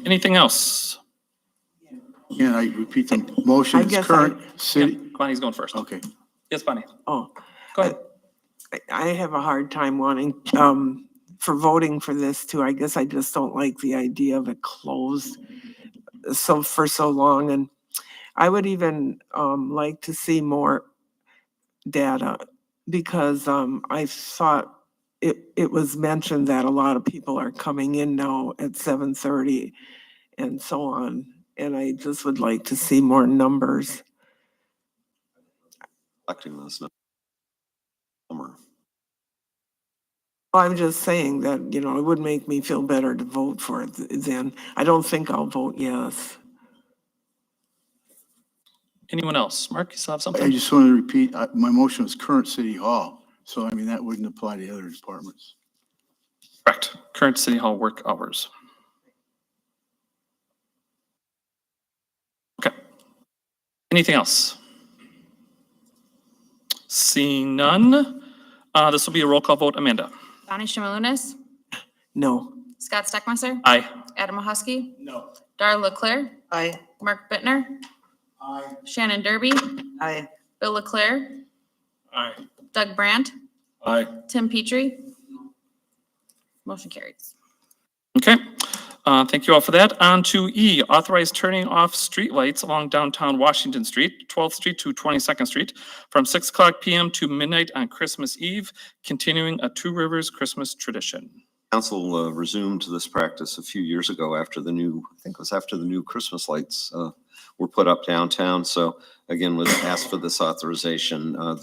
Speaker 3: Anything else?
Speaker 13: Can I repeat the motion?
Speaker 14: I
Speaker 13: It's
Speaker 14: guess
Speaker 13: current city.
Speaker 3: Bonnie's going first.
Speaker 13: Okay.
Speaker 3: Yes, Bonnie.
Speaker 14: Oh,
Speaker 3: Go ahead.
Speaker 14: I have a hard time wanting, for voting for this too. I guess I just don't like the idea of it closed for so long. And I would even, like to see more data because, I thought it was mentioned that a lot of people are coming in now at 7:30 and so on. And I just would like to see more numbers.
Speaker 7: Collecting those numbers.
Speaker 14: I'm just saying that, it would make me feel better to vote for it then. I don't think I'll vote yes.
Speaker 3: Anyone else? Mark, you still have
Speaker 13: I
Speaker 3: something?
Speaker 13: just want to repeat, my motion was current city hall. So I mean, that wouldn't apply to other departments.
Speaker 3: Correct. Current City Hall work hours. Okay. Anything else? Seeing none, this will be a roll call vote. Amanda?
Speaker 5: Bonnie Shimalunas,
Speaker 14: No.
Speaker 5: Scott Steckmeister,
Speaker 3: Aye.
Speaker 5: Adam Mahusky,
Speaker 3: No.
Speaker 5: Darla Leclerc,
Speaker 2: Aye.
Speaker 5: Mark Bittner,
Speaker 13: Aye.
Speaker 5: Shannon Derby,
Speaker 2: Aye.
Speaker 5: Bill Leclerc,
Speaker 3: Aye.
Speaker 5: Doug Brandt,
Speaker 3: Aye.
Speaker 5: Tim Petrie. Motion carries.
Speaker 3: Okay, thank you all for that. On to E, authorize turning off streetlights along downtown Washington Street, 12th Street to 22nd Street from 6:00 PM to midnight on Christmas Eve, continuing a Two Rivers Christmas tradition.
Speaker 7: Council resumed this practice a few years ago after the new, I think it was after the new Christmas lights were put up downtown. So again, was asked for this authorization. I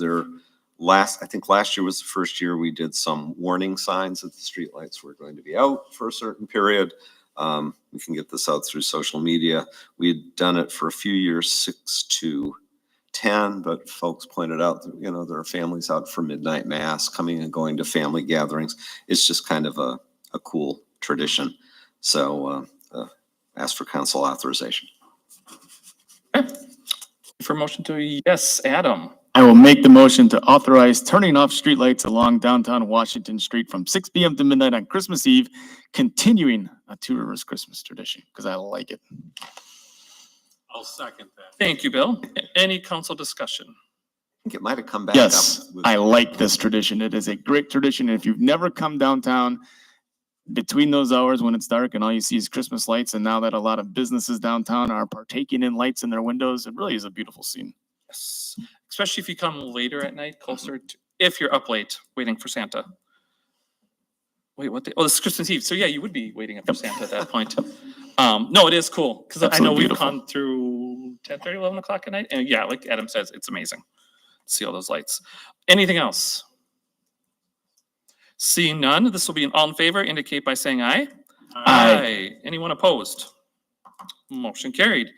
Speaker 7: think last year was the first year we did some warning signs that the streetlights were going to be out for a certain period. We can get this out through social media. We had done it for a few years, 6 to 10, but folks pointed out that, there are families out for midnight mass, coming and going to family gatherings. It's just kind of a cool tradition. So ask for council authorization.
Speaker 3: Okay. For motion to yes, Adam.
Speaker 1: I will make the motion to authorize turning off streetlights along downtown Washington Street from 6 PM to midnight on Christmas Eve, continuing a Two Rivers Christmas tradition, because I like it.
Speaker 18: I'll second that.
Speaker 3: Thank you, Bill. Any council discussion?
Speaker 7: I think it might have come back up.
Speaker 1: Yes, I like this tradition. It is a great tradition. And if you've never come downtown between those hours when it's dark and all you see is Christmas lights, and now that a lot of businesses downtown are partaking in lights in their windows, it really is a beautiful scene.
Speaker 3: Yes, especially if you come later at night, closer to, if you're up late waiting for Santa. Wait, what? Oh, this is Christmas Eve. So yeah, you would be waiting up for Santa at that point. No, it is cool because I know
Speaker 1: Absolutely
Speaker 3: we've
Speaker 1: beautiful.
Speaker 3: gone through 10:30, 11 o'clock at night. And yeah, like Adam says, it's amazing to see all those lights. Anything else? Seeing none, this will be an all in favor, indicate by saying aye. Aye. Anyone opposed? Motion carried.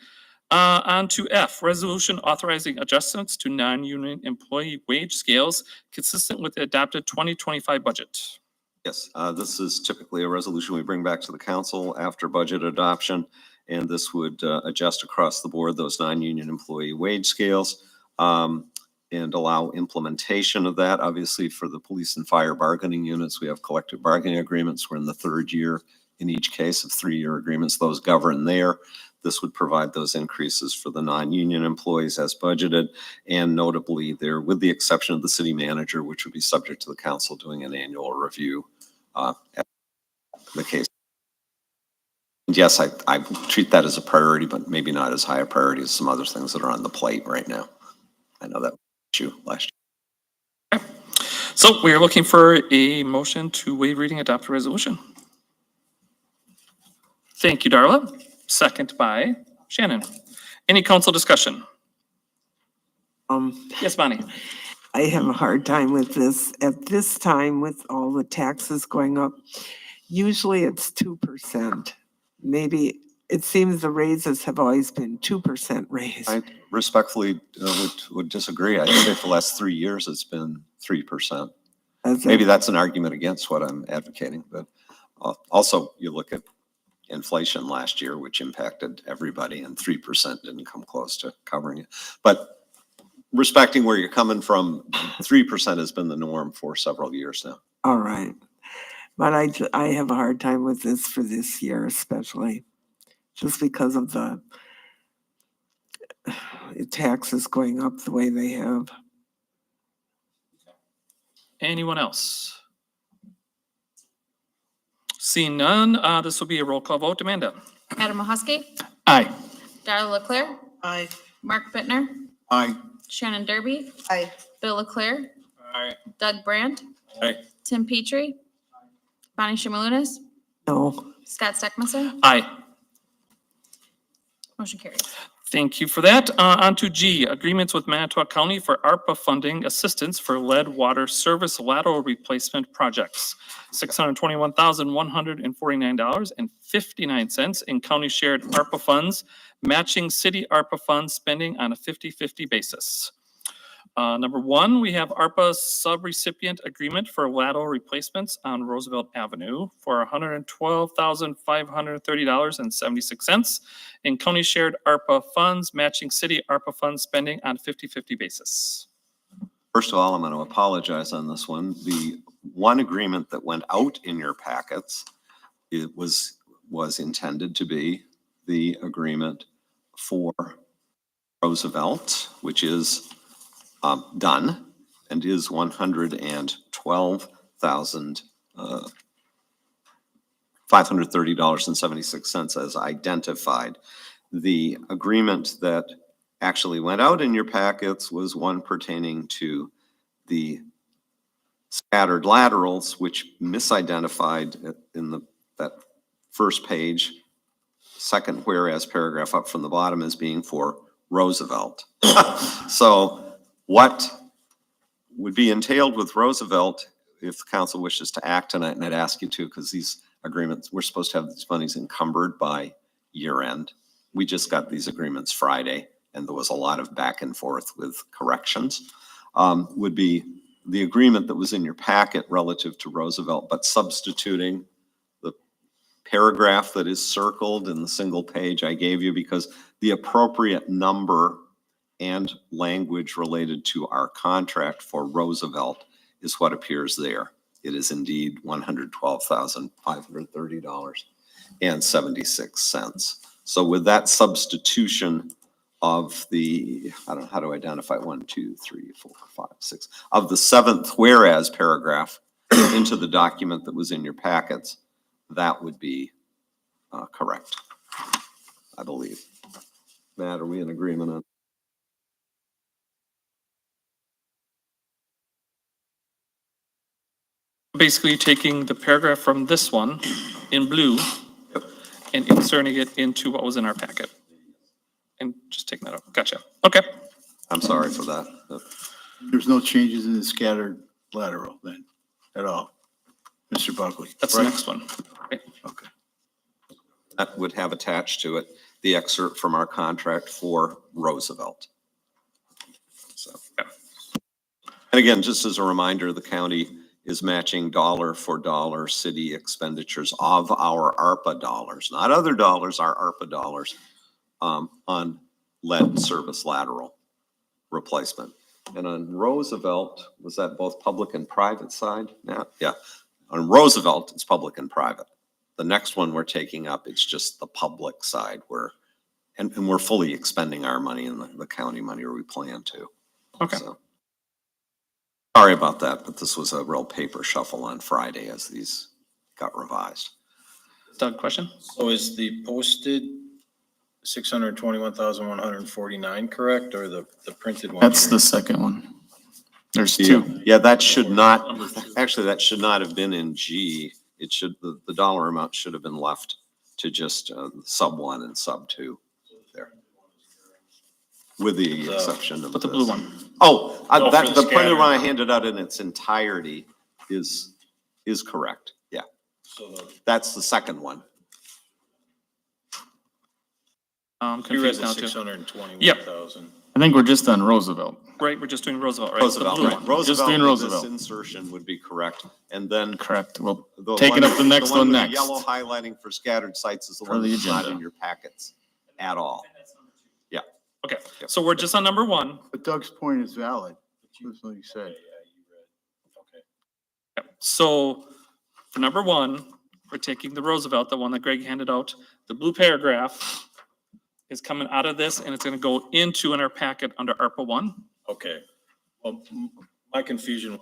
Speaker 3: On to F, resolution authorizing adjustments to non-union employee wage scales consistent with the adopted 2025 budget.
Speaker 7: Yes, this is typically a resolution we bring back to the council after budget adoption, and this would adjust across the board those non-union employee wage scales and allow implementation of that. Obviously, for the police and fire bargaining units, we have collective bargaining agreements. We're in the third year in each case of 3-year agreements. Those govern there. This would provide those increases for the non-union employees as budgeted, and notably there, with the exception of the city manager, which would be subject to the council doing an annual review at the case. And yes, I treat that as a priority, but maybe not as high a priority as some other things that are on the plate right now. I know that was an issue last year.
Speaker 3: So we are looking for a motion to waive reading, adopt a resolution. Thank you, Darla. Second by Shannon. Any council discussion? Yes, Bonnie.
Speaker 14: I have a hard time with this. At this time, with all the taxes going up, usually it's 2%. Maybe it seems the raises have always been 2% raise.
Speaker 7: I respectfully would disagree. I think for the last 3 years, it's been 3%. Maybe that's an argument against what I'm advocating, but also you look at inflation last year, which impacted everybody, and 3% didn't come close to covering it. But respecting where you're coming from, 3% has been the norm for several years now.
Speaker 14: All right. But I have a hard time with this for this year, especially just because of the taxes going up the way they have.
Speaker 3: Anyone else? Seeing none, this will be a roll call vote. Amanda?
Speaker 5: Adam Mahosky,
Speaker 1: Aye.
Speaker 5: Darla Leclerc,
Speaker 15: Aye.
Speaker 5: Mark Bittner,
Speaker 13: Aye.
Speaker 5: Shannon Derby,
Speaker 2: Aye.
Speaker 5: Bill Leclerc,
Speaker 18: Aye.
Speaker 5: Doug Brandt,
Speaker 18: Aye.
Speaker 5: Tim Petrie, Bonnie Shimalunas,
Speaker 14: No.
Speaker 5: Scott Steckmeister,
Speaker 3: Aye.
Speaker 5: motion carries.
Speaker 3: Thank you for that. On to G, agreements with Manitowoc County for ARPA funding assistance for lead water service lateral replacement projects. $621,149.59 in county shared ARPA funds, matching city ARPA funds spending on a 50-50 basis. Number one, we have ARPA subrecipient agreement for lateral replacements on Roosevelt Avenue for $112,530.76 in county shared ARPA funds, matching city ARPA funds spending on 50-50 basis.
Speaker 7: First of all, I'm going to apologize on this one. The one agreement that went out in your packets, it was intended to be the agreement for Roosevelt, which is done and is $112,530.76 as identified. The agreement that actually went out in your packets was one pertaining to the scattered laterals, which misidentified in that first page, second whereas paragraph up from the bottom as being for Roosevelt. So what would be entailed with Roosevelt, if the council wishes to act tonight, and I'd ask you to, because these agreements, we're supposed to have these monies encumbered by year end. We just got these agreements Friday, and there was a lot of back and forth with corrections, would be the agreement that was in your packet relative to Roosevelt, but substituting the paragraph that is circled in the single page I gave you, because the appropriate number and language related to our contract for Roosevelt is what appears there. It is indeed $112,530.76. So with that substitution of the, I don't know, how to identify 1, 2, 3, 4, 5, 6, of the seventh whereas paragraph into the document that was in your packets, that would be correct, I believe. Matt, are we in agreement on?
Speaker 3: Basically taking the paragraph from this one in blue and inserting it into what was in our packet. And just taking that out. Gotcha. Okay.
Speaker 7: I'm sorry for that.
Speaker 13: There's no changes in the scattered lateral then, at all, Mr. Buckley?
Speaker 3: That's the next one.
Speaker 13: Okay.
Speaker 7: That would have attached to it the excerpt from our contract for Roosevelt. So, and again, just as a reminder, the county is matching dollar for dollar city expenditures of our ARPA dollars, not other dollars, our ARPA dollars, on lead service lateral replacement. And on Roosevelt, was that both public and private side? Yeah. On Roosevelt, it's public and private. The next one we're taking up, it's just the public side and we're fully expending our money in the county money, or we plan to.
Speaker 3: Okay.
Speaker 7: So, sorry about that, but this was a real paper shuffle on Friday as these got revised.
Speaker 3: Doug, question?
Speaker 19: So is the posted 621,149 correct, or the printed one?
Speaker 1: That's
Speaker 19: here?
Speaker 1: the second one. There's
Speaker 7: Yeah,
Speaker 1: two.
Speaker 7: yeah, that should not, actually, that should not have been in G. It should, the dollar amount should have been left to just sub 1 and sub 2 there. With the exception of
Speaker 3: But the
Speaker 7: this.
Speaker 3: blue one.
Speaker 7: Oh,
Speaker 19: Oh,
Speaker 7: that,
Speaker 19: for
Speaker 7: the
Speaker 19: the
Speaker 7: printed one I
Speaker 19: scatter.
Speaker 7: handed out in its entirety is correct. Yeah,
Speaker 19: So
Speaker 7: that's the second one.
Speaker 3: I'm
Speaker 19: you read
Speaker 3: confused
Speaker 19: the
Speaker 3: now too.
Speaker 19: 621,000.
Speaker 1: I think we're just on Roosevelt.
Speaker 3: Right, we're just doing Roosevelt, right? It's the
Speaker 7: Roosevelt,
Speaker 3: blue
Speaker 7: right.
Speaker 3: one.
Speaker 7: Roosevelt,
Speaker 1: doing
Speaker 7: with
Speaker 1: Roosevelt.
Speaker 7: this insertion would be correct. And then
Speaker 1: Correct. Well,
Speaker 7: the
Speaker 1: taking
Speaker 7: one-
Speaker 1: up the next one
Speaker 7: with the
Speaker 1: next.
Speaker 7: Yellow highlighting for scattered sites is the
Speaker 1: For
Speaker 7: one
Speaker 1: the
Speaker 7: that's not
Speaker 1: agenda.
Speaker 7: in your packets at all. Yeah.
Speaker 3: Okay, so we're just on number 1.
Speaker 13: But Doug's point is valid. That's what he said.
Speaker 3: So for number 1, we're taking the Roosevelt, the one that Greg handed out. The blue paragraph is coming out of this and it's going to go into in our packet under ARPA 1.
Speaker 19: Okay. Well, my confusion.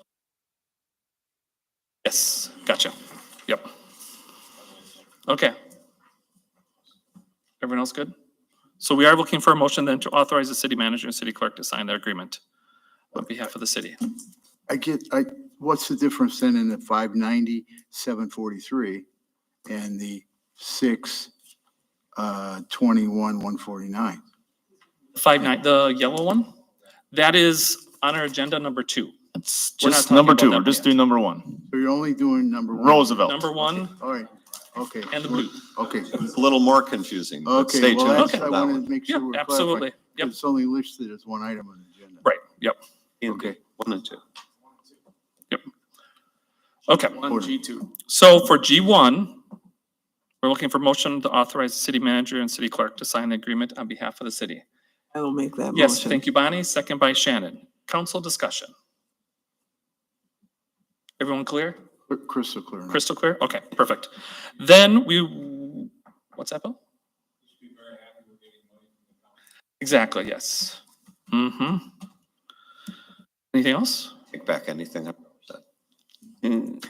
Speaker 3: Yes, gotcha. Yep. Okay. Everyone else good? So we are looking for a motion then to authorize the city manager and city clerk to sign their agreement on behalf of the city.
Speaker 13: What's the difference then in the 590, 743 and the 621, 149?
Speaker 3: 5-9, the yellow one, that is on our agenda number 2.
Speaker 1: It's
Speaker 3: We're not
Speaker 1: just
Speaker 3: talking
Speaker 1: number
Speaker 3: about
Speaker 1: 2.
Speaker 3: that
Speaker 1: We're
Speaker 3: one
Speaker 1: just
Speaker 3: yet.
Speaker 1: doing number 1.
Speaker 13: So you're only doing number 1?
Speaker 1: Roosevelt.
Speaker 3: Number 1
Speaker 13: All right, okay.
Speaker 3: and the blue.
Speaker 13: Okay,
Speaker 7: It's a little more confusing, but
Speaker 13: okay,
Speaker 7: stay
Speaker 13: well,
Speaker 7: tuned
Speaker 13: that's,
Speaker 7: for
Speaker 13: I
Speaker 7: that
Speaker 13: wanted
Speaker 7: one.
Speaker 13: to make sure
Speaker 3: Yeah,
Speaker 13: we're
Speaker 3: absolutely.
Speaker 13: clarified.
Speaker 3: Yep.
Speaker 13: It's only listed as one item on the agenda.
Speaker 3: Right, yep,
Speaker 7: Okay. 1 and 2.
Speaker 3: yep. Okay,
Speaker 1: G2.
Speaker 3: so for G1, we're looking for motion to authorize the city manager and city clerk to sign the agreement on behalf of the city.
Speaker 14: I will make that motion.
Speaker 3: Yes, thank you, Bonnie. Second by Shannon. Council discussion. Everyone clear?
Speaker 13: Crystal clear. now.
Speaker 3: Crystal clear? Okay, perfect. Then what's that, Bill? Exactly, yes. Mm-hmm. Anything else?
Speaker 7: Take back anything I've said.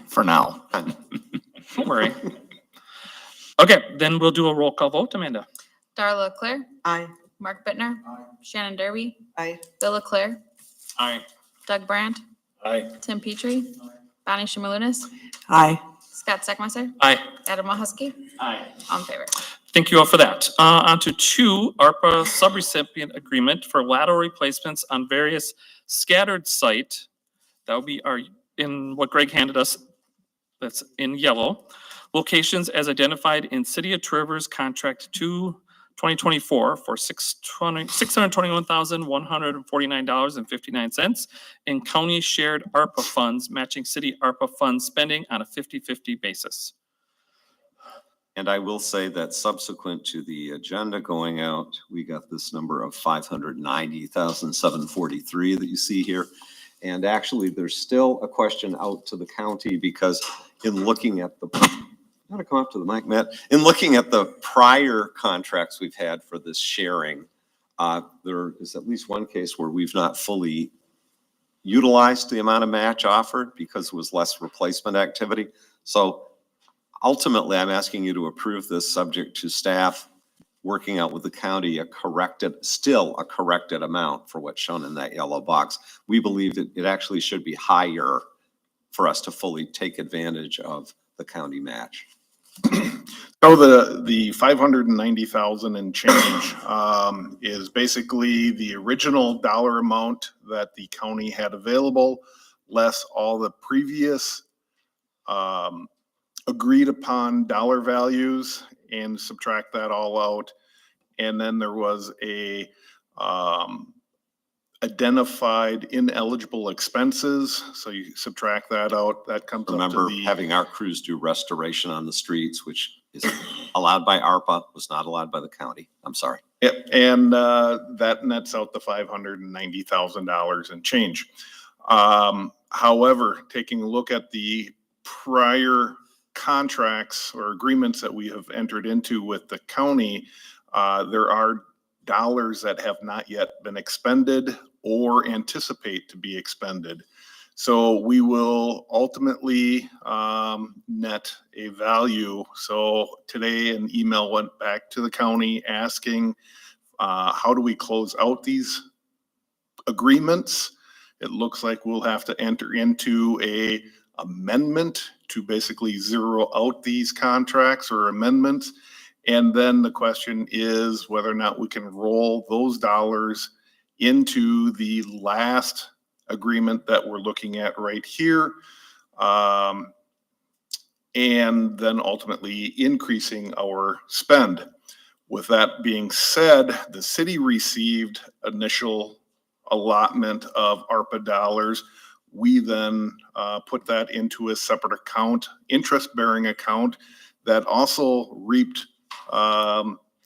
Speaker 1: For now.
Speaker 3: Don't worry. Okay, then we'll do a roll call vote. Amanda?
Speaker 5: Darla Leclerc,
Speaker 2: Aye.
Speaker 5: Mark Bittner, Shannon Derby,
Speaker 2: Aye.
Speaker 5: Bill Leclerc,
Speaker 3: Aye.
Speaker 5: Doug Brandt,
Speaker 19: Aye.
Speaker 5: Tim Petrie, Bonnie Shimalunas,
Speaker 14: Aye.
Speaker 5: Scott Steckmeister,
Speaker 3: Aye.
Speaker 5: Adam Mahusky,
Speaker 3: Aye.
Speaker 5: all in favor.
Speaker 3: Thank you all for that. On to 2, ARPA subrecipient agreement for lateral replacements on various scattered site. That will be in what Greg handed us, that's in yellow. Locations as identified in City of Two Rivers Contract 2, 2024 for $621,149.59 in county shared ARPA funds, matching city ARPA fund spending on a 50-50 basis.
Speaker 7: And I will say that subsequent to the agenda going out, we got this number of 590,743 that you see here. And actually, there's still a question out to the county because in looking at the, I'm gonna come up to the mic, Matt. In looking at the prior contracts we've had for this sharing, there is at least one case where we've not fully utilized the amount of match offered because it was less replacement activity. So ultimately, I'm asking you to approve this subject to staff working out with the county still a corrected amount for what's shown in that yellow box. We believe that it actually should be higher for us to fully take advantage of the county match.
Speaker 20: So the 590,000 and change is basically the original dollar amount that the county had available, less all the previous agreed upon dollar values, and subtract that all out. And then there was a identified ineligible expenses. So you subtract that out, that comes up
Speaker 7: Remember
Speaker 20: to the.
Speaker 7: having our crews do restoration on the streets, which is allowed by ARPA, was not allowed by the county. I'm sorry.
Speaker 20: Yep, and that nets out the $590,000 and change. However, taking a look at the prior contracts or agreements that we have entered into with the county, there are dollars that have not yet been expended or anticipate to be expended. So we will ultimately net a value. So today an email went back to the county asking, how do we close out these agreements? It looks like we'll have to enter into a amendment to basically zero out these contracts or amendments. And then the question is whether or not we can roll those dollars into the last agreement that we're looking at right here. And then ultimately increasing our spend. With that being said, the city received initial allotment of ARPA dollars. We then put that into a separate account, interest-bearing account that also reaped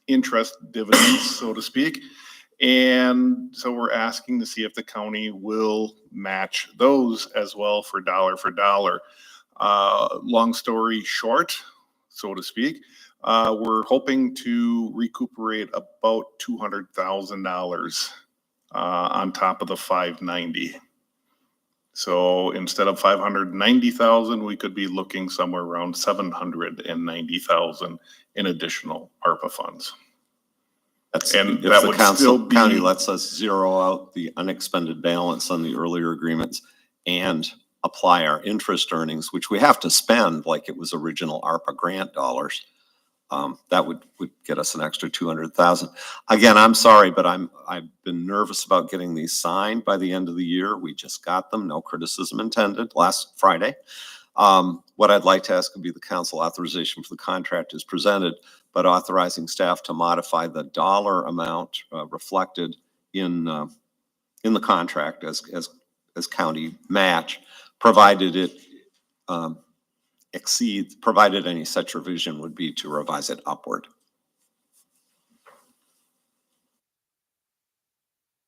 Speaker 20: interest dividends, so to speak. And so we're asking to see if the county will match those as well for dollar for dollar. Long story short, so to speak, we're hoping to recuperate about $200,000 on top of the 590. So instead of 590,000, we could be looking somewhere around 790,000 in additional ARPA funds.
Speaker 7: And if the county lets us zero out the unexpended balance on the earlier agreements and apply our interest earnings, which we have to spend like it was original ARPA grant dollars, that would get us an extra 200,000. Again, I'm sorry, but I've been nervous about getting these signed by the end of the year. We just got them, no criticism intended, last Friday. What I'd like to ask would be the council authorization for the contract is presented, but authorizing staff to modify the dollar amount reflected in the contract as county match, provided it exceeds, provided any such revision would be to revise it upward.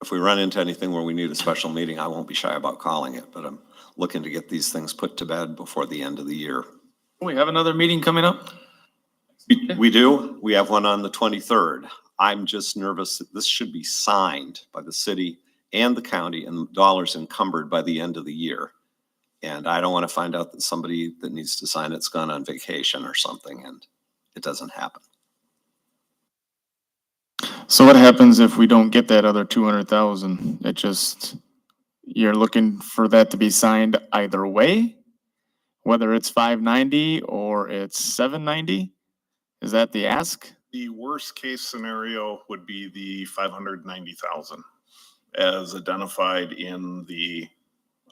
Speaker 7: If we run into anything where we need a special meeting, I won't be shy about calling it, but I'm looking to get these things put to bed before the end of the year.
Speaker 1: We have another meeting coming up?
Speaker 7: We do. We have one on the 23rd. I'm just nervous that this should be signed by the city and the county and dollars encumbered by the end of the year. And I don't want to find out that somebody that needs to sign it's gone on vacation or something and it doesn't happen.
Speaker 1: So what happens if we don't get that other 200,000? It just, you're looking for that to be signed either way, whether it's 590 or it's 790? Is that the ask?
Speaker 20: The worst case scenario would be the 590,000 as identified in the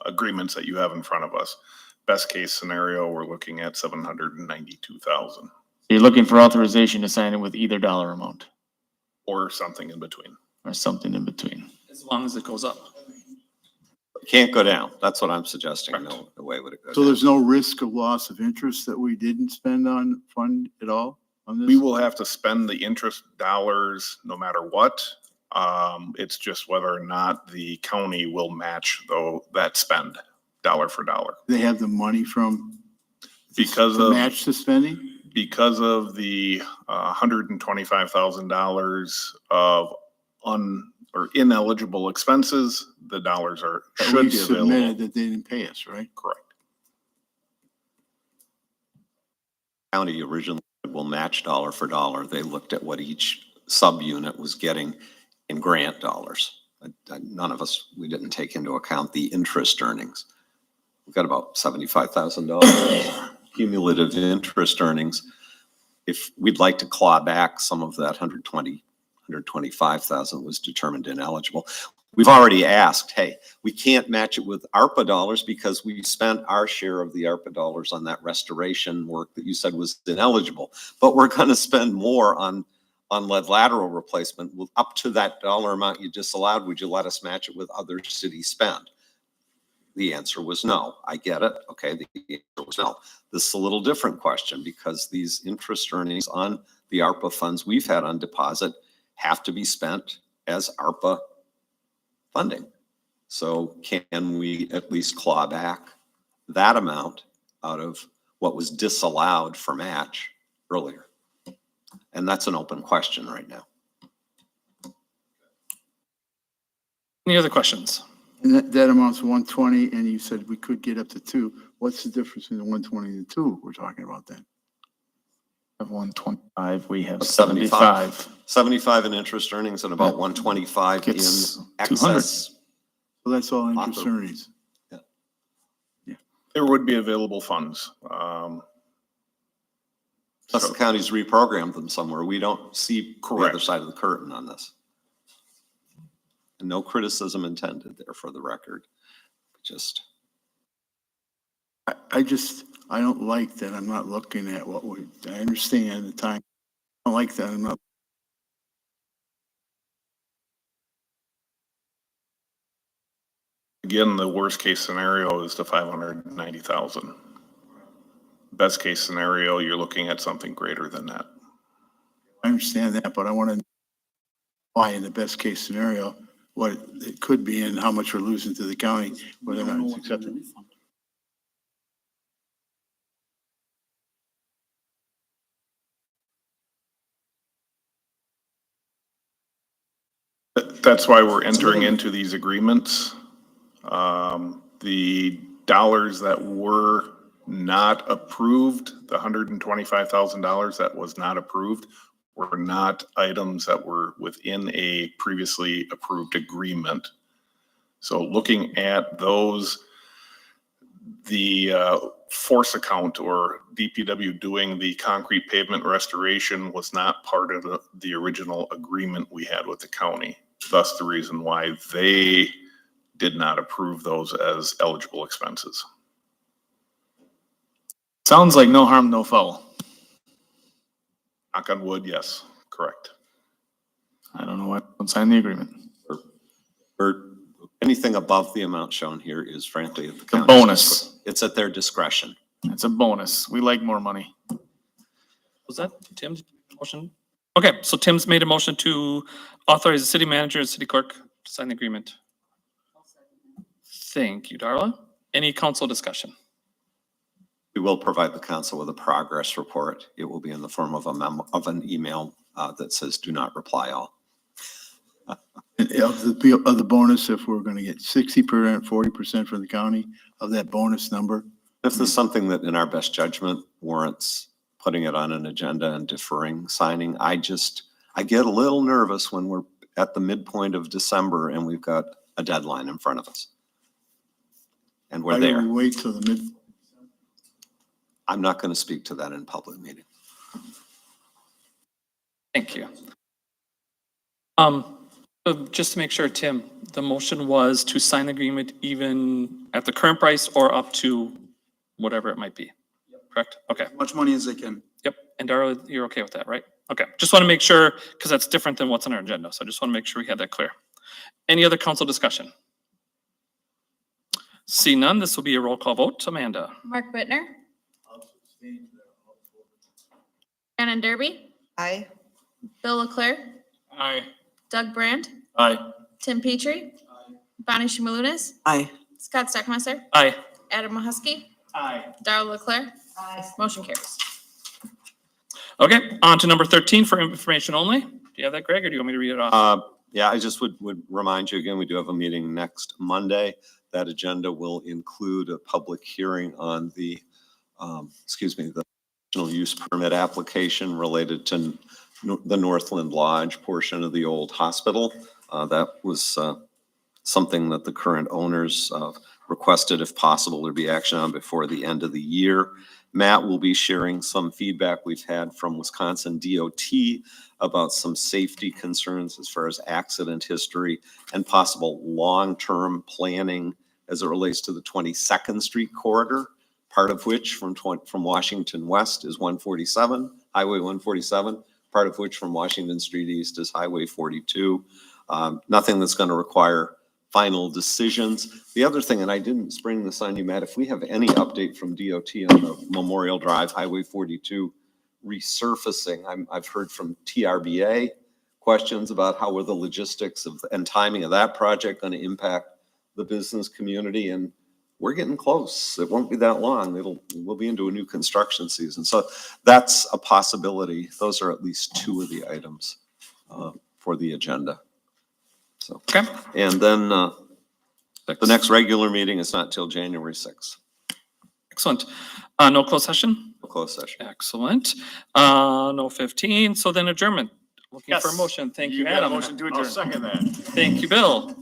Speaker 20: agreements that you have in front of us. Best case scenario, we're looking at 792,000.
Speaker 1: You're looking for authorization to sign it with either dollar amount?
Speaker 20: Or something in between.
Speaker 1: Or something in between.
Speaker 3: As long as it goes up.
Speaker 7: It can't go down. That's what I'm suggesting. No, the way would it go
Speaker 13: So
Speaker 7: down.
Speaker 13: there's no risk of loss of interest that we didn't spend on fund at all? on this?
Speaker 20: We will have to spend the interest dollars no matter what. It's just whether or not the county will match that spend dollar for dollar.
Speaker 13: They have the money from,
Speaker 20: Because
Speaker 13: to
Speaker 20: of,
Speaker 13: match the spending?
Speaker 20: because of the $125,000 of or ineligible expenses, the dollars
Speaker 13: That
Speaker 20: should
Speaker 13: we
Speaker 20: be
Speaker 13: submitted
Speaker 20: available.
Speaker 13: that they didn't pay us, right?
Speaker 20: Correct.
Speaker 7: County originally will match dollar for dollar. They looked at what each subunit was getting in grant dollars. None of us, we didn't take into account the interest earnings. We've got about $75,000 cumulative interest earnings. If we'd like to claw back some of that 125,000 was determined ineligible. We've already asked, hey, we can't match it with ARPA dollars because we spent our share of the ARPA dollars on that restoration work that you said was ineligible. But we're going to spend more on lead lateral replacement with up to that dollar amount you disallowed. Would you let us match it with other city spend? The answer was no. I get it. Okay, the answer was no. This is a little different question because these interest earnings on the ARPA funds we've had on deposit have to be spent as ARPA funding. So can we at least claw back that amount out of what was disallowed for match earlier? And that's an open question right now.
Speaker 3: Any other questions?
Speaker 13: And that amounts to 120, and you said we could get up to 2. What's the difference between the 120 and the 2 we're talking about then?
Speaker 1: Of 125, we have
Speaker 7: 75.
Speaker 1: 75.
Speaker 7: 75 in interest earnings and about 125 in
Speaker 1: Gets 200.
Speaker 7: excess.
Speaker 13: Well, that's all interest earnings.
Speaker 20: There would be available funds.
Speaker 7: Plus the county's reprogrammed them somewhere. We don't see the other side of the curtain on this. And no criticism intended there for the record. Just.
Speaker 13: I don't like that I'm not looking at what I understand the time. I don't like that I'm not.
Speaker 20: Again, the worst case scenario is the 590,000. Best case scenario, you're looking at something greater than that.
Speaker 13: I understand that, but I want to know why in the best case scenario, what it could be and how much we're losing to the county, whether or not it's accepted.
Speaker 20: That's why we're entering into these agreements. The dollars that were not approved, the $125,000 that was not approved, were not items that were within a previously approved agreement. So looking at those, the force account or DPW doing the concrete pavement restoration was not part of the original agreement we had with the county. Thus the reason why they did not approve those as eligible expenses.
Speaker 1: Sounds like no harm, no foul.
Speaker 20: Knock on wood, yes, correct.
Speaker 1: I don't know what, don't sign the agreement.
Speaker 7: Or anything above the amount shown here is frankly at the
Speaker 1: The
Speaker 7: county's
Speaker 1: bonus.
Speaker 7: It's at their discretion.
Speaker 1: It's a bonus. We like more money.
Speaker 3: Was that Tim's motion? Okay, so Tim's made a motion to authorize the city manager and city clerk to sign the agreement. Thank you, Darla. Any council discussion?
Speaker 7: We will provide the council with a progress report. It will be in the form of a memo, of an email that says do not reply all.
Speaker 13: And of the bonus, if we're going to get 60%, 40% from the county of that bonus number.
Speaker 7: If there's something that in our best judgment warrants putting it on an agenda and deferring signing, I get a little nervous when we're at the midpoint of December and we've got a deadline in front of us. And we're there.
Speaker 13: Why do we wait till the mid?
Speaker 7: I'm not going to speak to that in public meeting.
Speaker 3: Thank you. Just to make sure, Tim, the motion was to sign the agreement even at the current price or up to whatever it might be, correct? Okay.
Speaker 2: As much money as they can.
Speaker 3: Yep. And Darla, you're okay with that, right? Okay. Just want to make sure, because that's different than what's on our agenda. So I just want to make sure we had that clear. Any other council discussion? See none, this will be a roll call vote. Amanda.
Speaker 5: Mark Bittner, Shannon Derby,
Speaker 2: Aye.
Speaker 5: Bill Leclerc,
Speaker 3: Aye.
Speaker 5: Doug Brandt,
Speaker 18: Aye.
Speaker 5: Tim Petrie, Bonnie Shimalunas,
Speaker 14: Aye.
Speaker 5: Scott Steckmeister,
Speaker 3: Aye.
Speaker 5: Adam Mahusky,
Speaker 1: Aye.
Speaker 5: Darrell Leclerc. Motion carries.
Speaker 3: Okay, on to number 13 for information only. Do you have that, Greg, or do you want me to read it off?
Speaker 7: Yeah, I just would remind you again, we do have a meeting next Monday. That agenda will include a public hearing on the, the conditional use permit application related to the Northland Lodge portion of the old hospital. That was something that the current owners requested, if possible, there be action on before the end of the year. Matt will be sharing some feedback we've had from Wisconsin DOT about some safety concerns as far as accident history and possible long-term planning as it relates to the 22nd Street corridor, part of which from Washington West is 147, Highway 147, part of which from Washington Street East is Highway 42. Nothing that's going to require final decisions. The other thing, and I didn't spring this on you, Matt, if we have any update from DOT on the Memorial Drive, Highway 42 resurfacing, I've heard from TRBA questions about how are the logistics and timing of that project going to impact the business community, and we're getting close. It won't be that long. We'll be into a new construction season. So that's a possibility. Those are at least two of the items for the agenda. So,
Speaker 3: Okay.
Speaker 7: And then the next regular meeting is not till January 6th.
Speaker 3: Excellent. No closed session?
Speaker 7: No closed session.
Speaker 3: Excellent. No 15, so then adjournment. Looking for a
Speaker 1: Yes.
Speaker 3: motion. Thank you,
Speaker 1: got a
Speaker 3: Adam.
Speaker 1: motion to
Speaker 20: I'll
Speaker 1: adjourn.
Speaker 20: second that.
Speaker 3: Thank you, Bill.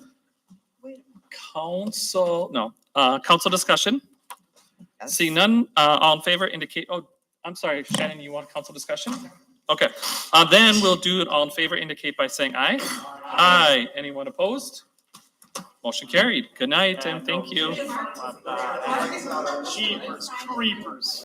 Speaker 3: Council discussion?
Speaker 2: Yes.
Speaker 3: See none, all in favor indicate, oh, I'm sorry, Shannon, you want council discussion? Okay, then we'll do it all in favor indicate by saying aye. Aye. Anyone opposed? Motion carried. Good night and thank you.
Speaker 1: Jeepers creepers.